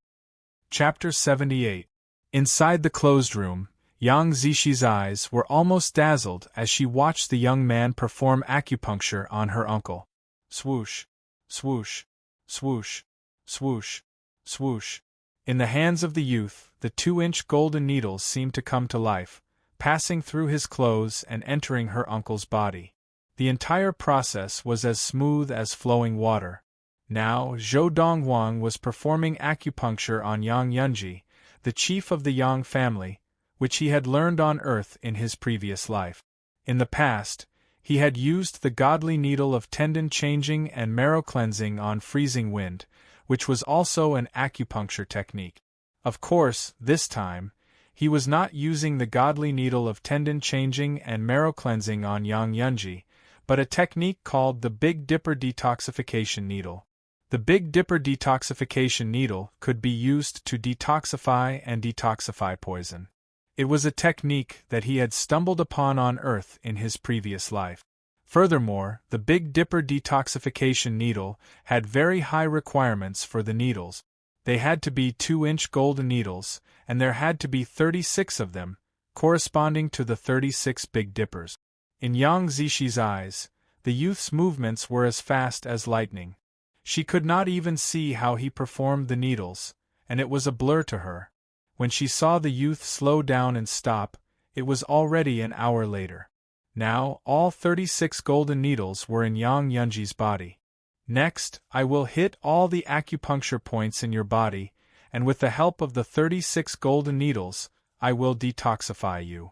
Chapter 78. Inside the closed room, Yang Zishi's eyes were almost dazzled as she watched the young man perform acupuncture on her uncle. Swoosh, swoosh, swoosh, swoosh, swoosh. In the hands of the youth, the 2-inch golden needles seemed to come to life, passing through his clothes and entering her uncle's body. The entire process was as smooth as flowing water. Now, Zhou Dongwang was performing acupuncture on Yang Yunji, the chief of the Yang family, which he had learned on Earth in his previous life. In the past, he had used the godly needle of tendon changing and marrow cleansing on freezing wind, which was also an acupuncture technique. Of course, this time, he was not using the godly needle of tendon changing and marrow cleansing on Yang Yunji, but a technique called the Big Dipper detoxification needle. The Big Dipper detoxification needle could be used to detoxify and detoxify poison. It was a technique that he had stumbled upon on Earth in his previous life. Furthermore, the Big Dipper detoxification needle had very high requirements for the needles. They had to be 2-inch golden needles, and there had to be 36 of them, corresponding to the 36 Big Dippers. In Yang Zishi's eyes, the youth's movements were as fast as lightning. She could not even see how he performed the needles, and it was a blur to her. When she saw the youth slow down and stop, it was already an hour later. Now, all 36 golden needles were in Yang Yunji's body. Next, I will hit all the acupuncture points in your body, and with the help of the 36 golden needles, I will detoxify you.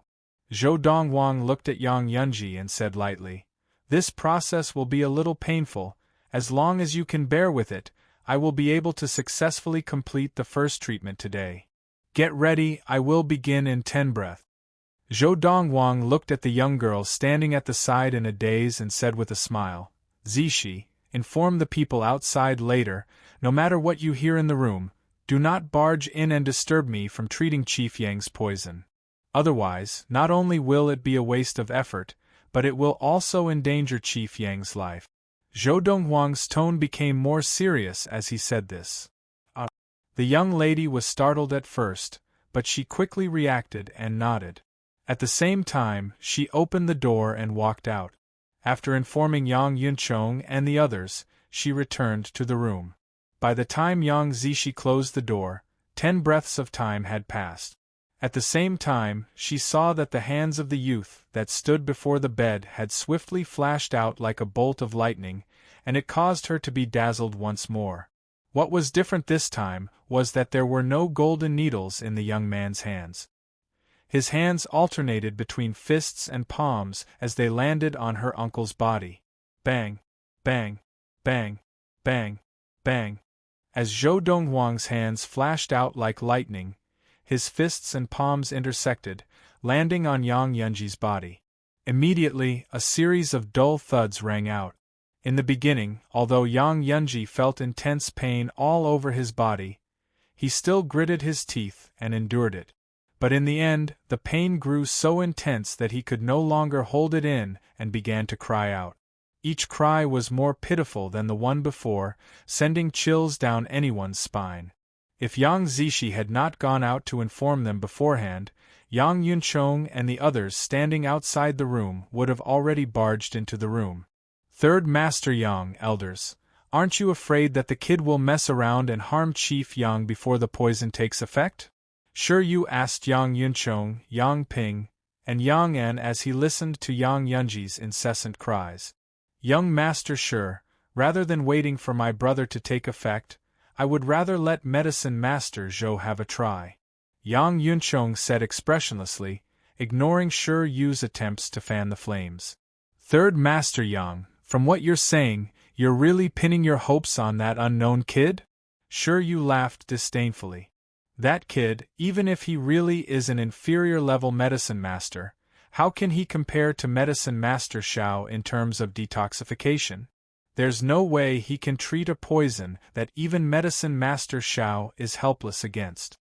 Zhou Dongwang looked at Yang Yunji and said lightly, "This process will be a little painful. As long as you can bear with it, I will be able to successfully complete the first treatment today. Get ready, I will begin in 10 breaths." Zhou Dongwang looked at the young girl standing at the side in a daze and said with a smile, "Zishi, inform the people outside later, no matter what you hear in the room, do not barge in and disturb me from treating Chief Yang's poison. Otherwise, not only will it be a waste of effort, but it will also endanger Chief Yang's life." Zhou Dongwang's tone became more serious as he said this. The young lady was startled at first, but she quickly reacted and nodded. At the same time, she opened the door and walked out. After informing Yang Yunchong and the others, she returned to the room. By the time Yang Zishi closed the door, 10 breaths of time had passed. At the same time, she saw that the hands of the youth that stood before the bed had swiftly flashed out like a bolt of lightning, and it caused her to be dazzled once more. What was different this time was that there were no golden needles in the young man's hands. His hands alternated between fists and palms as they landed on her uncle's body. Bang, bang, bang, bang, bang. As Zhou Dongwang's hands flashed out like lightning, his fists and palms intersected, landing on Yang Yunji's body. Immediately, a series of dull thuds rang out. In the beginning, although Yang Yunji felt intense pain all over his body, he still gritted his teeth and endured it. But in the end, the pain grew so intense that he could no longer hold it in and began to cry out. Each cry was more pitiful than the one before, sending chills down anyone's spine. If Yang Zishi had not gone out to inform them beforehand, Yang Yunchong and the others standing outside the room would have already barged into the room. "Third Master Yang, elders, aren't you afraid that the kid will mess around and harm Chief Yang before the poison takes effect?" "Sure you?" asked Yang Yunchong, Yang Ping, and Yang En as he listened to Yang Yunji's incessant cries. "Young Master, sure, rather than waiting for my brother to take effect, I would rather let Medicine Master Zhou have a try," Yang Yunchong said expressionlessly, ignoring Sure Yu's attempts to fan the flames. "Third Master Yang, from what you're saying, you're really pinning your hopes on that unknown kid?" Sure Yu laughed disdainfully. "That kid, even if he really is an inferior-level medicine master, how can he compare to Medicine Master Shao in terms of detoxification? There's no way he can treat a poison that even Medicine Master Shao is helpless against."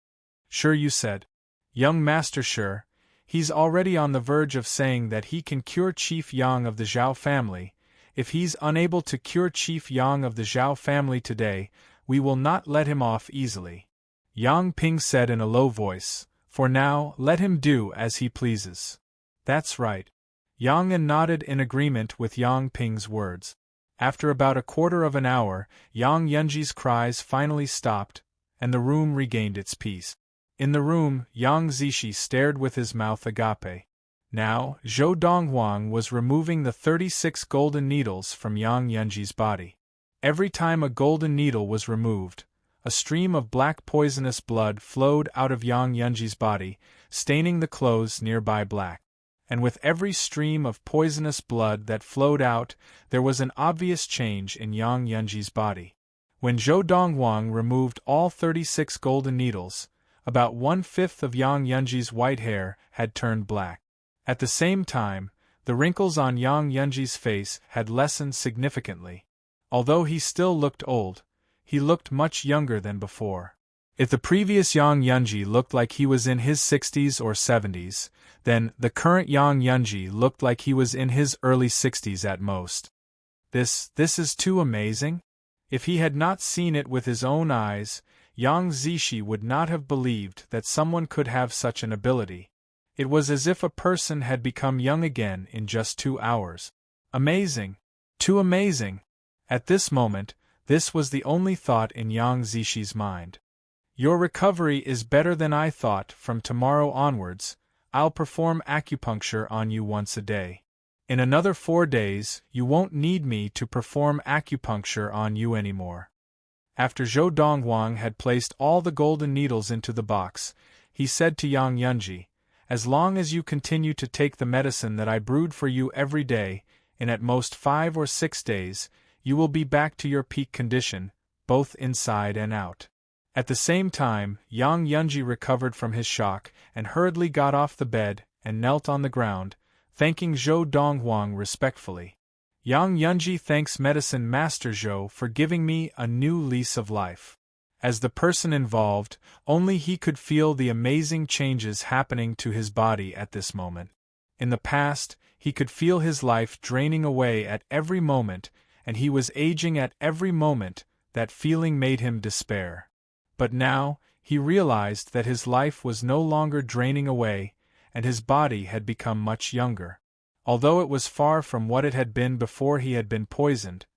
Sure Yu said. "Young Master Sure, he's already on the verge of saying that he can cure Chief Yang of the Zhao family. If he's unable to cure Chief Yang of the Zhao family today, we will not let him off easily," Yang Ping said in a low voice. "For now, let him do as he pleases." "That's right." Yang En nodded in agreement with Yang Ping's words. After about a quarter of an hour, Yang Yunji's cries finally stopped, and the room regained its peace. In the room, Yang Zishi stared with his mouth agape. Now, Zhou Dongwang was removing the 36 golden needles from Yang Yunji's body. Every time a golden needle was removed, a stream of black poisonous blood flowed out of Yang Yunji's body, staining the clothes nearby black. And with every stream of poisonous blood that flowed out, there was an obvious change in Yang Yunji's body. When Zhou Dongwang removed all 36 golden needles, about 1/5 of Yang Yunji's white hair had turned black. At the same time, the wrinkles on Yang Yunji's face had lessened significantly. Although he still looked old, he looked much younger than before. If the previous Yang Yunji looked like he was in his 60s or 70s, then the current Yang Yunji looked like he was in his early 60s at most. This is too amazing. If he had not seen it with his own eyes, Yang Zishi would not have believed that someone could have such an ability. It was as if a person had become young again in just 2 hours. Amazing! Too amazing! At this moment, this was the only thought in Yang Zishi's mind. Your recovery is better than I thought. From tomorrow onwards, I'll perform acupuncture on you once a day. In another 4 days, you won't need me to perform acupuncture on you anymore. After Zhou Donghuang had placed all the golden needles into the box, he said to Yang Yunji, as long as you continue to take the medicine that I brewed for you every day, in at most 5 or 6 days, you will be back to your peak condition, both inside and out. At the same time, Yang Yunji recovered from his shock and hurriedly got off the bed and knelt on the ground, thanking Zhou Donghuang respectfully. Yang Yunji thanks Medicine Master Zhou for giving me a new lease of life. As the person involved, only he could feel the amazing changes happening to his body at this moment. In the past, he could feel his life draining away at every moment, and he was aging at every moment. That feeling made him despair. But now, he realized that his life was no longer draining away, and his body had become much younger. Although it was far from what it had been before he had been poisoned,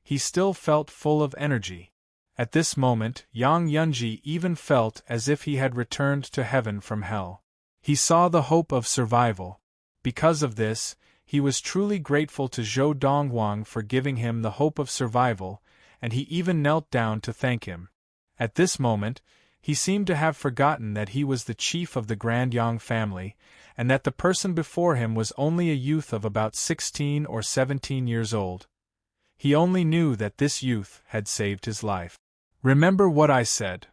he still felt full of energy. At this moment, Yang Yunji even felt as if he had returned to heaven from hell. He saw the hope of survival. Because of this, he was truly grateful to Zhou Donghuang for giving him the hope of survival, and he even knelt down to thank him. At this moment, he seemed to have forgotten that he was the chief of the Grand Yang family, and that the person before him was only a youth of about 16 or 17 years old. He only knew that this youth had saved his life. Remember what I said.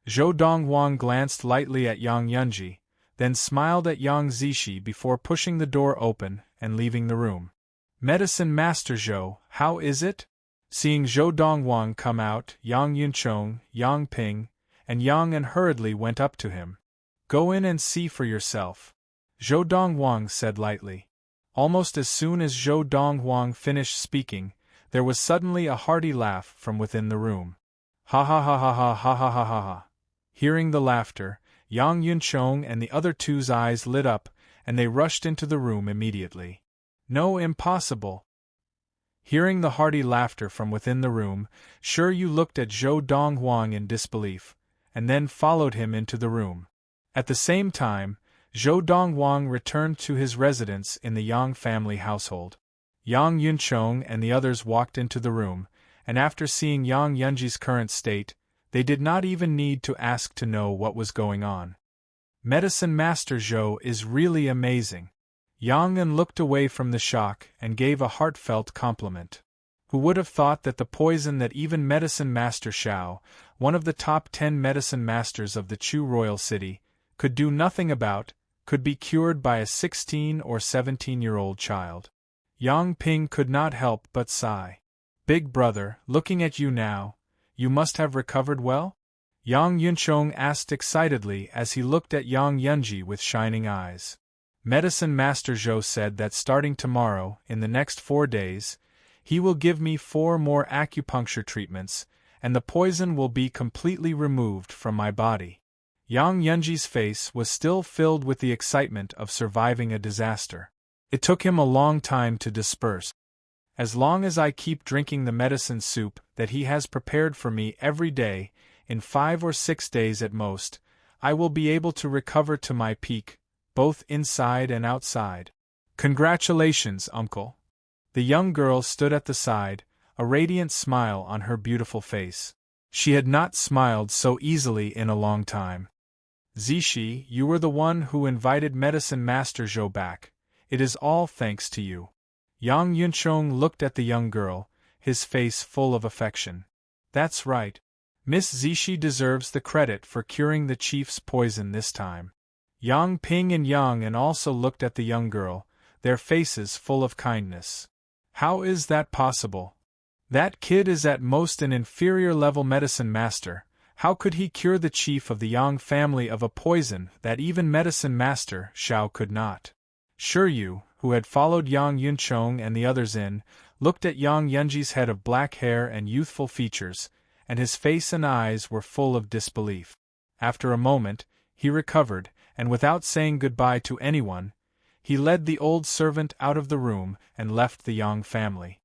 Zhou Donghuang glanced lightly at Yang Yunji, then smiled at Yang Zishi before pushing the door open and leaving the room. Medicine Master Zhou, how is it? Seeing Zhou Donghuang come out, Yang Yunchong, Yang Ping, and Yang An hurriedly went up to him. Go in and see for yourself, Zhou Donghuang said lightly. Almost as soon as Zhou Donghuang finished speaking, there was suddenly a hearty laugh from within the room. Ha ha ha ha ha ha ha ha ha ha. Hearing the laughter, Yang Yunchong and the other two's eyes lit up, and they rushed into the room immediately. No, impossible. Hearing the hearty laughter from within the room, Sure Yu looked at Zhou Donghuang in disbelief, and then followed him into the room. At the same time, Zhou Donghuang returned to his residence in the Yang family household. Yang Yunchong and the others walked into the room, and after seeing Yang Yunji's current state, they did not even need to ask to know what was going on. Medicine Master Zhou is really amazing. Yang An looked away from the shock and gave a heartfelt compliment. Who would have thought that the poison that even Medicine Master Xiao, one of the top 10 medicine masters of the Chu royal city, could do nothing about, could be cured by a 16 or 17-year-old child? Yang Ping could not help but sigh. Big brother, looking at you now, you must have recovered well? Yang Yunchong asked excitedly as he looked at Yang Yunji with shining eyes. Medicine Master Zhou said that starting tomorrow, in the next 4 days, he will give me 4 more acupuncture treatments, and the poison will be completely removed from my body. Yang Yunji's face was still filled with the excitement of surviving a disaster. It took him a long time to disperse. As long as I keep drinking the medicine soup that he has prepared for me every day, in 5 or 6 days at most, I will be able to recover to my peak, both inside and outside. Congratulations, uncle. The young girl stood at the side, a radiant smile on her beautiful face. She had not smiled so easily in a long time. Zishi, you were the one who invited Medicine Master Zhou back. It is all thanks to you. Yang Yunchong looked at the young girl, his face full of affection. That's right. Miss Zishi deserves the credit for curing the chief's poison this time. Yang Ping and Yang An also looked at the young girl, their faces full of kindness. How is that possible? That kid is at most an inferior-level medicine master. How could he cure the chief of the Yang family of a poison that even Medicine Master Xiao could not? Shiryu, who had followed Yang Yunchong and the others in, looked at Yang Yunji's head of black hair and youthful features, and his face and eyes were full of disbelief. After a moment, he recovered, and without saying goodbye to anyone, he led the old servant out of the room and left the Yang family.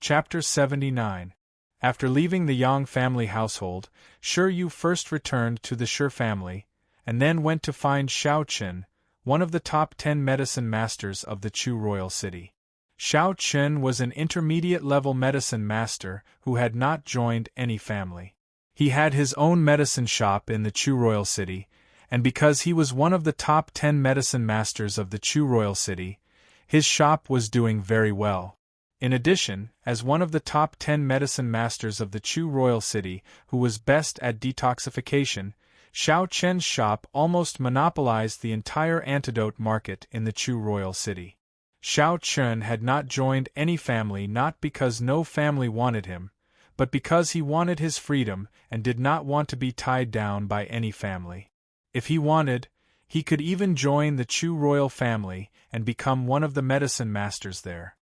Chapter 79. After leaving the Yang family household, Shiryu first returned to the Shi family, and then went to find Xiao Qin, one of the top 10 medicine masters of the Chu royal city. Xiao Qin was an intermediate-level medicine master who had not joined any family. He had his own medicine shop in the Chu royal city, and because he was one of the top 10 medicine masters of the Chu royal city, his shop was doing very well. In addition, as one of the top 10 medicine masters of the Chu royal city who was best at detoxification, Xiao Qian's shop almost monopolized the entire antidote market in the Chu royal city. Xiao Qian had not joined any family not because no family wanted him, but because he wanted his freedom and did not want to be tied down by any family. If he wanted, he could even join the Chu royal family and become one of the medicine masters there.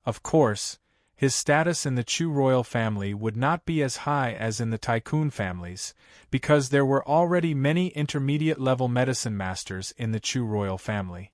Of course, his status in the Chu royal family would not be as high as in the tycoon families, because there were already many intermediate-level medicine masters in the Chu royal family.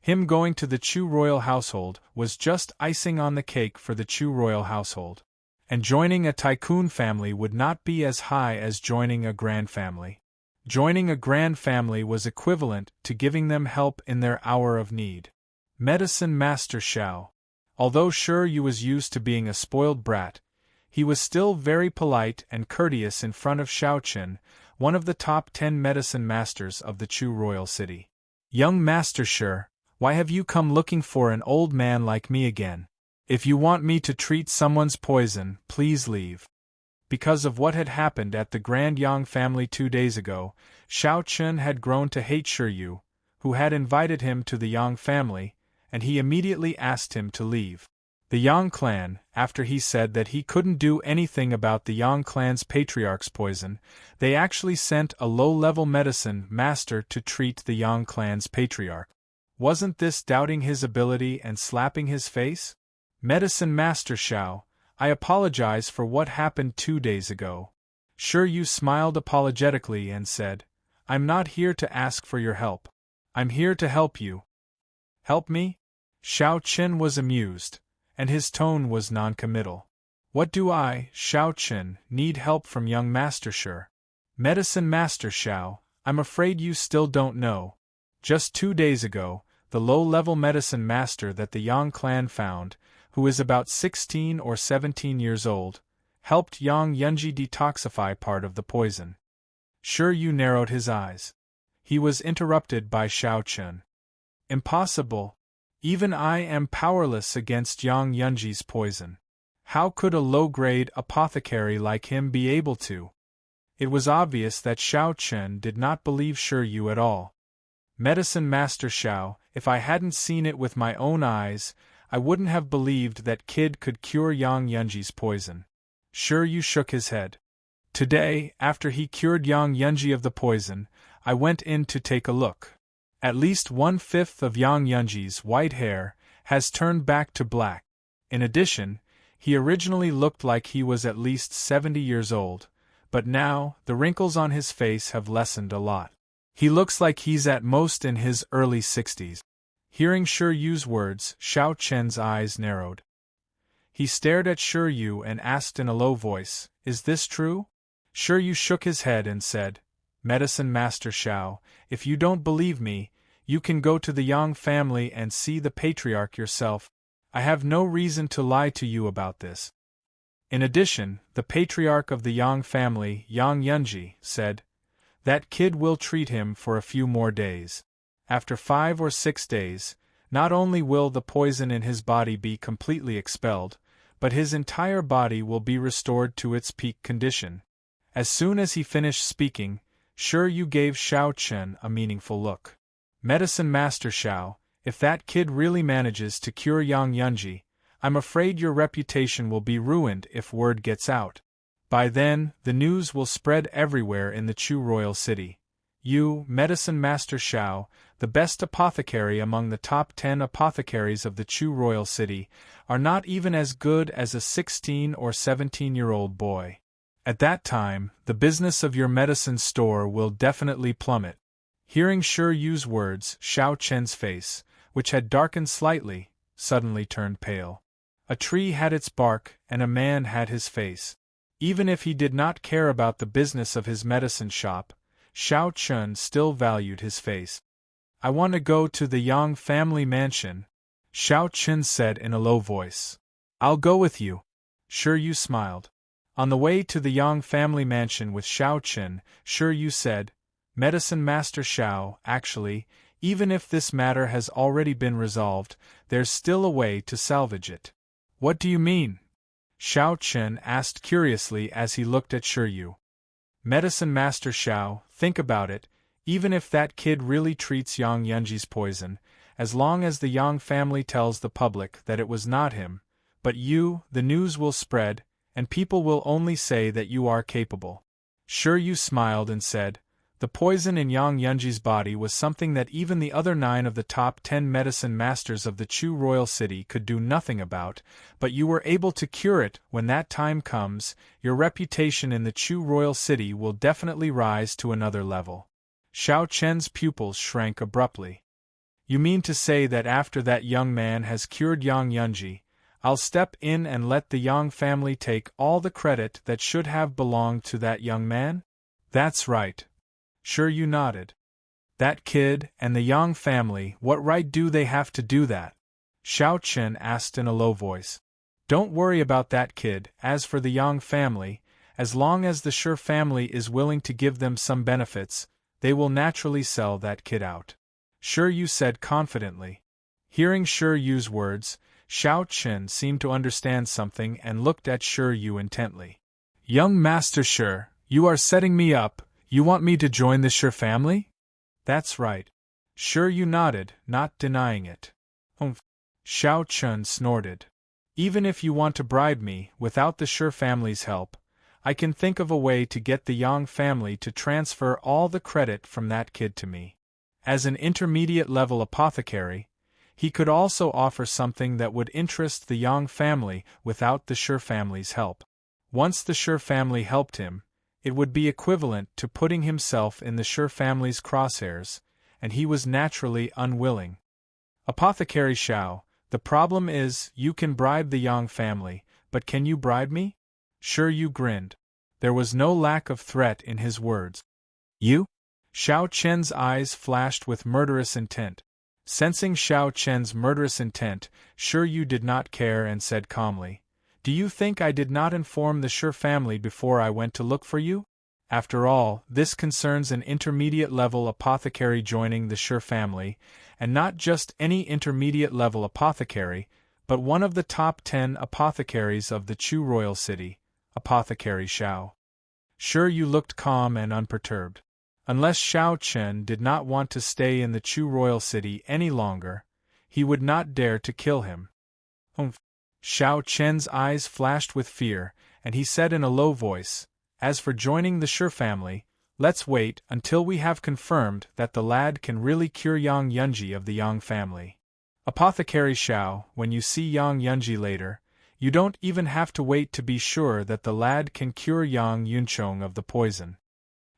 Him going to the Chu royal household was just icing on the cake for the Chu royal household. And joining a tycoon family would not be as high as joining a grand family. Joining a grand family was equivalent to giving them help in their hour of need. Medicine Master Xiao. Although Shiryu was used to being a spoiled brat, he was still very polite and courteous in front of Xiao Qin, one of the top 10 medicine masters of the Chu royal city. "Young Master Shi, why have you come looking for an old man like me again? If you want me to treat someone's poison, please leave." Because of what had happened at the Grand Yang family 2 days ago, Xiao Qin had grown to hate Shiryu, who had invited him to the Yang family, and he immediately asked him to leave. The Yang clan, after he said that he couldn't do anything about the Yang clan's patriarch's poison, they actually sent a low-level medicine master to treat the Yang clan's patriarch. Wasn't this doubting his ability and slapping his face? "Medicine Master Xiao, I apologize for what happened 2 days ago." Shiryu smiled apologetically and said, "I'm not here to ask for your help. I'm here to help you." "Help me?" Xiao Qin was amused, and his tone was non-committal. "What do I, Xiao Qin, need help from young Master Shi?" "Medicine Master Xiao, I'm afraid you still don't know. Just 2 days ago, the low-level medicine master that the Yang clan found, who is about 16 or 17 years old, helped Yang Yunji detoxify part of the poison." Shiryu narrowed his eyes. He was interrupted by Xiao Qin. "Impossible. Even I am powerless against Yang Yunji's poison. How could a low-grade apothecary like him be able to?" It was obvious that Xiao Qin did not believe Shiryu at all. "Medicine Master Xiao, if I hadn't seen it with my own eyes, I wouldn't have believed that kid could cure Yang Yunji's poison." Shiryu shook his head. "Today, after he cured Yang Yunji of the poison, I went in to take a look. At least 1/5 of Yang Yunji's white hair has turned back to black. In addition, he originally looked like he was at least 70 years old, but now, the wrinkles on his face have lessened a lot. He looks like he's at most in his early 60s. Hearing Shiryu's words, Xiao Qin's eyes narrowed. He stared at Shiryu and asked in a low voice, "Is this true?" Shiryu shook his head and said, "Medicine Master Xiao, if you don't believe me, you can go to the Yang family and see the patriarch yourself. I have no reason to lie to you about this." In addition, the patriarch of the Yang family, Yang Yunji, said, "That kid will treat him for a few more days. After 5 or 6 days, not only will the poison in his body be completely expelled, but his entire body will be restored to its peak condition." As soon as he finished speaking, Shiryu gave Xiao Qin a meaningful look. "Medicine Master Xiao, if that kid really manages to cure Yang Yunji, I'm afraid your reputation will be ruined if word gets out. By then, the news will spread everywhere in the Chu royal city. You, Medicine Master Xiao, the best apothecary among the top 10 apothecaries of the Chu royal city, are not even as good as a 16 or 17-year-old boy. At that time, the business of your medicine store will definitely plummet. Hearing Shi Yu's words, Xiao Chen's face, which had darkened slightly, suddenly turned pale. A tree had its bark, and a man had his face. Even if he did not care about the business of his medicine shop, Xiao Chen still valued his face. "I want to go to the Yang family mansion," Xiao Chen said in a low voice. "I'll go with you." Shi Yu smiled. On the way to the Yang family mansion with Xiao Chen, Shi Yu said, "Medicine Master Xiao, actually, even if this matter has already been resolved, there's still a way to salvage it." "What do you mean?" Xiao Chen asked curiously as he looked at Shi Yu. "Medicine Master Xiao, think about it, even if that kid really treats Yang Yunji's poison, as long as the Yang family tells the public that it was not him, but you, the news will spread, and people will only say that you are capable." Shi Yu smiled and said, "The poison in Yang Yunji's body was something that even the other 9 of the top 10 medicine masters of the Chu royal city could do nothing about, but you were able to cure it. When that time comes, your reputation in the Chu royal city will definitely rise to another level." Xiao Chen's pupils shrank abruptly. "You mean to say that after that young man has cured Yang Yunji, I'll step in and let the Yang family take all the credit that should have belonged to that young man?" "That's right." Shi Yu nodded. "That kid, and the Yang family, what right do they have to do that?" Xiao Chen asked in a low voice. "Don't worry about that kid. As for the Yang family, as long as the Shi family is willing to give them some benefits, they will naturally sell that kid out," Shi Yu said confidently. Hearing Shi Yu's words, Xiao Chen seemed to understand something and looked at Shi Yu intently. "Young Master Shi, you are setting me up. You want me to join the Shi family?" "That's right." Shi Yu nodded, not denying it. "Humph." Xiao Chen snorted. "Even if you want to bribe me, without the Shi family's help, I can think of a way to get the Yang family to transfer all the credit from that kid to me. As an intermediate-level apothecary, he could also offer something that would interest the Yang family without the Shi family's help. Once the Shi family helped him, it would be equivalent to putting himself in the Shi family's crosshairs, and he was naturally unwilling. "Apothecary Xiao, the problem is, you can bribe the Yang family, but can you bribe me?" Shi Yu grinned. There was no lack of threat in his words. "You?" Xiao Chen's eyes flashed with murderous intent. Sensing Xiao Chen's murderous intent, Shi Yu did not care and said calmly, "Do you think I did not inform the Shi family before I went to look for you? After all, this concerns an intermediate-level apothecary joining the Shi family, and not just any intermediate-level apothecary, but one of the top 10 apothecaries of the Chu royal city, Apothecary Xiao." Shi Yu looked calm and unperturbed. Unless Xiao Chen did not want to stay in the Chu royal city any longer, he would not dare to kill him. "Humph." Xiao Chen's eyes flashed with fear, and he said in a low voice, "As for joining the Shi family, let's wait until we have confirmed that the lad can really cure Yang Yunji of the Yang family. Apothecary Xiao, when you see Yang Yunji later, you don't even have to wait to be sure that the lad can cure Yang Yunchong of the poison."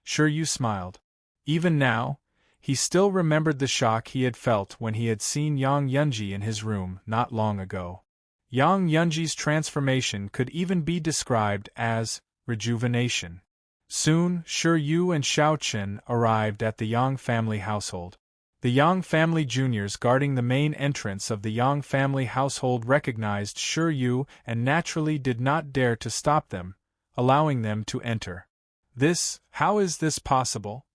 Shi Yu smiled. Even now, he still remembered the shock he had felt when he had seen Yang Yunji in his room not long ago. Yang Yunji's transformation could even be described as rejuvenation. Soon, Shi Yu and Xiao Chen arrived at the Yang family household. The Yang family juniors guarding the main entrance of the Yang family household recognized Shi Yu and naturally did not dare to stop them, allowing them to enter. How is this possible?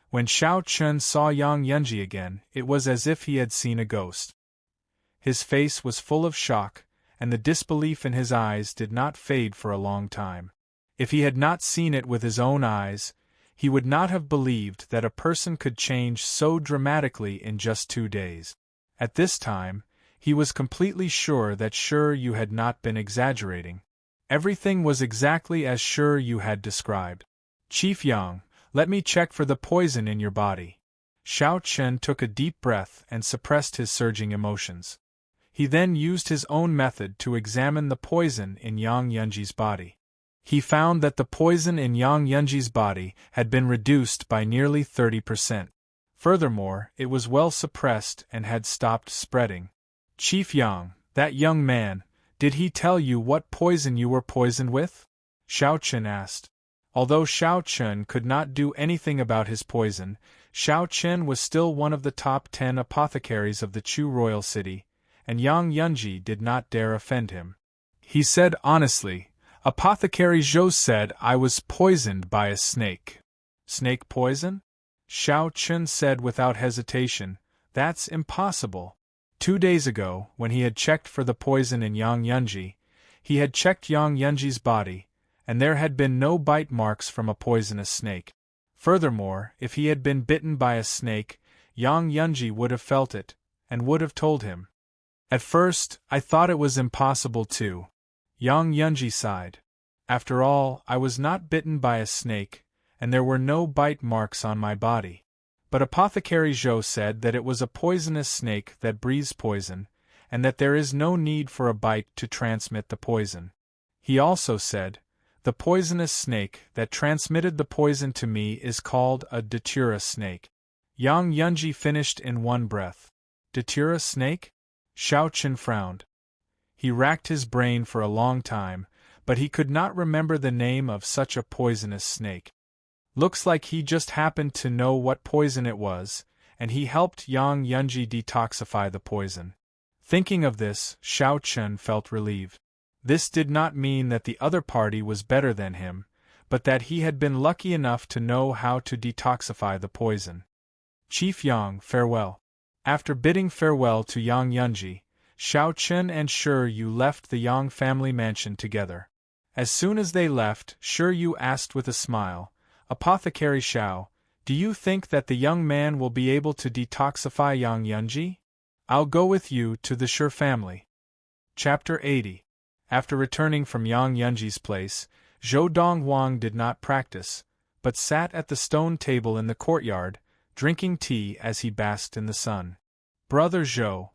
When Xiao Chen saw Yang Yunji again, it was as if he had seen a ghost. His face was full of shock, and the disbelief in his eyes did not fade for a long time. If he had not seen it with his own eyes, he would not have believed that a person could change so dramatically in just 2 days. At this time, he was completely sure that Shi Yu had not been exaggerating. Everything was exactly as sure you had described. Chief Yang, let me check for the poison in your body. Xiao Chen took a deep breath and suppressed his surging emotions. He then used his own method to examine the poison in Yang Yunji's body. He found that the poison in Yang Yunji's body had been reduced by nearly 30%. Furthermore, it was well suppressed and had stopped spreading. Chief Yang, that young man, did he tell you what poison you were poisoned with? Xiao Chen asked. Although Xiao Chen could not do anything about his poison, Xiao Chen was still one of the top 10 apothecaries of the Chu royal city, and Yang Yunji did not dare offend him. He said honestly, Apothecary Zhou said I was poisoned by a snake. Snake poison? Xiao Chen said without hesitation, that's impossible. 2 days ago, when he had checked for the poison in Yang Yunji, he had checked Yang Yunji's body, and there had been no bite marks from a poisonous snake. Furthermore, if he had been bitten by a snake, Yang Yunji would have felt it, and would have told him. At first, I thought it was impossible too. Yang Yunji sighed. After all, I was not bitten by a snake, and there were no bite marks on my body. But Apothecary Zhou said that it was a poisonous snake that breathes poison, and that there is no need for a bite to transmit the poison. He also said, the poisonous snake that transmitted the poison to me is called a datura snake. Yang Yunji finished in one breath. Datura snake? Xiao Chen frowned. He racked his brain for a long time, but he could not remember the name of such a poisonous snake. Looks like he just happened to know what poison it was, and he helped Yang Yunji detoxify the poison. Thinking of this, Xiao Chen felt relieved. This did not mean that the other party was better than him, but that he had been lucky enough to know how to detoxify the poison. Chief Yang, farewell. After bidding farewell to Yang Yunji, Xiao Chen and Shi Yu left the Yang family mansion together. As soon as they left, Shi Yu asked with a smile, Apothecary Xiao, do you think that the young man will be able to detoxify Yang Yunji? I'll go with you to the Shi family. Chapter 80. After returning from Yang Yunji's place, Zhou Donghuang did not practice, but sat at the stone table in the courtyard, drinking tea as he basked in the sun. Brother Zhou.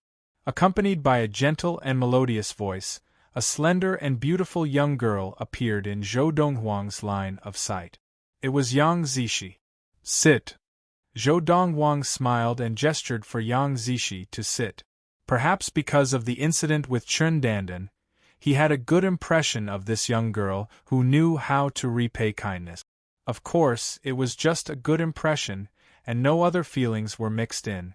Accompanied by a gentle and melodious voice, a slender and beautiful young girl appeared in Zhou Donghuang's line of sight. It was Yang Zishi. Sit. Zhou Donghuang smiled and gestured for Yang Zishi to sit. Perhaps because of the incident with Chun Dandan, he had a good impression of this young girl who knew how to repay kindness. Of course, it was just a good impression, and no other feelings were mixed in.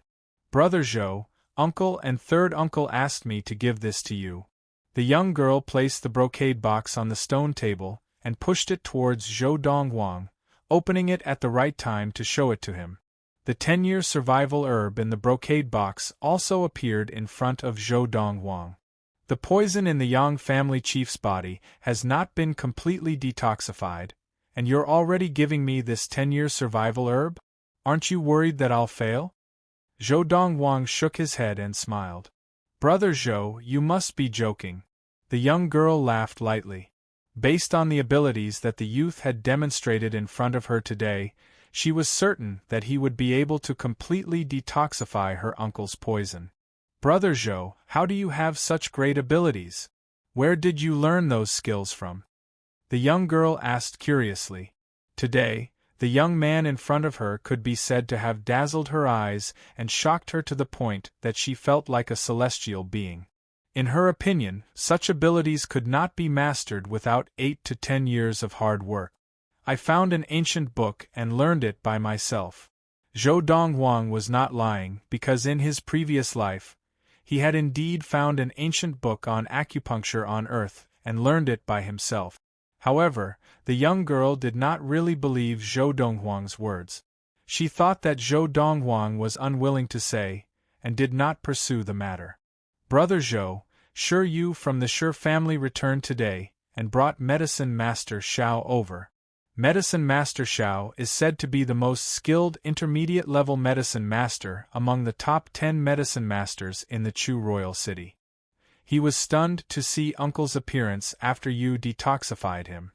Brother Zhou, uncle and third uncle asked me to give this to you. The young girl placed the brocade box on the stone table and pushed it towards Zhou Donghuang, opening it at the right time to show it to him. The 10-year survival herb in the brocade box also appeared in front of Zhou Donghuang. The poison in the Yang family chief's body has not been completely detoxified, and you're already giving me this 10-year survival herb? Aren't you worried that I'll fail? Zhou Donghuang shook his head and smiled. Brother Zhou, you must be joking. The young girl laughed lightly. Based on the abilities that the youth had demonstrated in front of her today, she was certain that he would be able to completely detoxify her uncle's poison. Brother Zhou, how do you have such great abilities? Where did you learn those skills from? The young girl asked curiously. Today, the young man in front of her could be said to have dazzled her eyes and shocked her to the point that she felt like a celestial being. In her opinion, such abilities could not be mastered without 8 to 10 years of hard work. I found an ancient book and learned it by myself. Zhou Donghuang was not lying because in his previous life, he had indeed found an ancient book on acupuncture on Earth and learned it by himself. However, the young girl did not really believe Zhou Donghuang's words. She thought that Zhou Donghuang was unwilling to say, and did not pursue the matter. Brother Zhou, Shi Yu from the Shi family returned today, and brought Medicine Master Xiao over. Medicine Master Xiao is said to be the most skilled intermediate-level medicine master among the top 10 medicine masters in the Chu royal city. He was stunned to see Uncle's appearance after you detoxified him.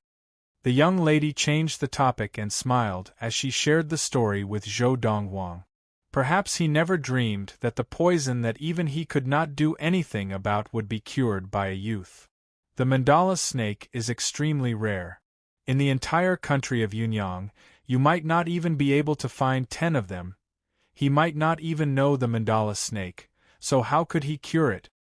The young lady changed the topic and smiled as she shared the story with Zhou Donghuang. Perhaps he never dreamed that the poison that even he could not do anything about would be cured by a youth. The mandala snake is extremely rare. In the entire country of Yunyang, you might not even be able to find 10 of them. He might not even know the mandala snake, so how could he cure it?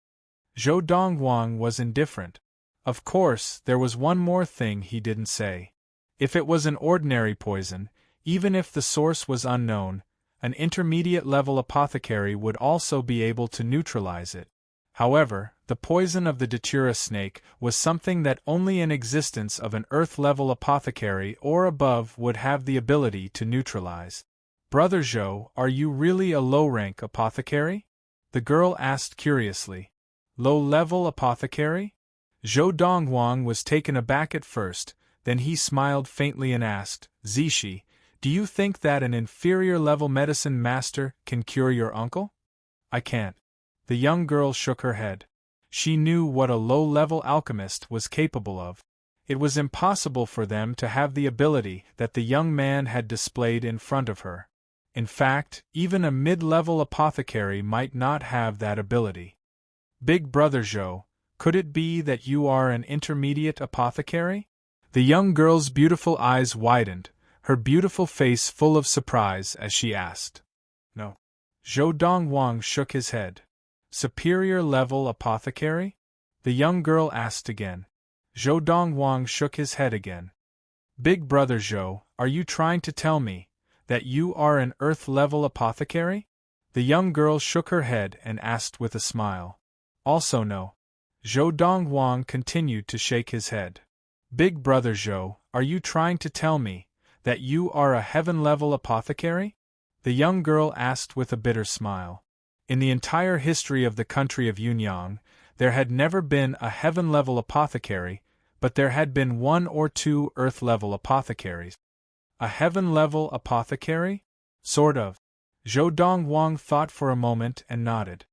Zhou Donghuang was indifferent. Of course, there was one more thing he didn't say. If it was an ordinary poison, even if the source was unknown, an intermediate-level apothecary would also be able to neutralize it. However, the poison of the datura snake was something that only an existence of an earth-level apothecary or above would have the ability to neutralize. Brother Zhou, are you really a low-rank apothecary? The girl asked curiously. Low-level apothecary? Zhou Donghuang was taken aback at first, then he smiled faintly and asked, Zishi, do you think that an inferior-level medicine master can cure your uncle? I can't. The young girl shook her head. She knew what a low-level alchemist was capable of. It was impossible for them to have the ability that the young man had displayed in front of her. In fact, even a mid-level apothecary might not have that ability. Big Brother Zhou, could it be that you are an intermediate apothecary? The young girl's beautiful eyes widened, her beautiful face full of surprise as she asked. No. Zhou Donghuang shook his head. Superior level apothecary? The young girl asked again. Zhou Donghuang shook his head again. Big Brother Zhou, are you trying to tell me that you are an earth-level apothecary? The young girl shook her head and asked with a smile. Also no. Zhou Donghuang continued to shake his head. Big Brother Zhou, are you trying to tell me that you are a heaven-level apothecary? The young girl asked with a bitter smile. In the entire history of the country of Yunyang, there had never been a heaven-level apothecary, but there had been 1 or 2 earth-level apothecaries. A heaven-level apothecary? Sort of. Zhou Donghuang thought for a moment and nodded.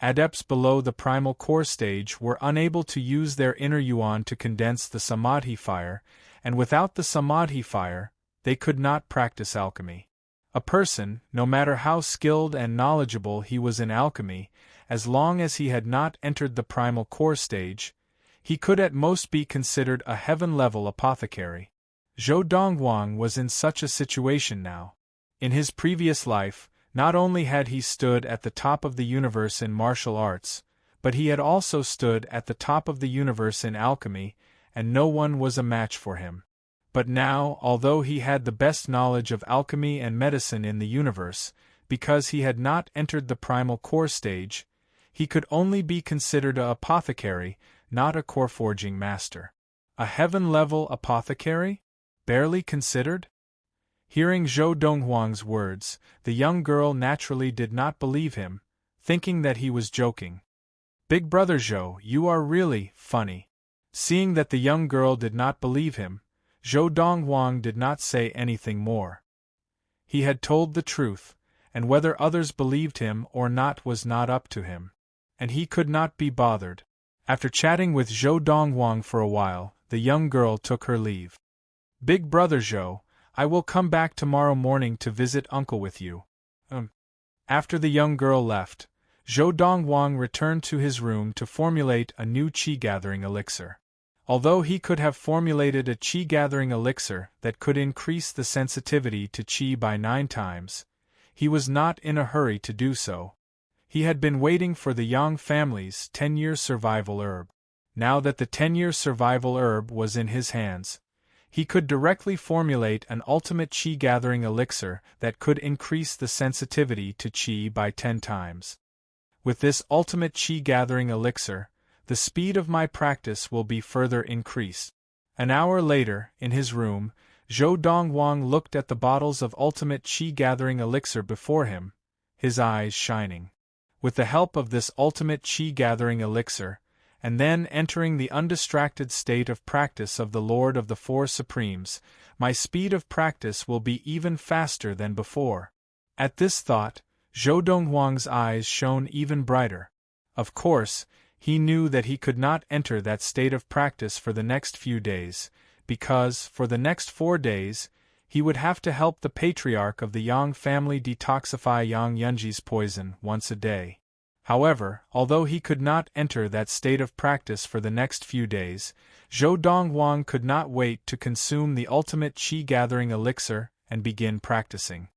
Adepts below the primal core stage were unable to use their inner yuan to condense the samadhi fire, and without the samadhi fire, they could not practice alchemy. A person, no matter how skilled and knowledgeable he was in alchemy, as long as he had not entered the primal core stage, he could at most be considered a heaven-level apothecary. Zhou Donghuang was in such a situation now. In his previous life, not only had he stood at the top of the universe in martial arts, but he had also stood at the top of the universe in alchemy, and no one was a match for him. But now, although he had the best knowledge of alchemy and medicine in the universe, because he had not entered the primal core stage, he could only be considered an apothecary, not a core-forging master. A heaven-level apothecary? Barely considered? Hearing Zhou Donghuang's words, the young girl naturally did not believe him, thinking that he was joking. Big Brother Zhou, you are really funny. Seeing that the young girl did not believe him, Zhou Donghuang did not say anything more. He had told the truth, and whether others believed him or not was not up to him. And he could not be bothered. After chatting with Zhou Donghuang for a while, the young girl took her leave. Big Brother Zhou, I will come back tomorrow morning to visit Uncle with you. After the young girl left, Zhou Donghuang returned to his room to formulate a new qi-gathering elixir. Although he could have formulated a qi-gathering elixir that could increase the sensitivity to qi by 9 times, he was not in a hurry to do so. He had been waiting for the Yang family's 10-year survival herb. Now that the 10-year survival herb was in his hands, he could directly formulate an ultimate qi-gathering elixir that could increase the sensitivity to qi by 10 times. With this ultimate qi-gathering elixir, the speed of my practice will be further increased. An hour later, in his room, Zhou Donghuang looked at the bottles of ultimate qi-gathering elixir before him, his eyes shining. With the help of this ultimate qi-gathering elixir, and then entering the undistracted state of practice of the Lord of the Four Supremes, my speed of practice will be even faster than before. At this thought, Zhou Donghuang's eyes shone even brighter. Of course, He knew that he could not enter that state of practice for the next few days, because, for the next 4 days, he would have to help the patriarch of the Yang family detoxify Yang Yunji's poison once a day. However, although he could not enter that state of practice for the next few days, Zhou Donghuang could not wait to consume the ultimate qi-gathering elixir and begin practicing.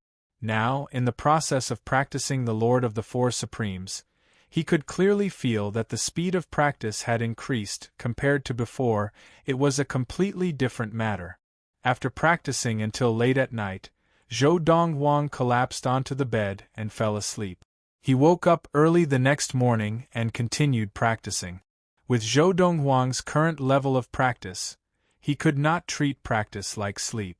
Now, in the process of practicing the Lord of the Four Supremes, he could clearly feel that the speed of practice had increased compared to before. It was a completely different matter. After practicing until late at night, Zhou Donghuang collapsed onto the bed and fell asleep. He woke up early the next morning and continued practicing. With Zhou Donghuang's current level of practice, he could not treat practice like sleep.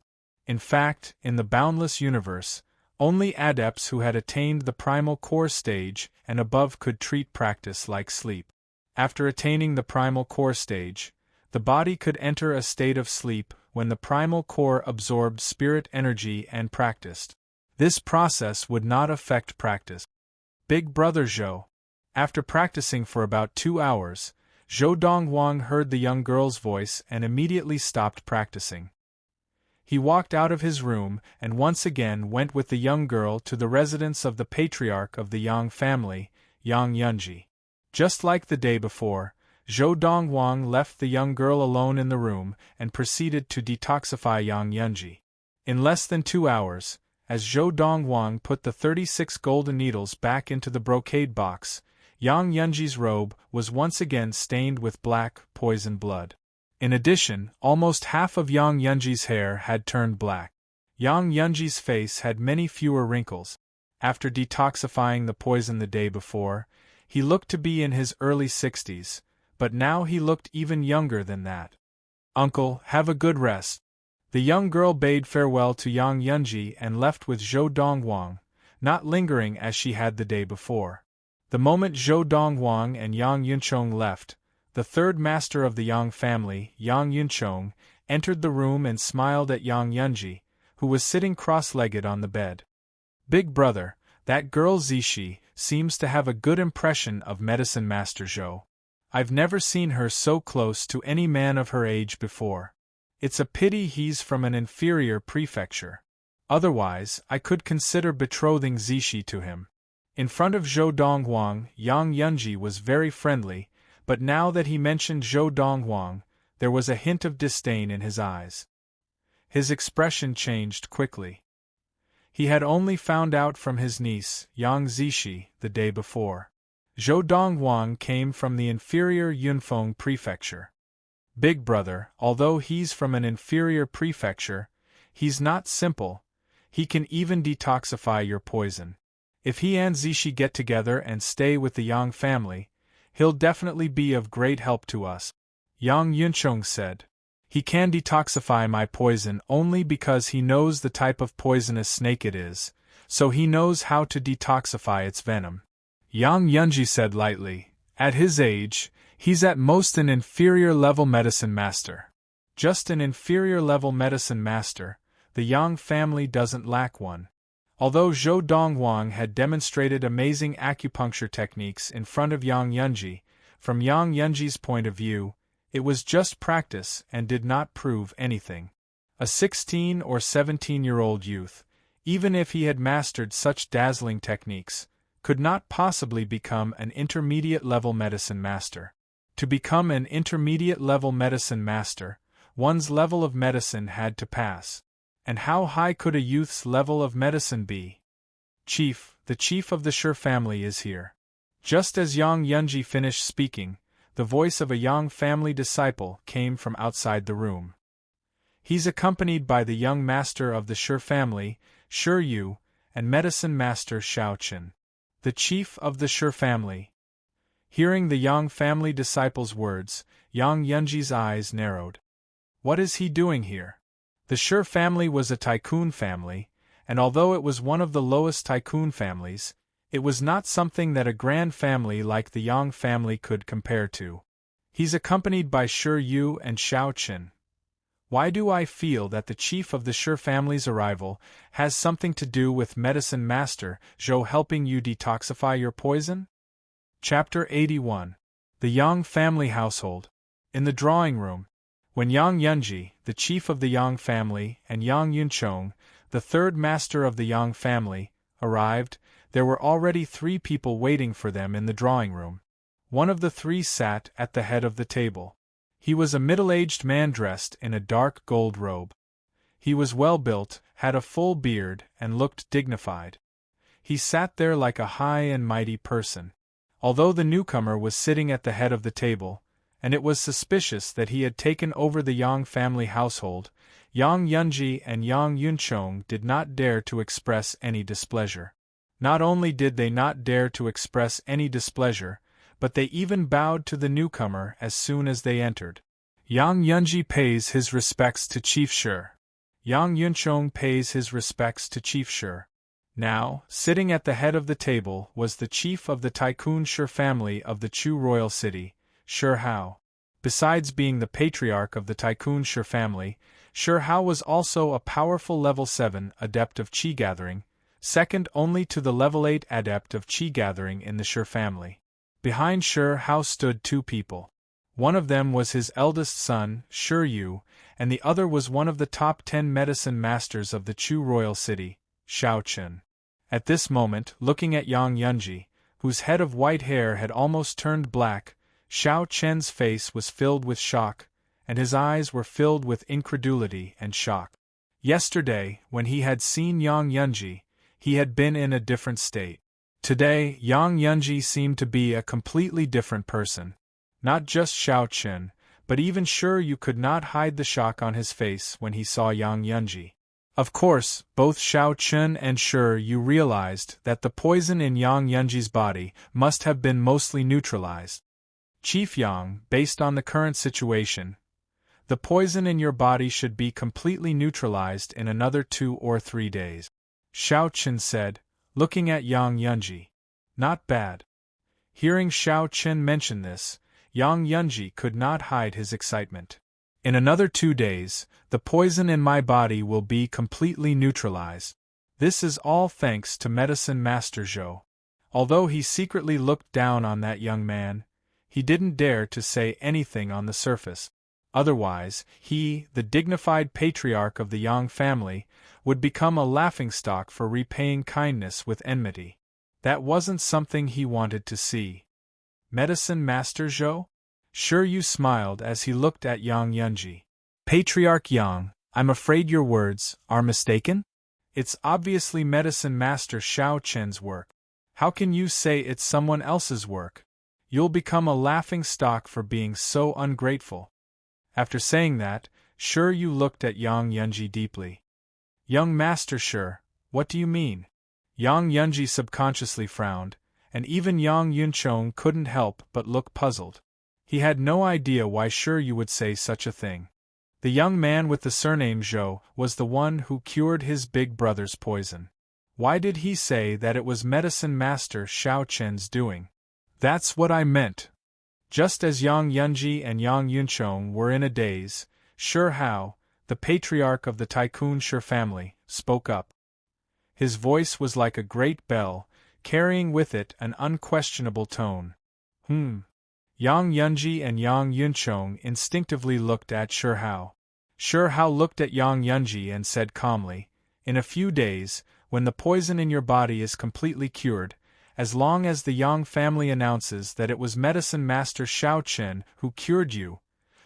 In fact, in the boundless universe, only adepts who had attained the primal core stage and above could treat practice like sleep. After attaining the primal core stage, the body could enter a state of sleep when the primal core absorbed spirit energy and practiced. This process would not affect practice. Big Brother Zhou. After practicing for about 2 hours, Zhou Donghuang heard the young girl's voice and immediately stopped practicing. He walked out of his room and once again went with the young girl to the residence of the patriarch of the Yang family, Yang Yunji. Just like the day before, Zhou Donghuang left the young girl alone in the room and proceeded to detoxify Yang Yunji. In less than 2 hours, as Zhou Donghuang put the 36 golden needles back into the brocade box, Yang Yunji's robe was once again stained with black, poison blood. In addition, almost half of Yang Yunji's hair had turned black. Yang Yunji's face had many fewer wrinkles. After detoxifying the poison the day before, he looked to be in his early 60s, but now he looked even younger than that. "Uncle, have a good rest." The young girl bade farewell to Yang Yunji and left with Zhou Donghuang, not lingering as she had the day before. The moment Zhou Donghuang and Yang Yunchong left, the third master of the Yang family, Yang Yunchong, entered the room and smiled at Yang Yunji, who was sitting cross-legged on the bed. "Big brother, that girl Zishi seems to have a good impression of Medicine Master Zhou. I've never seen her so close to any man of her age before. It's a pity he's from an inferior prefecture. Otherwise, I could consider betrothing Zishi to him." In front of Zhou Donghuang, Yang Yunji was very friendly, but now that he mentioned Zhou Donghuang, there was a hint of disdain in his eyes. His expression changed quickly. He had only found out from his niece, Yang Zishi, the day before. Zhou Donghuang came from the inferior Yunfeng prefecture. "Big brother, although he's from an inferior prefecture, he's not simple. He can even detoxify your poison. If he and Zishi get together and stay with the Yang family, he'll definitely be of great help to us," Yang Yunchong said. "He can detoxify my poison only because he knows the type of poisonous snake it is, so he knows how to detoxify its venom," Yang Yunji said lightly. "At his age, he's at most an inferior-level medicine master." Just an inferior-level medicine master, the Yang family doesn't lack one. Although Zhou Donghuang had demonstrated amazing acupuncture techniques in front of Yang Yunji, from Yang Yunji's point of view, it was just practice and did not prove anything. A 16 or 17-year-old youth, even if he had mastered such dazzling techniques, could not possibly become an intermediate-level medicine master. To become an intermediate-level medicine master, one's level of medicine had to pass. And how high could a youth's level of medicine be? "Chief, the chief of the Shi family is here." Just as Yang Yunji finished speaking, the voice of a Yang family disciple came from outside the room. He's accompanied by the young master of the Shi family, Shi Yu, and medicine master Xiao Qin. The chief of the Shi family. Hearing the Yang family disciple's words, Yang Yunji's eyes narrowed. What is he doing here? The Shi family was a tycoon family, and although it was one of the lowest tycoon families, it was not something that a grand family like the Yang family could compare to. He's accompanied by Shi Yu and Xiao Qin. Why do I feel that the chief of the Shi family's arrival has something to do with Medicine Master Zhou helping you detoxify your poison? Chapter 81. The Yang family household. In the drawing room, when Yang Yunji, the chief of the Yang family, and Yang Yunchong, the third master of the Yang family, arrived, there were already 3 people waiting for them in the drawing room. One of the 3 sat at the head of the table. He was a middle-aged man dressed in a dark gold robe. He was well-built, had a full beard, and looked dignified. He sat there like a high and mighty person. Although the newcomer was sitting at the head of the table, and it was suspicious that he had taken over the Yang family household, Yang Yunji and Yang Yunchong did not dare to express any displeasure. Not only did they not dare to express any displeasure, but they even bowed to the newcomer as soon as they entered. Yang Yunji pays his respects to Chief Shi. Yang Yunchong pays his respects to Chief Shi. Now, sitting at the head of the table was the chief of the Tycoon Shi family of the Chu royal city, Shi Hao. Besides being the patriarch of the Tycoon Shi family, Shi Hao was also a powerful level 7 adept of Qi gathering, second only to the level 8 adept of Qi gathering in the Shi family. Behind Shi Hao stood 2 people. One of them was his eldest son, Shi Yu, and the other was one of the top 10 medicine masters of the Chu royal city, Shao Qin. At this moment, looking at Yang Yunji, whose head of white hair had almost turned black, Shao Qin's face was filled with shock, and his eyes were filled with incredulity and shock. Yesterday, when he had seen Yang Yunji, he had been in a different state. Today, Yang Yunji seemed to be a completely different person. Not just Shao Qin, but even Shi Yu could not hide the shock on his face when he saw Yang Yunji. Of course, both Shao Qin and Shi Yu realized that the poison in Yang Yunji's body must have been mostly neutralized. Chief Yang, based on the current situation, the poison in your body should be completely neutralized in another 2 or 3 days. Shao Qin said, looking at Yang Yunji. Not bad. Hearing Shao Qin mention this, Yang Yunji could not hide his excitement. In another 2 days, the poison in my body will be completely neutralized. This is all thanks to Medicine Master Zhou. Although he secretly looked down on that young man, he didn't dare to say anything on the surface. Otherwise, he, the dignified patriarch of the Yang family, would become a laughingstock for repaying kindness with enmity. That wasn't something he wanted to see. Medicine Master Zhou? Shi Yu smiled as he looked at Yang Yunji. Patriarch Yang, I'm afraid your words are mistaken? It's obviously Medicine Master Shao Qin's work. How can you say it's someone else's work? You'll become a laughing stock for being so ungrateful. After saying that, Shi Yu looked at Yang Yunji deeply. Young Master Shi, what do you mean? Yang Yunji subconsciously frowned, and even Yang Yunchong couldn't help but look puzzled. He had no idea why Shi Yu would say such a thing. The young man with the surname Zhou was the one who cured his big brother's poison. Why did he say that it was Medicine Master Shao Qin's doing? That's what I meant. Just as Yang Yunji and Yang Yunchong were in a daze, Shi Hao, the patriarch of the Tycoon Shi family, spoke up. His voice was like a great bell, carrying with it an unquestionable tone. Yang Yunji and Yang Yunchong instinctively looked at Shi Hao. Shi Hao looked at Yang Yunji and said calmly, in a few days, when the poison in your body is completely cured, as long as the Yang family announces that it was Medicine Master Shao Qin who cured you,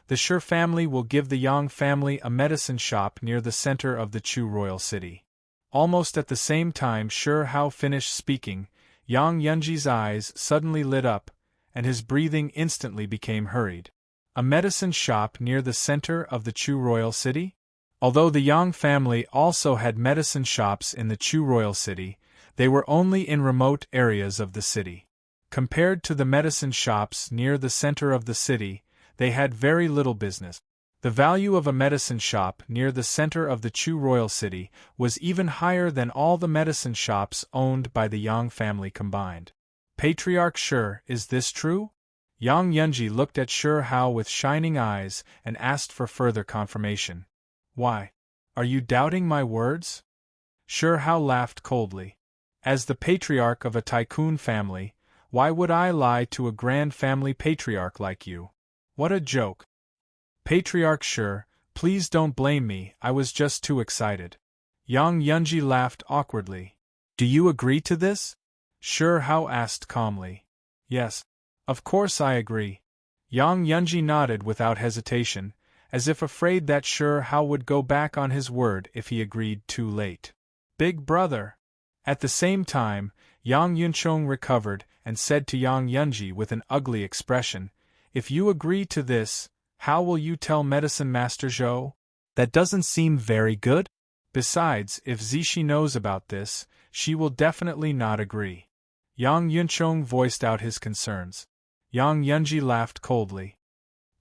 the Shi family will give the Yang family a medicine shop near the center of the Chu royal city. Almost at the same time Shi Hao finished speaking, Yang Yunji's eyes suddenly lit up, and his breathing instantly became hurried. A medicine shop near the center of the Chu royal city? Although the Yang family also had medicine shops in the Chu royal city, they were only in remote areas of the city. Compared to the medicine shops near the center of the city, they had very little business. The value of a medicine shop near the center of the Chu royal city was even higher than all the medicine shops owned by the Yang family combined. Patriarch Shi, is this true? Yang Yunji looked at Shi Hao with shining eyes and asked for further confirmation. Why? Are you doubting my words? Shi Hao laughed coldly. As the patriarch of a tycoon family, Why would I lie to a grand family patriarch like you? What a joke. Patriarch Sure, please don't blame me, I was just too excited. Yang Yunji laughed awkwardly. Do you agree to this? Sure Hao asked calmly. Yes. Of course I agree. Yang Yunji nodded without hesitation, as if afraid that Sure Hao would go back on his word if he agreed too late. Big brother. At the same time, Yang Yunchong recovered and said to Yang Yunji with an ugly expression, If you agree to this, how will you tell Medicine Master Zhou? That doesn't seem very good. Besides, if Zishi knows about this, she will definitely not agree. Yang Yunchong voiced out his concerns. Yang Yunji laughed coldly.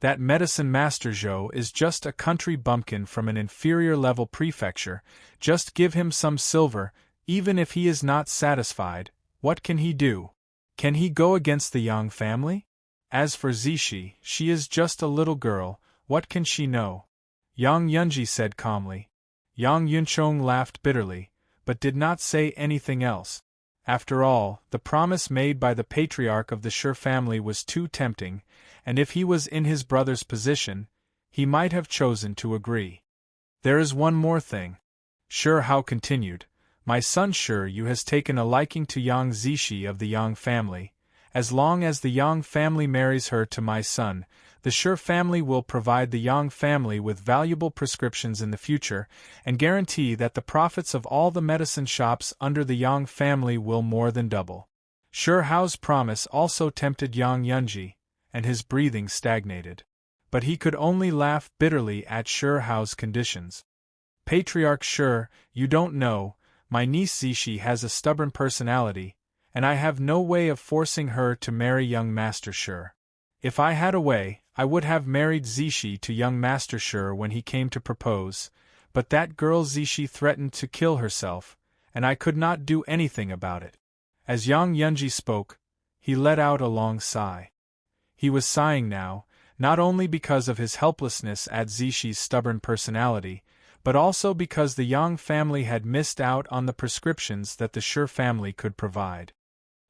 That Medicine Master Zhou is just a country bumpkin from an inferior-level prefecture. Just give him some silver, even if he is not satisfied. What can he do? Can he go against the Yang family? As for Zishi, she is just a little girl, what can she know? Yang Yunji said calmly. Yang Yunchong laughed bitterly, but did not say anything else. After all, the promise made by the patriarch of the Sure family was too tempting, and if he was in his brother's position, he might have chosen to agree. There is one more thing. Sure Hao continued. My son Sure Yu has taken a liking to Yang Zishi of the Yang family. As long as the Yang family marries her to my son, the Sure family will provide the Yang family with valuable prescriptions in the future, and guarantee that the profits of all the medicine shops under the Yang family will more than double. Sure Hao's promise also tempted Yang Yunji, and his breathing stagnated. But he could only laugh bitterly at Sure Hao's conditions. Patriarch Sure, you don't know, my niece Zishi has a stubborn personality, and I have no way of forcing her to marry young Master Sure. If I had a way, I would have married Zishi to young Master Sure when he came to propose, but that girl Zishi threatened to kill herself, and I could not do anything about it. As Yang Yunji spoke, he let out a long sigh. He was sighing now, not only because of his helplessness at Zishi's stubborn personality, but also because the Yang family had missed out on the prescriptions that the Sure family could provide.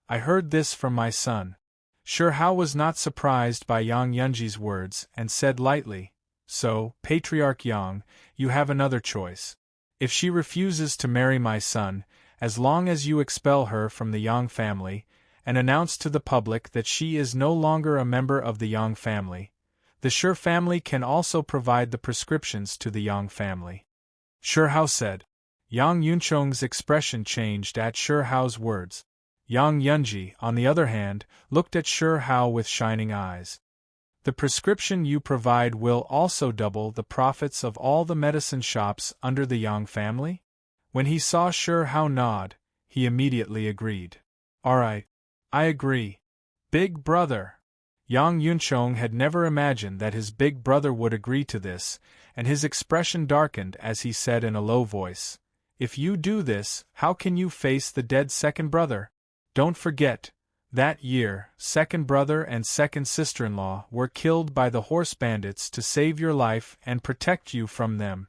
I heard this from my son. Sure Hao was not surprised by Yang Yunji's words and said lightly, So, Patriarch Yang, you have another choice. If she refuses to marry my son, as long as you expel her from the Yang family, and announce to the public that she is no longer a member of the Yang family, the Sure family can also provide the prescriptions to the Yang family. Sure Hao said. Yang Yunchong's expression changed at Sure Hao's words. Yang Yunji, on the other hand, looked at Sure Hao with shining eyes. The prescription you provide will also double the profits of all the medicine shops under the Yang family? When he saw Sure Hao nod, he immediately agreed. All right, I agree. Big brother. Yang Yunchong had never imagined that his big brother would agree to this, and his expression darkened as he said in a low voice, If you do this, how can you face the dead second brother? Don't forget, that year, second brother and second sister-in-law were killed by the horse bandits to save your life and protect you from them.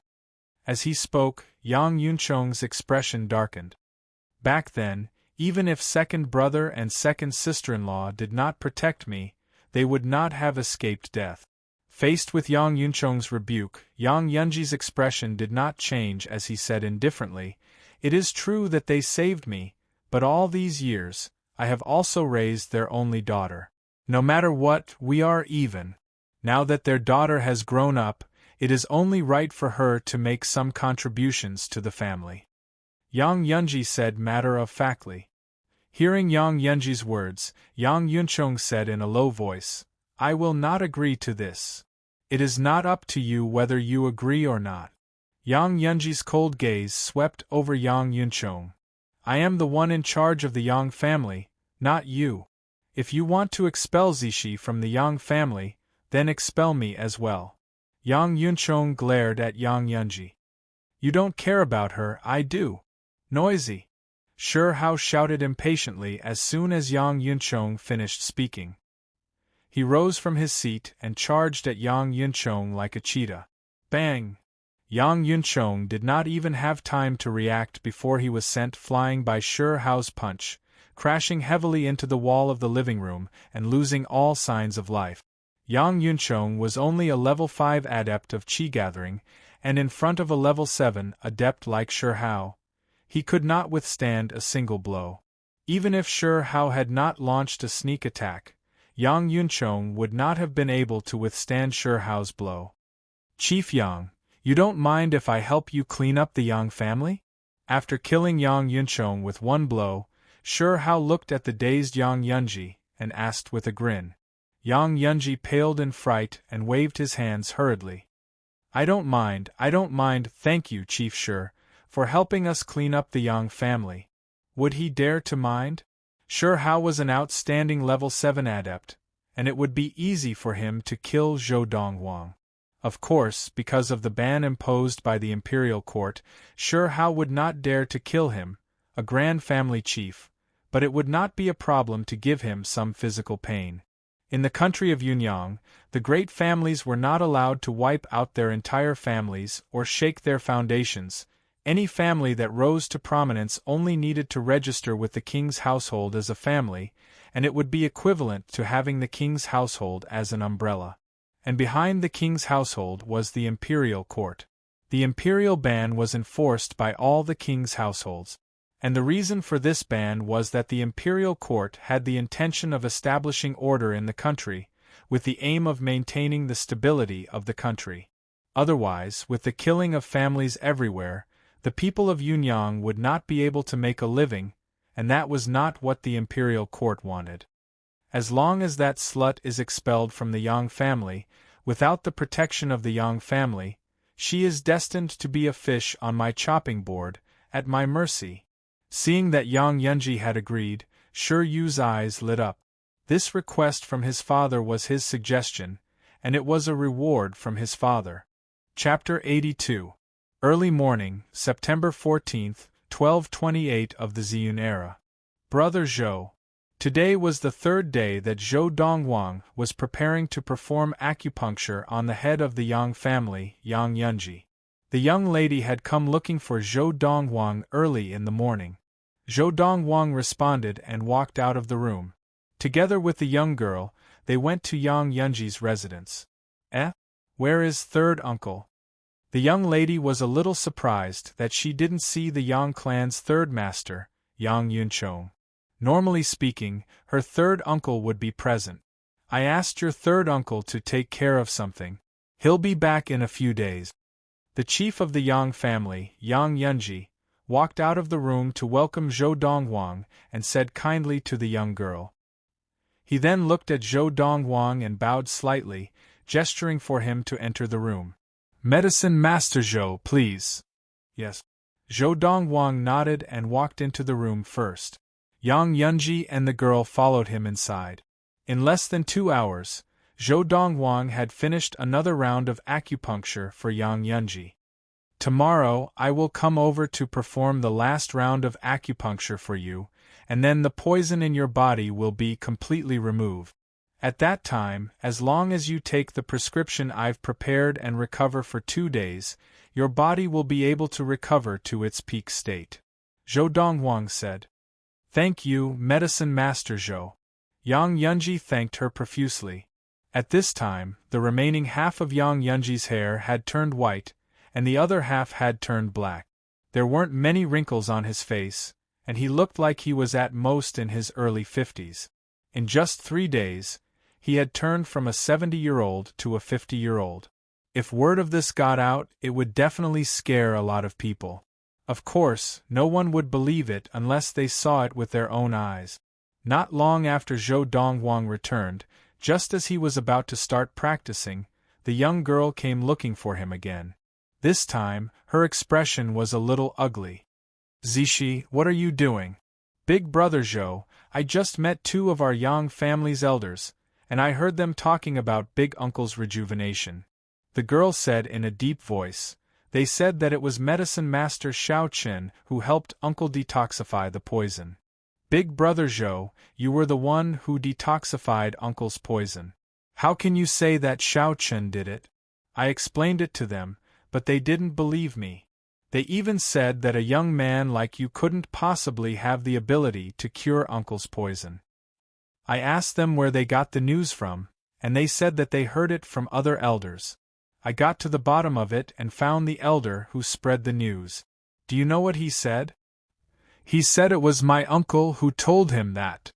As he spoke, Yang Yunchong's expression darkened. Back then, even if second brother and second sister-in-law did not protect me, they would not have escaped death. Faced with Yang Yunchong's rebuke, Yang Yunji's expression did not change as he said indifferently, It is true that they saved me, but all these years, I have also raised their only daughter. No matter what, we are even. Now that their daughter has grown up, it is only right for her to make some contributions to the family. Yang Yunji said matter-of-factly. Hearing Yang Yunji's words, Yang Yunchong said in a low voice, I will not agree to this. It is not up to you whether you agree or not. Yang Yunji's cold gaze swept over Yang Yunchong. I am the one in charge of the Yang family, not you. If you want to expel Zishi from the Yang family, then expel me as well. Yang Yunchong glared at Yang Yunji. You don't care about her, I do. Noisy. Sure Hao shouted impatiently as soon as Yang Yunchong finished speaking. He rose from his seat and charged at Yang Yunchong like a cheetah. Bang! Yang Yunchong did not even have time to react before he was sent flying by Sure Hao's punch, crashing heavily into the wall of the living room and losing all signs of life. Yang Yunchong was only a level 5 adept of qi gathering, and in front of a level 7 adept like Shi Hao, he could not withstand a single blow. Even if Shi Hao had not launched a sneak attack, Yang Yunchong would not have been able to withstand Shi Hao's blow. Chief Yang, you don't mind if I help you clean up the Yang family? After killing Yang Yunchong with one blow, Shi Hao looked at the dazed Yang Yunji and asked with a grin. Yang Yunji paled in fright and waved his hands hurriedly. I don't mind, thank you, Chief Shi, for helping us clean up the Yang family. Would he dare to mind? Shi Hao was an outstanding level 7 adept, and it would be easy for him to kill Zhou Dongwang. Of course, because of the ban imposed by the imperial court, Shi Hao would not dare to kill him, a grand family chief, but it would not be a problem to give him some physical pain. In the country of Yunyang, the great families were not allowed to wipe out their entire families or shake their foundations. Any family that rose to prominence only needed to register with the king's household as a family, and it would be equivalent to having the king's household as an umbrella. And behind the king's household was the imperial court. The imperial ban was enforced by all the king's households. And the reason for this ban was that the imperial court had the intention of establishing order in the country, with the aim of maintaining the stability of the country. Otherwise, with the killing of families everywhere, the people of Yunyang would not be able to make a living, and that was not what the imperial court wanted. As long as that slut is expelled from the Yang family, without the protection of the Yang family, she is destined to be a fish on my chopping board, at my mercy. Seeing that Yang Yunji had agreed, Shi Yu's eyes lit up. This request from his father was his suggestion, and it was a reward from his father. Chapter 82. Early morning, September 14, 1228 of the Ziyun era. Brother Zhou. Today was the third day that Zhou Dongwang was preparing to perform acupuncture on the head of the Yang family, Yang Yunji. The young lady had come looking for Zhou Dongwang early in the morning. Zhou Dongwang responded and walked out of the room. Together with the young girl, they went to Yang Yunji's residence. Where is third uncle? The young lady was a little surprised that she didn't see the Yang clan's third master, Yang Yunchong. Normally speaking, her third uncle would be present. I asked your third uncle to take care of something. He'll be back in a few days. The chief of the Yang family, Yang Yunji, walked out of the room to welcome Zhou Dongwang and said kindly to the young girl. He then looked at Zhou Dongwang and bowed slightly, gesturing for him to enter the room. Medicine Master Zhou, please. Yes. Zhou Dongwang nodded and walked into the room first. Yang Yunji and the girl followed him inside. In less than 2 hours, Zhou Dongwang had finished another round of acupuncture for Yang Yunji. Tomorrow I will come over to perform the last round of acupuncture for you, and then the poison in your body will be completely removed. At that time, as long as you take the prescription I've prepared and recover for 2 days, your body will be able to recover to its peak state. Zhou Dongwang said. Thank you, Medicine Master Zhou. Yang Yunji thanked her profusely. At this time, the remaining half of Yang Yunji's hair had turned white, and the other half had turned black. There weren't many wrinkles on his face, and he looked like he was at most in his early 50s. In just 3 days, he had turned from a 70-year-old to a 50-year-old. If word of this got out, it would definitely scare a lot of people. Of course, no one would believe it unless they saw it with their own eyes. Not long after Zhou Dongwang returned, just as he was about to start practicing, the young girl came looking for him again. This time, her expression was a little ugly. Zishi, what are you doing? Big brother Zhou, I just met 2 of our Yang family's elders, and I heard them talking about Big Uncle's rejuvenation. The girl said in a deep voice. They said that it was Medicine Master Xiao Qin who helped Uncle detoxify the poison. Big brother Zhou, you were the one who detoxified Uncle's poison. How can you say that Xiao Qin did it? I explained it to them, but they didn't believe me. They even said that a young man like you couldn't possibly have the ability to cure Uncle's poison. I asked them where they got the news from, and they said that they heard it from other elders. I got to the bottom of it and found the elder who spread the news. Do you know what he said? He said it was my uncle who told him that.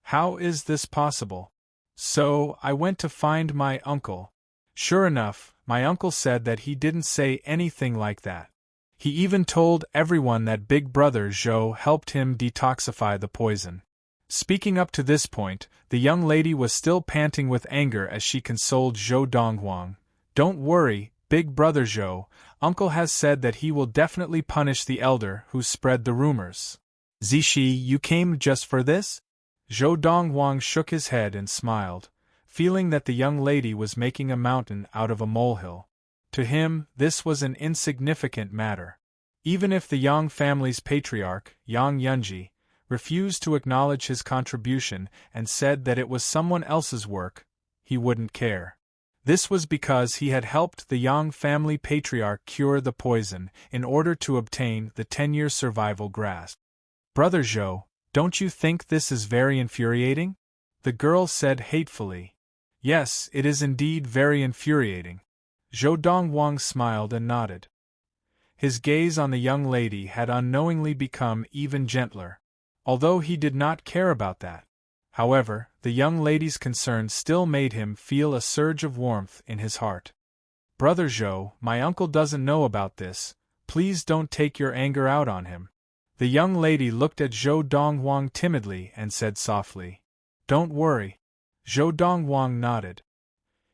How is this possible? So, I went to find my uncle. Sure enough, my uncle said that he didn't say anything like that. He even told everyone that Big Brother Zhou helped him detoxify the poison. Speaking up to this point, the young lady was still panting with anger as she consoled Zhou Donghuang. Don't worry, Big Brother Zhou, Uncle has said that he will definitely punish the elder who spread the rumors. Zishi, you came just for this? Zhou Donghuang shook his head and smiled, feeling that the young lady was making a mountain out of a molehill. To him, this was an insignificant matter. Even if the Yang family's patriarch, Yang Yunji, refused to acknowledge his contribution and said that it was someone else's work, he wouldn't care. This was because he had helped the Yang family patriarch cure the poison in order to obtain the 10-year survival grasp. Brother Zhou, don't you think this is very infuriating? The girl said hatefully. Yes, it is indeed very infuriating. Zhou Donghuang smiled and nodded. His gaze on the young lady had unknowingly become even gentler, although he did not care about that. However, the young lady's concern still made him feel a surge of warmth in his heart. Brother Zhou, my uncle doesn't know about this. Please don't take your anger out on him. The young lady looked at Zhou Donghuang timidly and said softly, Don't worry. Zhou Donghuang nodded.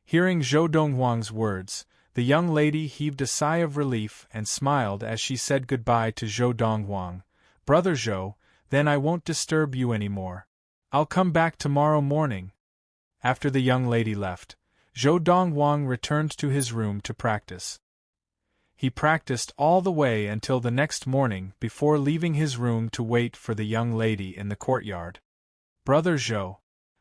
Hearing Zhou Donghuang's words, the young lady heaved a sigh of relief and smiled as she said goodbye to Zhou Donghuang. Brother Zhou, then I won't disturb you anymore. I'll come back tomorrow morning. After the young lady left, Zhou Donghuang returned to his room to practice. He practiced all the way until the next morning before leaving his room to wait for the young lady in the courtyard. Brother Zhou.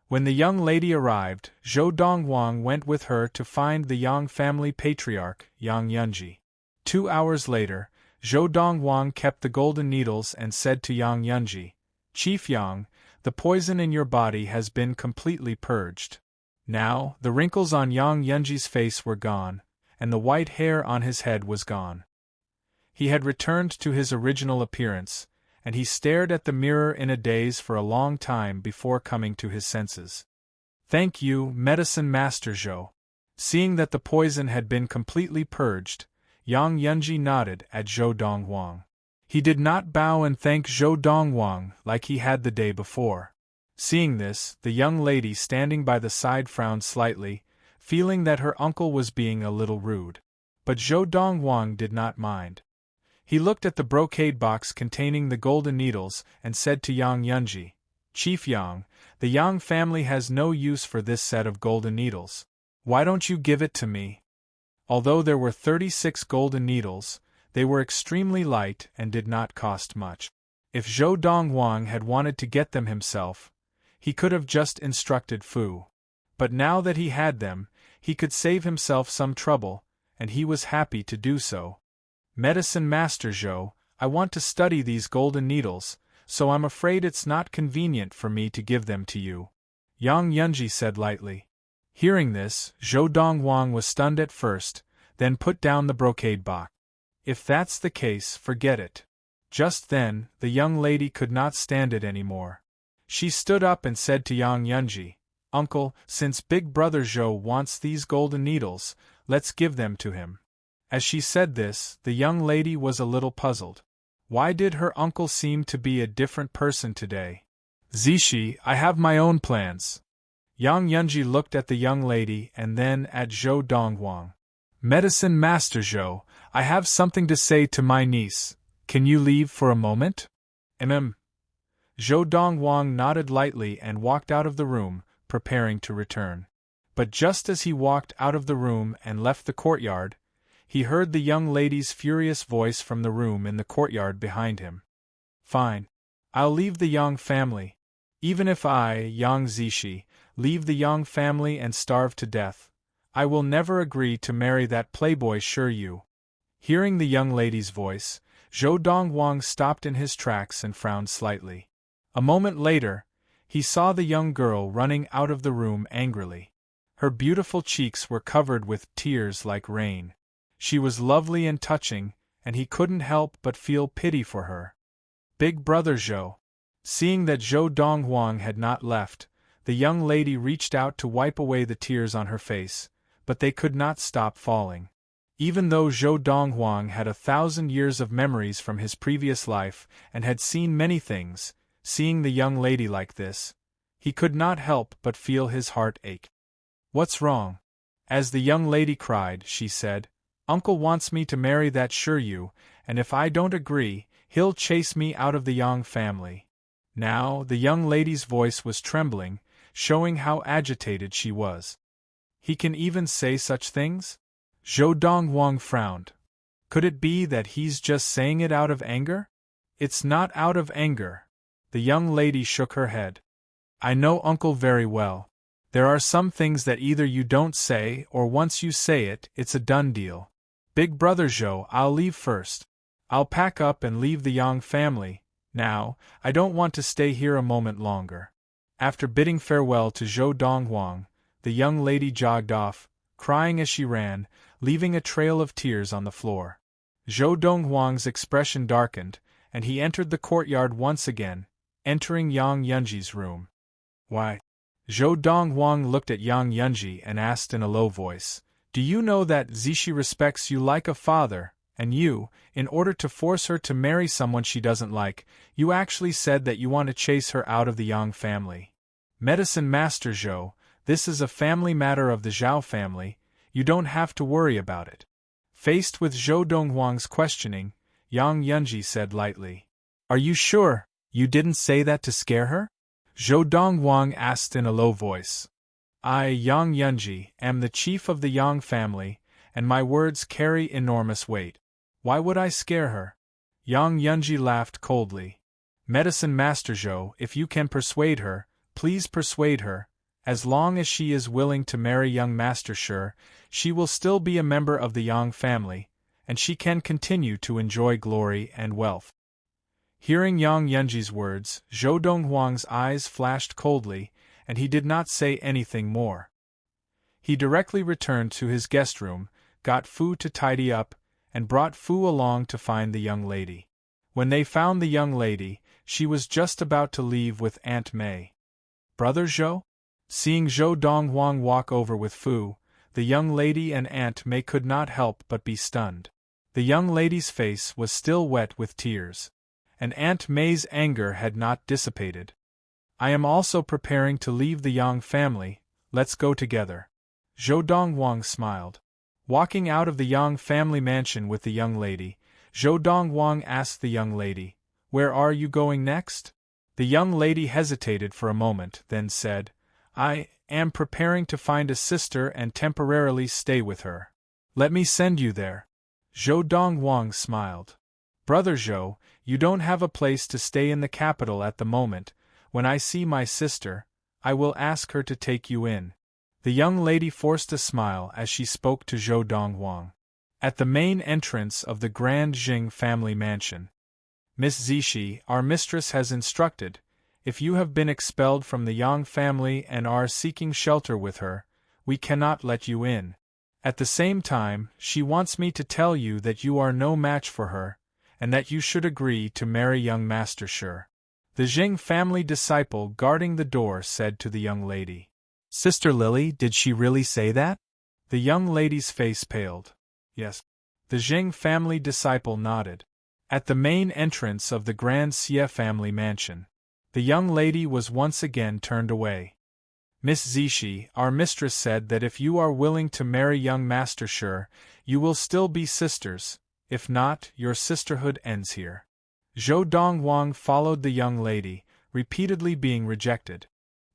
When the young lady arrived, Zhou Donghuang went with her to find the Yang family patriarch, Yang Yunji. 2 hours later, Zhou Donghuang kept the golden needles and said to Yang Yunji, Chief Yang, the poison in your body has been completely purged. Now, the wrinkles on Yang Yunji's face were gone, and the white hair on his head was gone. He had returned to his original appearance, and he stared at the mirror in a daze for a long time before coming to his senses. Thank you, Medicine Master Zhou. Seeing that the poison had been completely purged, Yang Yunji nodded at Zhou Donghuang. He did not bow and thank Zhou Donghuang like he had the day before. Seeing this, the young lady standing by the side frowned slightly, feeling that her uncle was being a little rude. But Zhou Donghuang did not mind. He looked at the brocade box containing the golden needles and said to Yang Yunji, Chief Yang, the Yang family has no use for this set of golden needles. Why don't you give it to me? Although there were 36 golden needles, they were extremely light and did not cost much. If Zhou Donghuang had wanted to get them himself, he could have just instructed Fu. But now that he had them, he could save himself some trouble, and he was happy to do so. Medicine Master Zhou, I want to study these golden needles, so I'm afraid it's not convenient for me to give them to you. Yang Yunji said lightly. Hearing this, Zhou Donghuang was stunned at first, then put down the brocade box. If that's the case, forget it. Just then, the young lady could not stand it anymore. She stood up and said to Yang Yunji, Uncle, since Big Brother Zhou wants these golden needles, let's give them to him. As she said this, the young lady was a little puzzled. Why did her uncle seem to be a different person today? Zishi, I have my own plans. Yang Yunji looked at the young lady and then at Zhou Donghuang. Medicine Master Zhou, I have something to say to my niece. Can you leave for a moment? Zhou Donghuang nodded lightly and walked out of the room, preparing to return. But just as he walked out of the room and left the courtyard, he heard the young lady's furious voice from the room in the courtyard behind him. Fine. I'll leave the Yang family. Even if I, Yang Zishi, leave the Yang family and starve to death, I will never agree to marry that playboy Yu. Hearing the young lady's voice, Zhou Dongwang stopped in his tracks and frowned slightly. A moment later, he saw the young girl running out of the room angrily. Her beautiful cheeks were covered with tears like rain. She was lovely and touching, and he couldn't help but feel pity for her. Big brother Zhou. Seeing that Zhou Donghuang had not left, the young lady reached out to wipe away the tears on her face, but they could not stop falling. Even though Zhou Donghuang had 1,000 years of memories from his previous life and had seen many things, seeing the young lady like this, he could not help but feel his heart ache. "What's wrong?" As the young lady cried, she said, "Uncle wants me to marry that Shiryu, and if I don't agree, he'll chase me out of the Yang family." Now, the young lady's voice was trembling, showing how agitated she was. "He can even say such things?" Zhou Donghuang frowned. "Could it be that he's just saying it out of anger?" "It's not out of anger." The young lady shook her head. "I know Uncle very well. There are some things that either you don't say or once you say it, it's a done deal. Big brother Zhou, I'll leave first. I'll pack up and leave the Yang family. Now, I don't want to stay here a moment longer." After bidding farewell to Zhou Donghuang, the young lady jogged off, crying as she ran, leaving a trail of tears on the floor. Zhou Donghuang's expression darkened, and he entered the courtyard once again, entering Yang Yunji's room. "Why?" Zhou Donghuang looked at Yang Yunji and asked in a low voice, "Do you know that Zishi respects you like a father, and you, in order to force her to marry someone she doesn't like, you actually said that you want to chase her out of the Yang family? Medicine Master Zhou, this is a family matter of the Zhao family, you don't have to worry about it." Faced with Zhou Donghuang's questioning, Yang Yunji said lightly, "Are you sure you didn't say that to scare her?" Zhou Donghuang asked in a low voice. "I, Yang Yunji, am the chief of the Yang family, and my words carry enormous weight. Why would I scare her?" Yang Yunji laughed coldly. "Medicine Master Zhou, if you can persuade her, please persuade her. As long as she is willing to marry young Master Shi, she will still be a member of the Yang family, and she can continue to enjoy glory and wealth." Hearing Yang Yunji's words, Zhou Donghuang's eyes flashed coldly, and he did not say anything more. He directly returned to his guest room, got Fu to tidy up, and brought Fu along to find the young lady. When they found the young lady, she was just about to leave with Aunt May. "Brother Zhou?" Seeing Zhou Donghuang walk over with Fu, the young lady and Aunt May could not help but be stunned. The young lady's face was still wet with tears, and Aunt May's anger had not dissipated. "I am also preparing to leave the Yang family, let's go together." Zhou Donghuang smiled. Walking out of the Yang family mansion with the young lady, Zhou Donghuang asked the young lady, "Where are you going next?" The young lady hesitated for a moment, then said, "I am preparing to find a sister and temporarily stay with her. Let me send you there." Zhou Donghuang smiled. "Brother Zhou, you don't have a place to stay in the capital at the moment. When I see my sister, I will ask her to take you in." The young lady forced a smile as she spoke to Zhou Donghuang. At the main entrance of the Grand Jing family mansion. "Miss Zishi, our mistress has instructed, if you have been expelled from the Yang family and are seeking shelter with her, we cannot let you in. At the same time, she wants me to tell you that you are no match for her, and that you should agree to marry young Master Shi." The Jing family disciple guarding the door said to the young lady, "Sister Lily, did she really say that?" The young lady's face paled. "Yes." The Jing family disciple nodded. At the main entrance of the Grand Xie family mansion, the young lady was once again turned away. "Miss Zishi, our mistress said that if you are willing to marry young Master Shi, you will still be sisters, if not, your sisterhood ends here." Zhou Donghuang followed the young lady, repeatedly being rejected.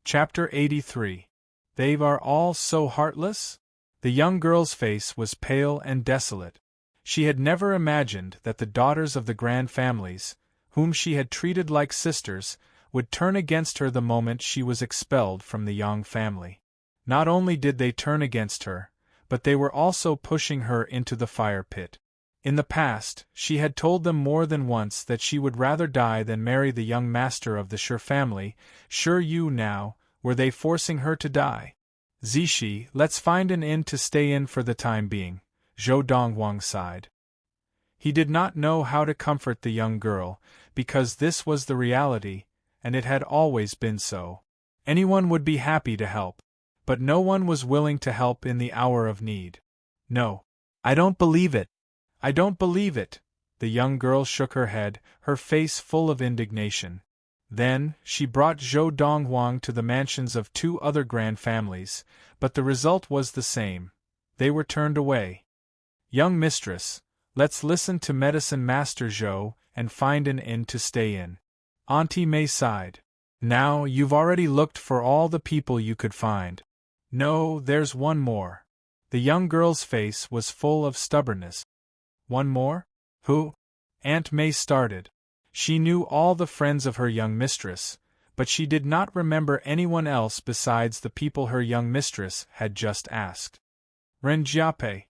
Chapter 83. They are all so heartless? The young girl's face was pale and desolate. She had never imagined that the daughters of the grand families, whom she had treated like sisters, would turn against her the moment she was expelled from the Yang family. Not only did they turn against her, but they were also pushing her into the fire pit. In the past, she had told them more than once that she would rather die than marry the young master of the Sure family. Sure you now, were they forcing her to die? Zishi, let's find an inn to stay in for the time being, Zhou Dongwang sighed. He did not know how to comfort the young girl, because this was the reality, and it had always been so. Anyone would be happy to help, but no one was willing to help in the hour of need. No. I don't believe it. I don't believe it. The young girl shook her head, her face full of indignation. Then, she brought Zhou Dongwang to the mansions of 2 other grand families, but the result was the same. They were turned away. Young mistress, let's listen to Medicine Master Zhou and find an inn to stay in. Auntie Mei sighed. Now, you've already looked for all the people you could find. No, there's one more. The young girl's face was full of stubbornness. One more? Who? Aunt Mei started. She knew all the friends of her young mistress, but she did not remember anyone else besides the people her young mistress had just asked. Ren Jiape,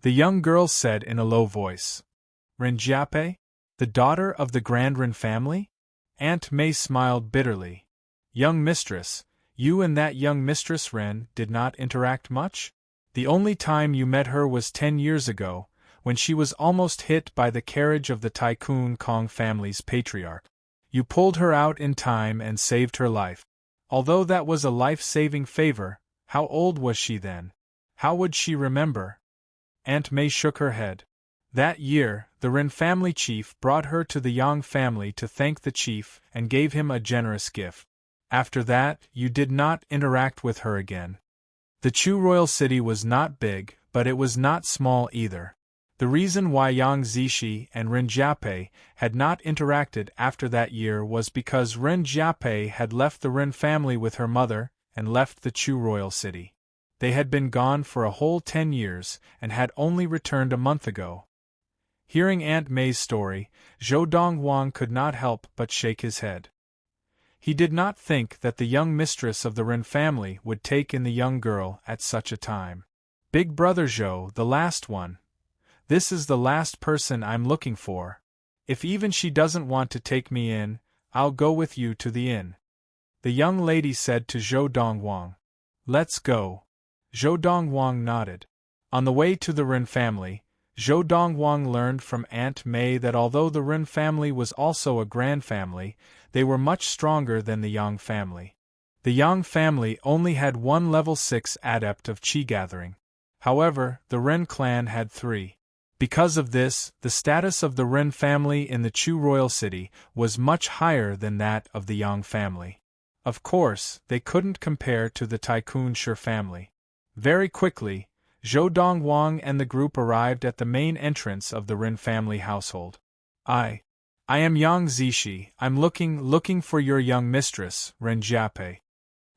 the young girl said in a low voice. Ren Jiape? The daughter of the Grand Ren family? Aunt Mei smiled bitterly. Young mistress, you and that young mistress Ren did not interact much? The only time you met her was 10 years ago, when she was almost hit by the carriage of the Tycoon Kong family's patriarch. You pulled her out in time and saved her life. Although that was a life-saving favor, how old was she then? How would she remember? Aunt Mei shook her head. That year, the Ren family chief brought her to the Yang family to thank the chief and gave him a generous gift. After that, you did not interact with her again. The Chu royal city was not big, but it was not small either. The reason why Yang Zishi and Ren Jiape had not interacted after that year was because Ren Jiape had left the Ren family with her mother and left the Chu royal city. They had been gone for a whole 10 years and had only returned a month ago. Hearing Aunt Mei's story, Zhou Dongwang could not help but shake his head. He did not think that the young mistress of the Ren family would take in the young girl at such a time. Big brother Zhou, the last one. This is the last person I'm looking for. If even she doesn't want to take me in, I'll go with you to the inn. The young lady said to Zhou Dongwang. Let's go. Zhou Dongwang nodded. On the way to the Ren family, Zhou Dongwang learned from Aunt Mei that although the Ren family was also a grand family, they were much stronger than the Yang family. The Yang family only had 1 level 6 adept of Qi gathering. However, the Ren clan had 3. Because of this, the status of the Ren family in the Chu royal city was much higher than that of the Yang family. Of course, they couldn't compare to the Tycoon Sure family. Very quickly, Zhou Dongwang and the group arrived at the main entrance of the Ren family household. I am Yang Zishi. I'm looking for your young mistress, Ren Jiape.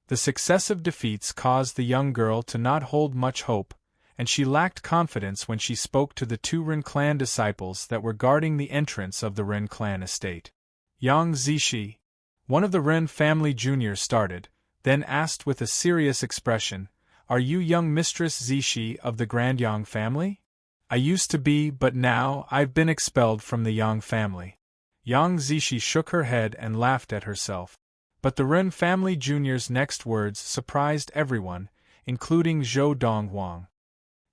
The successive defeats caused the young girl to not hold much hope, and she lacked confidence when she spoke to the 2 Ren clan disciples that were guarding the entrance of the Ren clan estate. Yang Zishi. One of the Ren family juniors started, then asked with a serious expression, Are you young mistress Zishi of the Grand Yang family? I used to be, but now I've been expelled from the Yang family. Yang Zishi shook her head and laughed at herself. But the Ren family junior's next words surprised everyone, including Zhou Dongwang.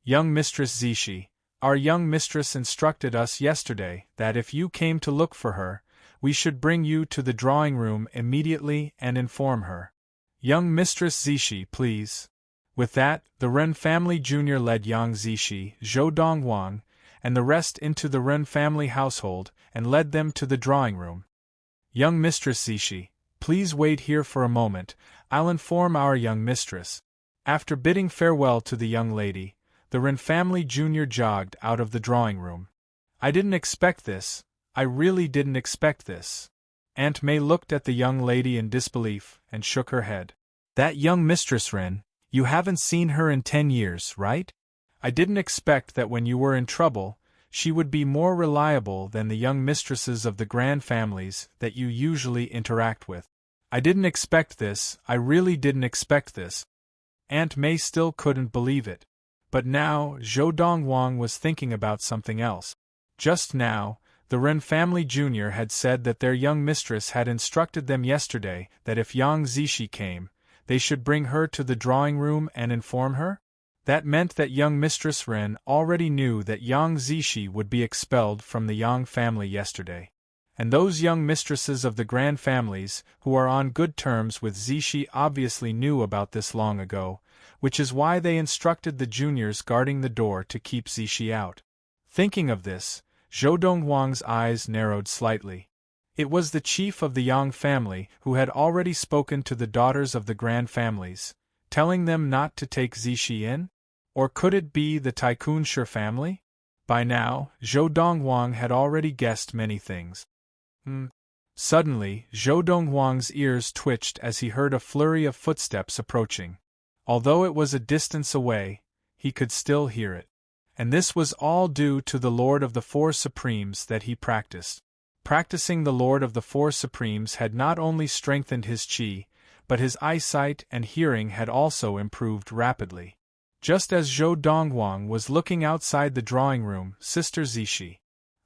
Young Mistress Zishi, our young mistress instructed us yesterday that if you came to look for her, we should bring you to the drawing room immediately and inform her. Young Mistress Zishi, please. With that, the Ren family junior led Yang Zishi, Zhou Dongwang, and the rest into the Ren family household and led them to the drawing room. Young Mistress Zishi, please wait here for a moment, I'll inform our young mistress. After bidding farewell to the young lady, the Ren family junior jogged out of the drawing room. I didn't expect this, I really didn't expect this. Aunt Mei looked at the young lady in disbelief and shook her head. That young mistress Ren, you haven't seen her in 10 years, right? I didn't expect that when you were in trouble, she would be more reliable than the young mistresses of the grand families that you usually interact with. I didn't expect this, I really didn't expect this. Aunt Mei still couldn't believe it. But now, Zhou Dongwang was thinking about something else. Just now, the Ren family junior had said that their young mistress had instructed them yesterday that if Yang Zishi came, they should bring her to the drawing room and inform her? That meant that young Mistress Ren already knew that Yang Zishi would be expelled from the Yang family yesterday. And those young mistresses of the grand families, who are on good terms with Zishi, obviously knew about this long ago, which is why they instructed the juniors guarding the door to keep Zishi out. Thinking of this, Zhou Donghuang's eyes narrowed slightly. It was the chief of the Yang family who had already spoken to the daughters of the grand families, telling them not to take Zishi in? Or could it be the Tycoon Shi family? By now, Zhou Donghuang had already guessed many things. Suddenly, Zhou Donghuang's ears twitched as he heard a flurry of footsteps approaching. Although it was a distance away, he could still hear it. And this was all due to the Lord of the Four Supremes that he practiced. Practicing the Lord of the Four Supremes had not only strengthened his qi, but his eyesight and hearing had also improved rapidly. Just as Zhou Donghuang was looking outside the drawing room, Sister Zishi,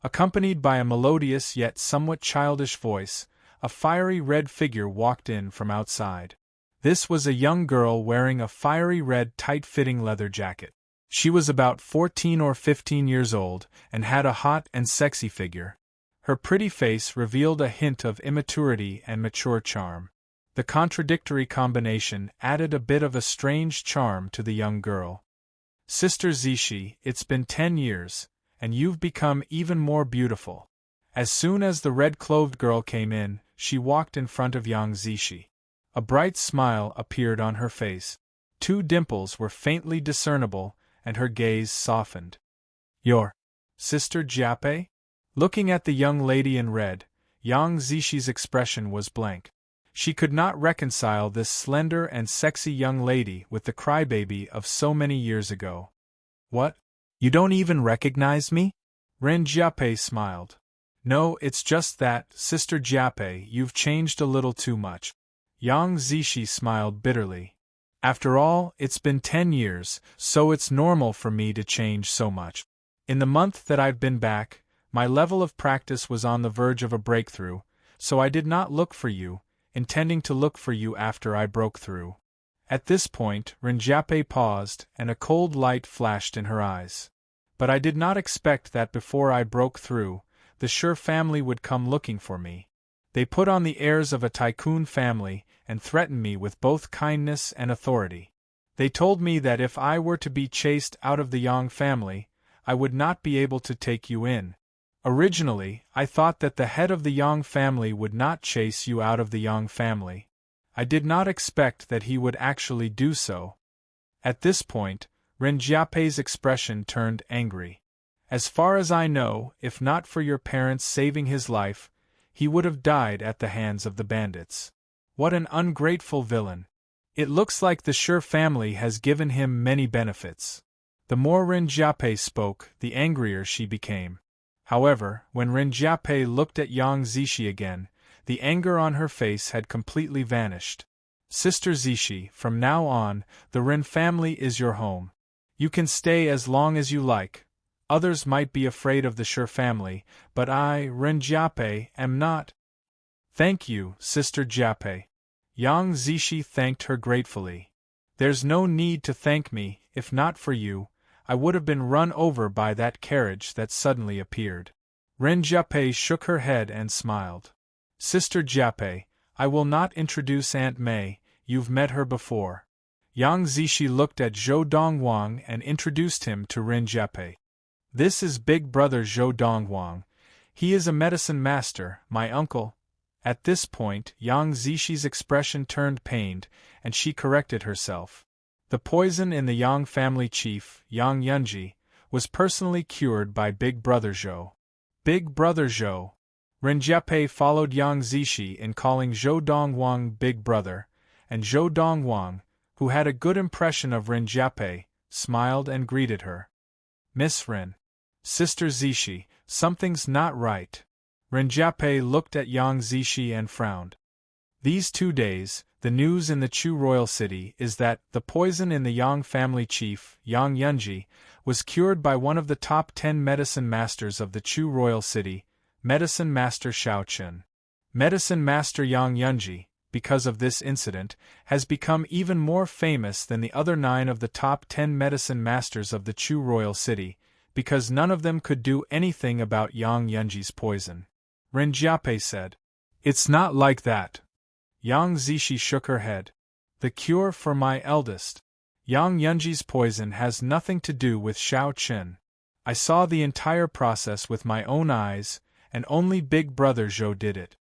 accompanied by a melodious yet somewhat childish voice, a fiery red figure walked in from outside. This was a young girl wearing a fiery red tight-fitting leather jacket. She was about 14 or 15 years old and had a hot and sexy figure. Her pretty face revealed a hint of immaturity and mature charm. The contradictory combination added a bit of a strange charm to the young girl. Sister Zishi, it's been 10 years, and you've become even more beautiful. As soon as the red-clothed girl came in, she walked in front of Yang Zishi. A bright smile appeared on her face. 2 dimples were faintly discernible, and her gaze softened. Your Sister Jiape? Looking at the young lady in red, Yang Zishi's expression was blank. She could not reconcile this slender and sexy young lady with the crybaby of so many years ago. What? You don't even recognize me? Ren Jiape smiled. No, it's just that, Sister Jiape, you've changed a little too much. Yang Zishi smiled bitterly. After all, it's been 10 years, so it's normal for me to change so much. In the month that I've been back, my level of practice was on the verge of a breakthrough, so I did not look for you, intending to look for you after I broke through. At this point, Rinjiape paused, and a cold light flashed in her eyes. But I did not expect that before I broke through, the Shi family would come looking for me. They put on the airs of a tycoon family and threatened me with both kindness and authority. They told me that if I were to be chased out of the Yang family, I would not be able to take you in. Originally, I thought that the head of the Yang family would not chase you out of the Yang family. I did not expect that he would actually do so. At this point, Ren Jiape's expression turned angry. As far as I know, if not for your parents saving his life, he would have died at the hands of the bandits. What an ungrateful villain. It looks like the Shi family has given him many benefits. The more Ren Jiape spoke, the angrier she became. However, when Ren Jiape looked at Yang Zishi again, the anger on her face had completely vanished. Sister Zishi, from now on, the Ren family is your home. You can stay as long as you like. Others might be afraid of the Shi family, but I, Ren Jiape, am not. Thank you, Sister Jiape. Yang Zishi thanked her gratefully. There's no need to thank me. If not for you, I would have been run over by that carriage that suddenly appeared. Ren Jiape shook her head and smiled. Sister Jiape, I will not introduce Aunt Mei, you've met her before. Yang Zishi looked at Zhou Donghuang and introduced him to Ren Jiape. This is Big Brother Zhou Donghuang. He is a medicine master, my uncle. At this point, Yang Zishi's expression turned pained, and she corrected herself. The poison in the Yang family chief, Yang Yunji, was personally cured by Big Brother Zhou. Big Brother Zhou. Ren Jiape followed Yang Zishi in calling Zhou Donghuang Big Brother, and Zhou Donghuang, who had a good impression of Ren Jiape, smiled and greeted her. Miss Ren. Sister Zishi, something's not right. Ren Jiape looked at Yang Zishi and frowned. These 2 days, the news in the Chu royal city is that the poison in the Yang family chief, Yang Yunji, was cured by one of the top 10 medicine masters of the Chu royal city, Medicine Master Shao Chun. Medicine Master Yang Yunji, because of this incident, has become even more famous than the other 9 of the top 10 medicine masters of the Chu royal city, because none of them could do anything about Yang Yunji's poison. Ren Jiape said. It's not like that. Yang Zishi shook her head. The cure for my eldest Yang Yunji's poison has nothing to do with Shao Qin. I saw the entire process with my own eyes, and only Big Brother Zhou did it.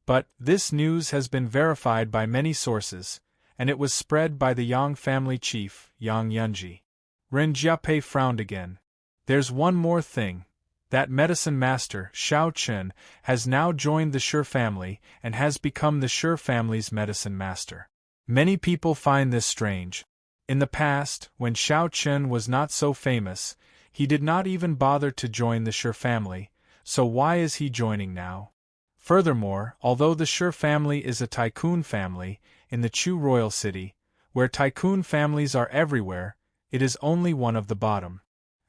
But this news has been verified by many sources, and it was spread by the Yang family chief, Yang Yunji. Ren Jiape frowned again. There's one more thing. That medicine master, Shao Qin, has now joined the Shi family and has become the Shi family's medicine master. Many people find this strange. In the past, when Shao Qin was not so famous, he did not even bother to join the Shi family, so why is he joining now? Furthermore, although the Shi family is a tycoon family, in the Chu royal city, where tycoon families are everywhere, it is only one of the bottom.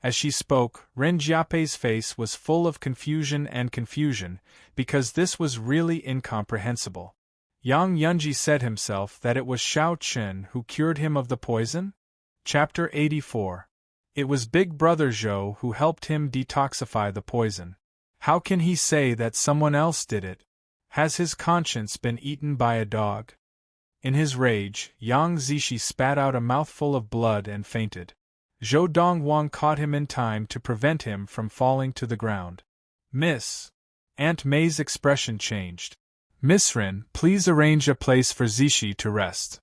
As she spoke, Ren Jiape's face was full of confusion, because this was really incomprehensible. Yang Yunji said himself that it was Shao Qin who cured him of the poison? Chapter 84. It was Big Brother Zhou who helped him detoxify the poison. How can he say that someone else did it? Has his conscience been eaten by a dog? In his rage, Yang Zishi spat out a mouthful of blood and fainted. Zhou Dongwang caught him in time to prevent him from falling to the ground. Miss. Aunt May's expression changed. Miss Ren, please arrange a place for Zishi to rest.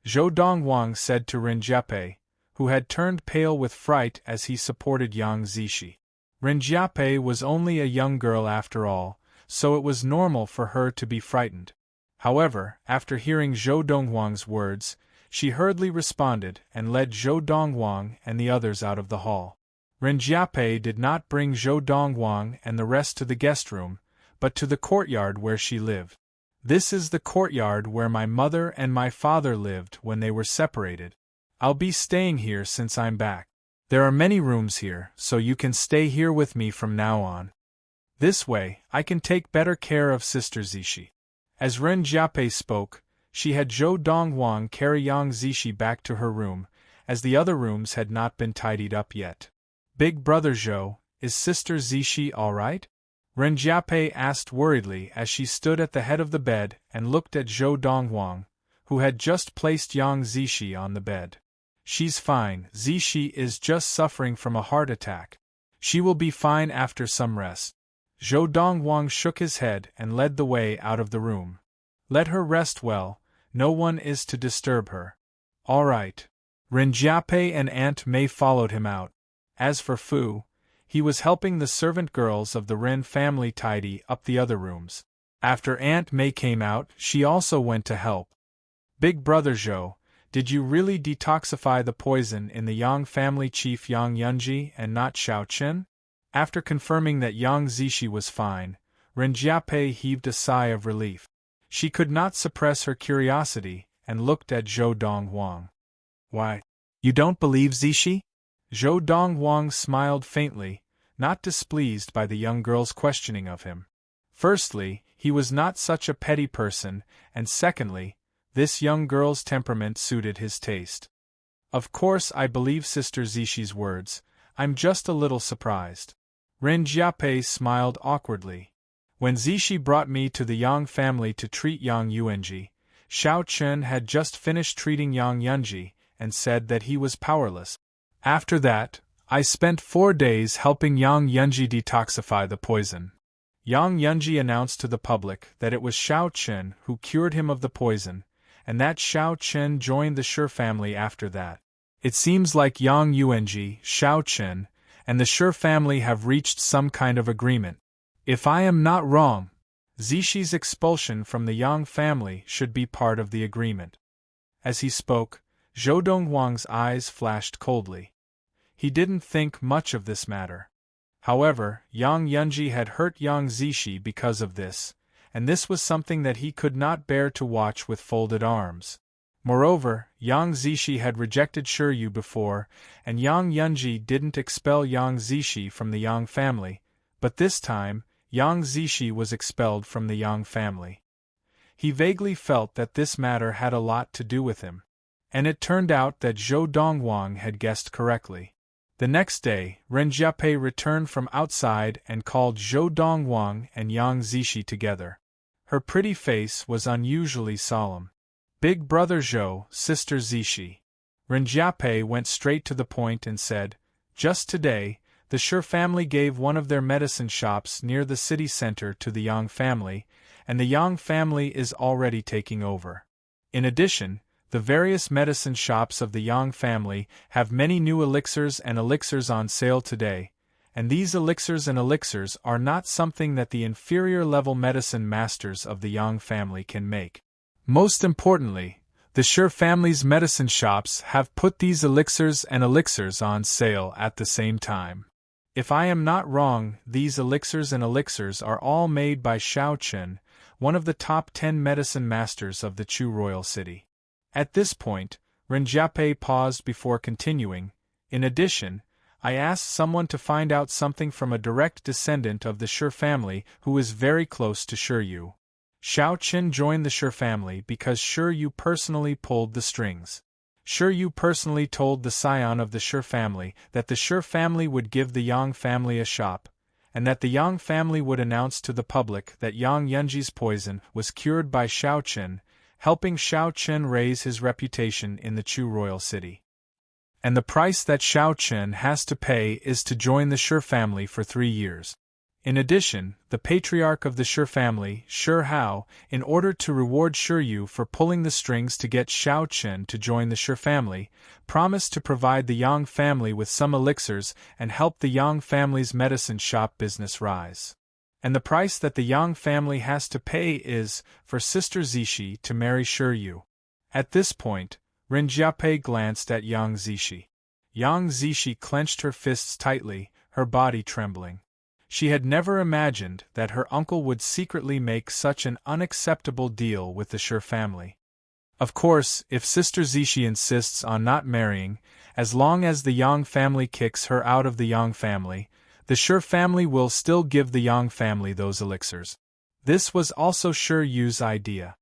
Zhou Dongwang said to Ren Jiape, who had turned pale with fright as he supported Yang Zishi. Ren Jiape was only a young girl after all, so it was normal for her to be frightened. However, after hearing Zhou Dongwang's words, she hurriedly responded and led Zhou Dongwang and the others out of the hall. Ren Jiape did not bring Zhou Dongwang and the rest to the guest room, but to the courtyard where she lived. This is the courtyard where my mother and my father lived when they were separated. I'll be staying here since I'm back. There are many rooms here, so you can stay here with me from now on. This way, I can take better care of Sister Zishi. As Ren Jiape spoke, she had Zhou Dongwang carry Yang Zishi back to her room, as the other rooms had not been tidied up yet. Big Brother Zhou, is Sister Zishi all right? Ren Jiape asked worriedly as she stood at the head of the bed and looked at Zhou Dongwang, who had just placed Yang Zishi on the bed. She's fine, Zishi is just suffering from a heart attack. She will be fine after some rest. Zhou Dongwang shook his head and led the way out of the room. Let her rest well, no one is to disturb her. All right. Ren Jiape and Aunt May followed him out. As for Fu, he was helping the servant girls of the Ren family tidy up the other rooms. After Aunt May came out, she also went to help. Big Brother Zhou, did you really detoxify the poison in the Yang family chief Yang Yunji and not Shao Qin? After confirming that Yang Zishi was fine, Ren Jiape heaved a sigh of relief. She could not suppress her curiosity and looked at Zhou Dongwang. Why? You don't believe Zishi? Zhou Dongwang smiled faintly, not displeased by the young girl's questioning of him. Firstly, he was not such a petty person, and secondly, this young girl's temperament suited his taste. Of course I believe Sister Zishi's words, I'm just a little surprised. Ren Jiape smiled awkwardly. When Zishi brought me to the Yang family to treat Yang Yuanji, Shao Qin had just finished treating Yang Yunji and said that he was powerless. After that, I spent 4 days helping Yang Yunji detoxify the poison. Yang Yunji announced to the public that it was Shao Qin who cured him of the poison, and that Shao Qin joined the Shi family after that. It seems like Yang Yuanji, Shao Qin, and the Shi family have reached some kind of agreement. If I am not wrong, Zishi's expulsion from the Yang family should be part of the agreement. As he spoke, Zhou Dongwang's eyes flashed coldly. He didn't think much of this matter. However, Yang Yunji had hurt Yang Zishi because of this, and this was something that he could not bear to watch with folded arms. Moreover, Yang Zishi had rejected Shiryu before, and Yang Yunji didn't expel Yang Zishi from the Yang family, but this time, Yang Zishi was expelled from the Yang family. He vaguely felt that this matter had a lot to do with him. And it turned out that Zhou Dongwang had guessed correctly. The next day, Ren Jiapei returned from outside and called Zhou Dongwang and Yang Zishi together. Her pretty face was unusually solemn. "Big brother Zhou, sister Zishi." Ren Jiapei went straight to the point and said, "Just today, the Shi family gave one of their medicine shops near the city center to the Yang family, and the Yang family is already taking over. In addition, the various medicine shops of the Yang family have many new elixirs and elixirs on sale today, and these elixirs and elixirs are not something that the inferior-level medicine masters of the Yang family can make. Most importantly, the Shi family's medicine shops have put these elixirs and elixirs on sale at the same time. If I am not wrong, these elixirs and elixirs are all made by Xiao Chen, one of the top 10 medicine masters of the Chu royal city." At this point, Ren Jiapei paused before continuing. "In addition, I asked someone to find out something from a direct descendant of the Shi family who is very close to Shiryu. Xiao Chen joined the Shi family because Shiryu personally pulled the strings. Shiryu personally told the scion of the Shi family that the Shi family would give the Yang family a shop, and that the Yang family would announce to the public that Yang Yunji's poison was cured by Xiao Chen, helping Xiao Chen raise his reputation in the Chu royal city. And the price that Xiao Chen has to pay is to join the Shi family for 3 years. In addition, the patriarch of the Shi family, Shi Hao, in order to reward Shiryu for pulling the strings to get Xiao Chen to join the Shi family, promised to provide the Yang family with some elixirs and help the Yang family's medicine shop business rise. And the price that the Yang family has to pay is for Sister Zishi to marry Shiryu." At this point, Ren Jiapei glanced at Yang Zishi. Yang Zishi clenched her fists tightly, her body trembling. She had never imagined that her uncle would secretly make such an unacceptable deal with the Shi family. Of course, if Sister Zishi insists on not marrying, as long as the Yang family kicks her out of the Yang family, the Shi family will still give the Yang family those elixirs. This was also Shiryu's idea.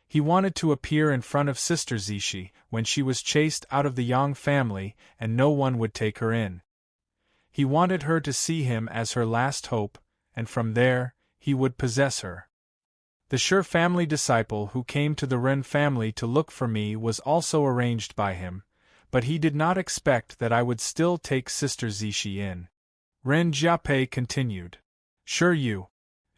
He wanted to appear in front of Sister Zishi when she was chased out of the Yang family and no one would take her in. He wanted her to see him as her last hope, and from there, he would possess her. The Shi family disciple who came to the Ren family to look for me was also arranged by him, but he did not expect that I would still take Sister Zishi in. Ren Jiapei continued. "Shiryu."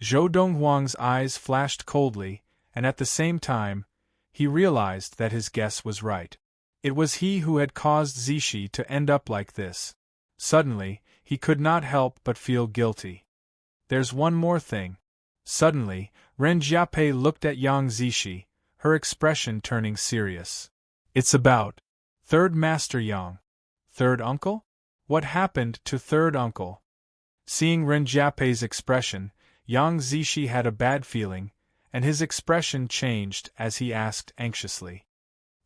Zhou Donghuang's eyes flashed coldly, and at the same time, he realized that his guess was right. It was he who had caused Zishi to end up like this. Suddenly, he could not help but feel guilty. "There's one more thing." Suddenly, Ren Jiapei looked at Yang Zishi, her expression turning serious. "It's about Third Master Yang." "Third uncle? What happened to third uncle?" Seeing Ren Jiapei's expression, Yang Zishi had a bad feeling, and his expression changed as he asked anxiously.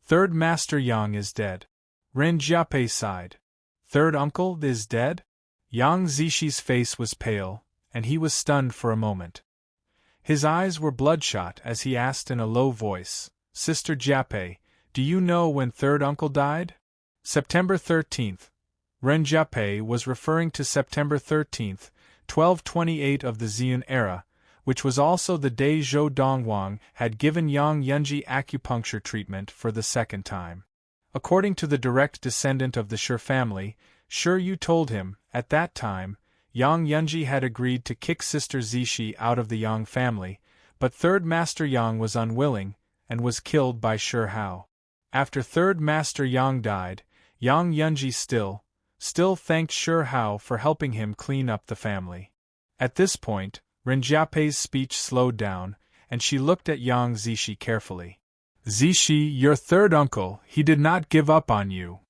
"Third Master Yang is dead." Ren Jiapei sighed. "Third uncle is dead?" Yang Zishi's face was pale, and he was stunned for a moment. His eyes were bloodshot as he asked in a low voice, "Sister Jiapei, do you know when third uncle died?" "September 13th. Ren Jiapei was referring to September 13th, 1228 of the Ziyun era, which was also the day Zhou Dongwang had given Yang Yunji acupuncture treatment for the second time. According to the direct descendant of the Shi family, Shiryu told him, at that time, Yang Yunji had agreed to kick Sister Zishi out of the Yang family, but Third Master Yang was unwilling, and was killed by Shi Hao. After Third Master Yang died, Yang Yunji still thanked Shi Hao for helping him clean up the family. At this point, Ren Jiapei's speech slowed down, and she looked at Yang Zishi carefully. "Zishi, your third uncle, he did not give up on you."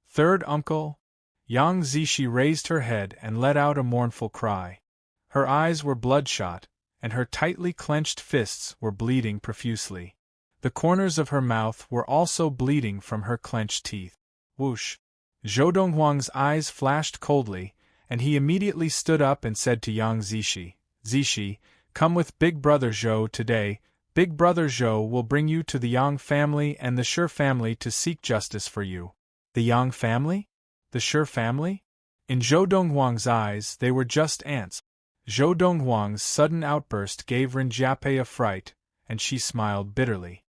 "Third uncle?" Yang Zishi raised her head and let out a mournful cry. Her eyes were bloodshot, and her tightly clenched fists were bleeding profusely. The corners of her mouth were also bleeding from her clenched teeth. Whoosh! Zhou Donghuang's eyes flashed coldly, and he immediately stood up and said to Yang Zishi, Zishi, come with Big Brother Zhou today. Big Brother Zhou will bring you to the Yang family and the Shi family to seek justice for you. The Yang family? The Shi family? In Zhou Donghuang's eyes they were just ants. Zhou Donghuang's sudden outburst gave Rinjiape a fright, and she smiled bitterly.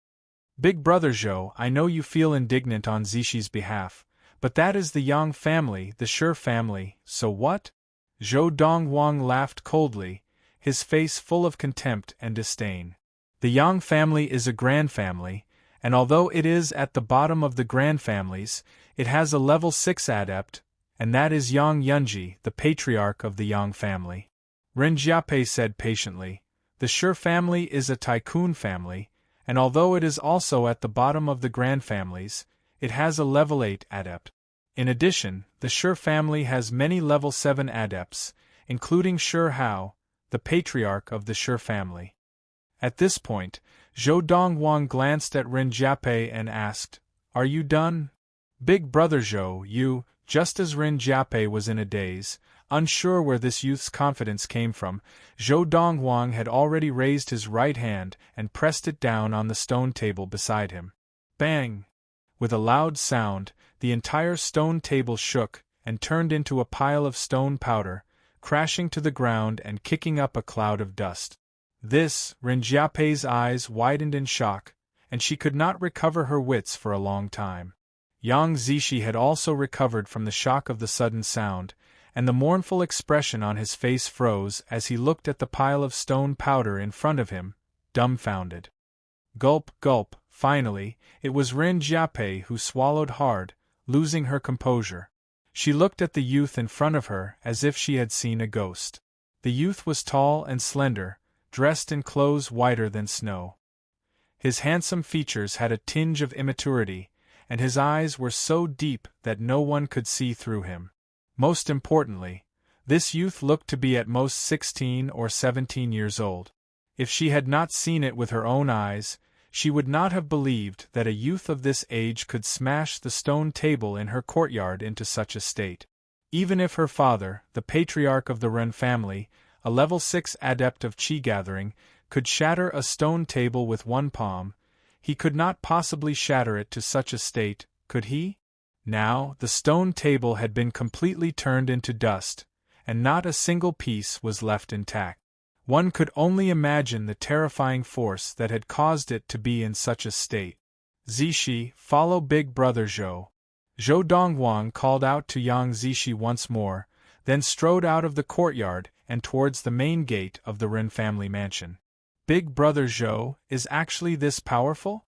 Big Brother Zhou, I know you feel indignant on Zishi's behalf, but that is the Yang family, the Shi family, so what? Zhou Donghuang laughed coldly, his face full of contempt and disdain. The Yang family is a grand family, and although it is at the bottom of the grand families, it has a level 6 adept, and that is Yang Yunji, the patriarch of the Yang family. Rinjiape said patiently, the Shi family is a tycoon family, and although it is also at the bottom of the grand families, it has a level 8 adept. In addition, the Shi family has many level 7 adepts, including Shi Hao, the patriarch of the Shi family. At this point, Zhou Donghuang glanced at Rinjiape and asked, Are you done? Big Brother Zhou, you, just as Rinjiape was in a daze, unsure where this youth's confidence came from, Zhou Donghuang had already raised his right hand and pressed it down on the stone table beside him. Bang! With a loud sound, the entire stone table shook and turned into a pile of stone powder, crashing to the ground and kicking up a cloud of dust. This, Rinjiape's eyes widened in shock, and she could not recover her wits for a long time. Yang Zishi had also recovered from the shock of the sudden sound, and the mournful expression on his face froze as he looked at the pile of stone powder in front of him, dumbfounded. Gulp, gulp, finally, it was Rinjiape who swallowed hard, losing her composure. She looked at the youth in front of her as if she had seen a ghost. The youth was tall and slender, dressed in clothes whiter than snow. His handsome features had a tinge of immaturity, and his eyes were so deep that no one could see through him. Most importantly, this youth looked to be at most 16 or 17 years old. If she had not seen it with her own eyes, she would not have believed that a youth of this age could smash the stone table in her courtyard into such a state. Even if her father, the patriarch of the Ren family, a level 6 adept of Qi gathering, could shatter a stone table with one palm, he could not possibly shatter it to such a state, could he? Now, the stone table had been completely turned into dust, and not a single piece was left intact. One could only imagine the terrifying force that had caused it to be in such a state. Zishi, follow Big Brother Zhou. Zhou Donghuang called out to Yang Zishi once more, then strode out of the courtyard and towards the main gate of the Ren family mansion. Big Brother Zhou is actually this powerful?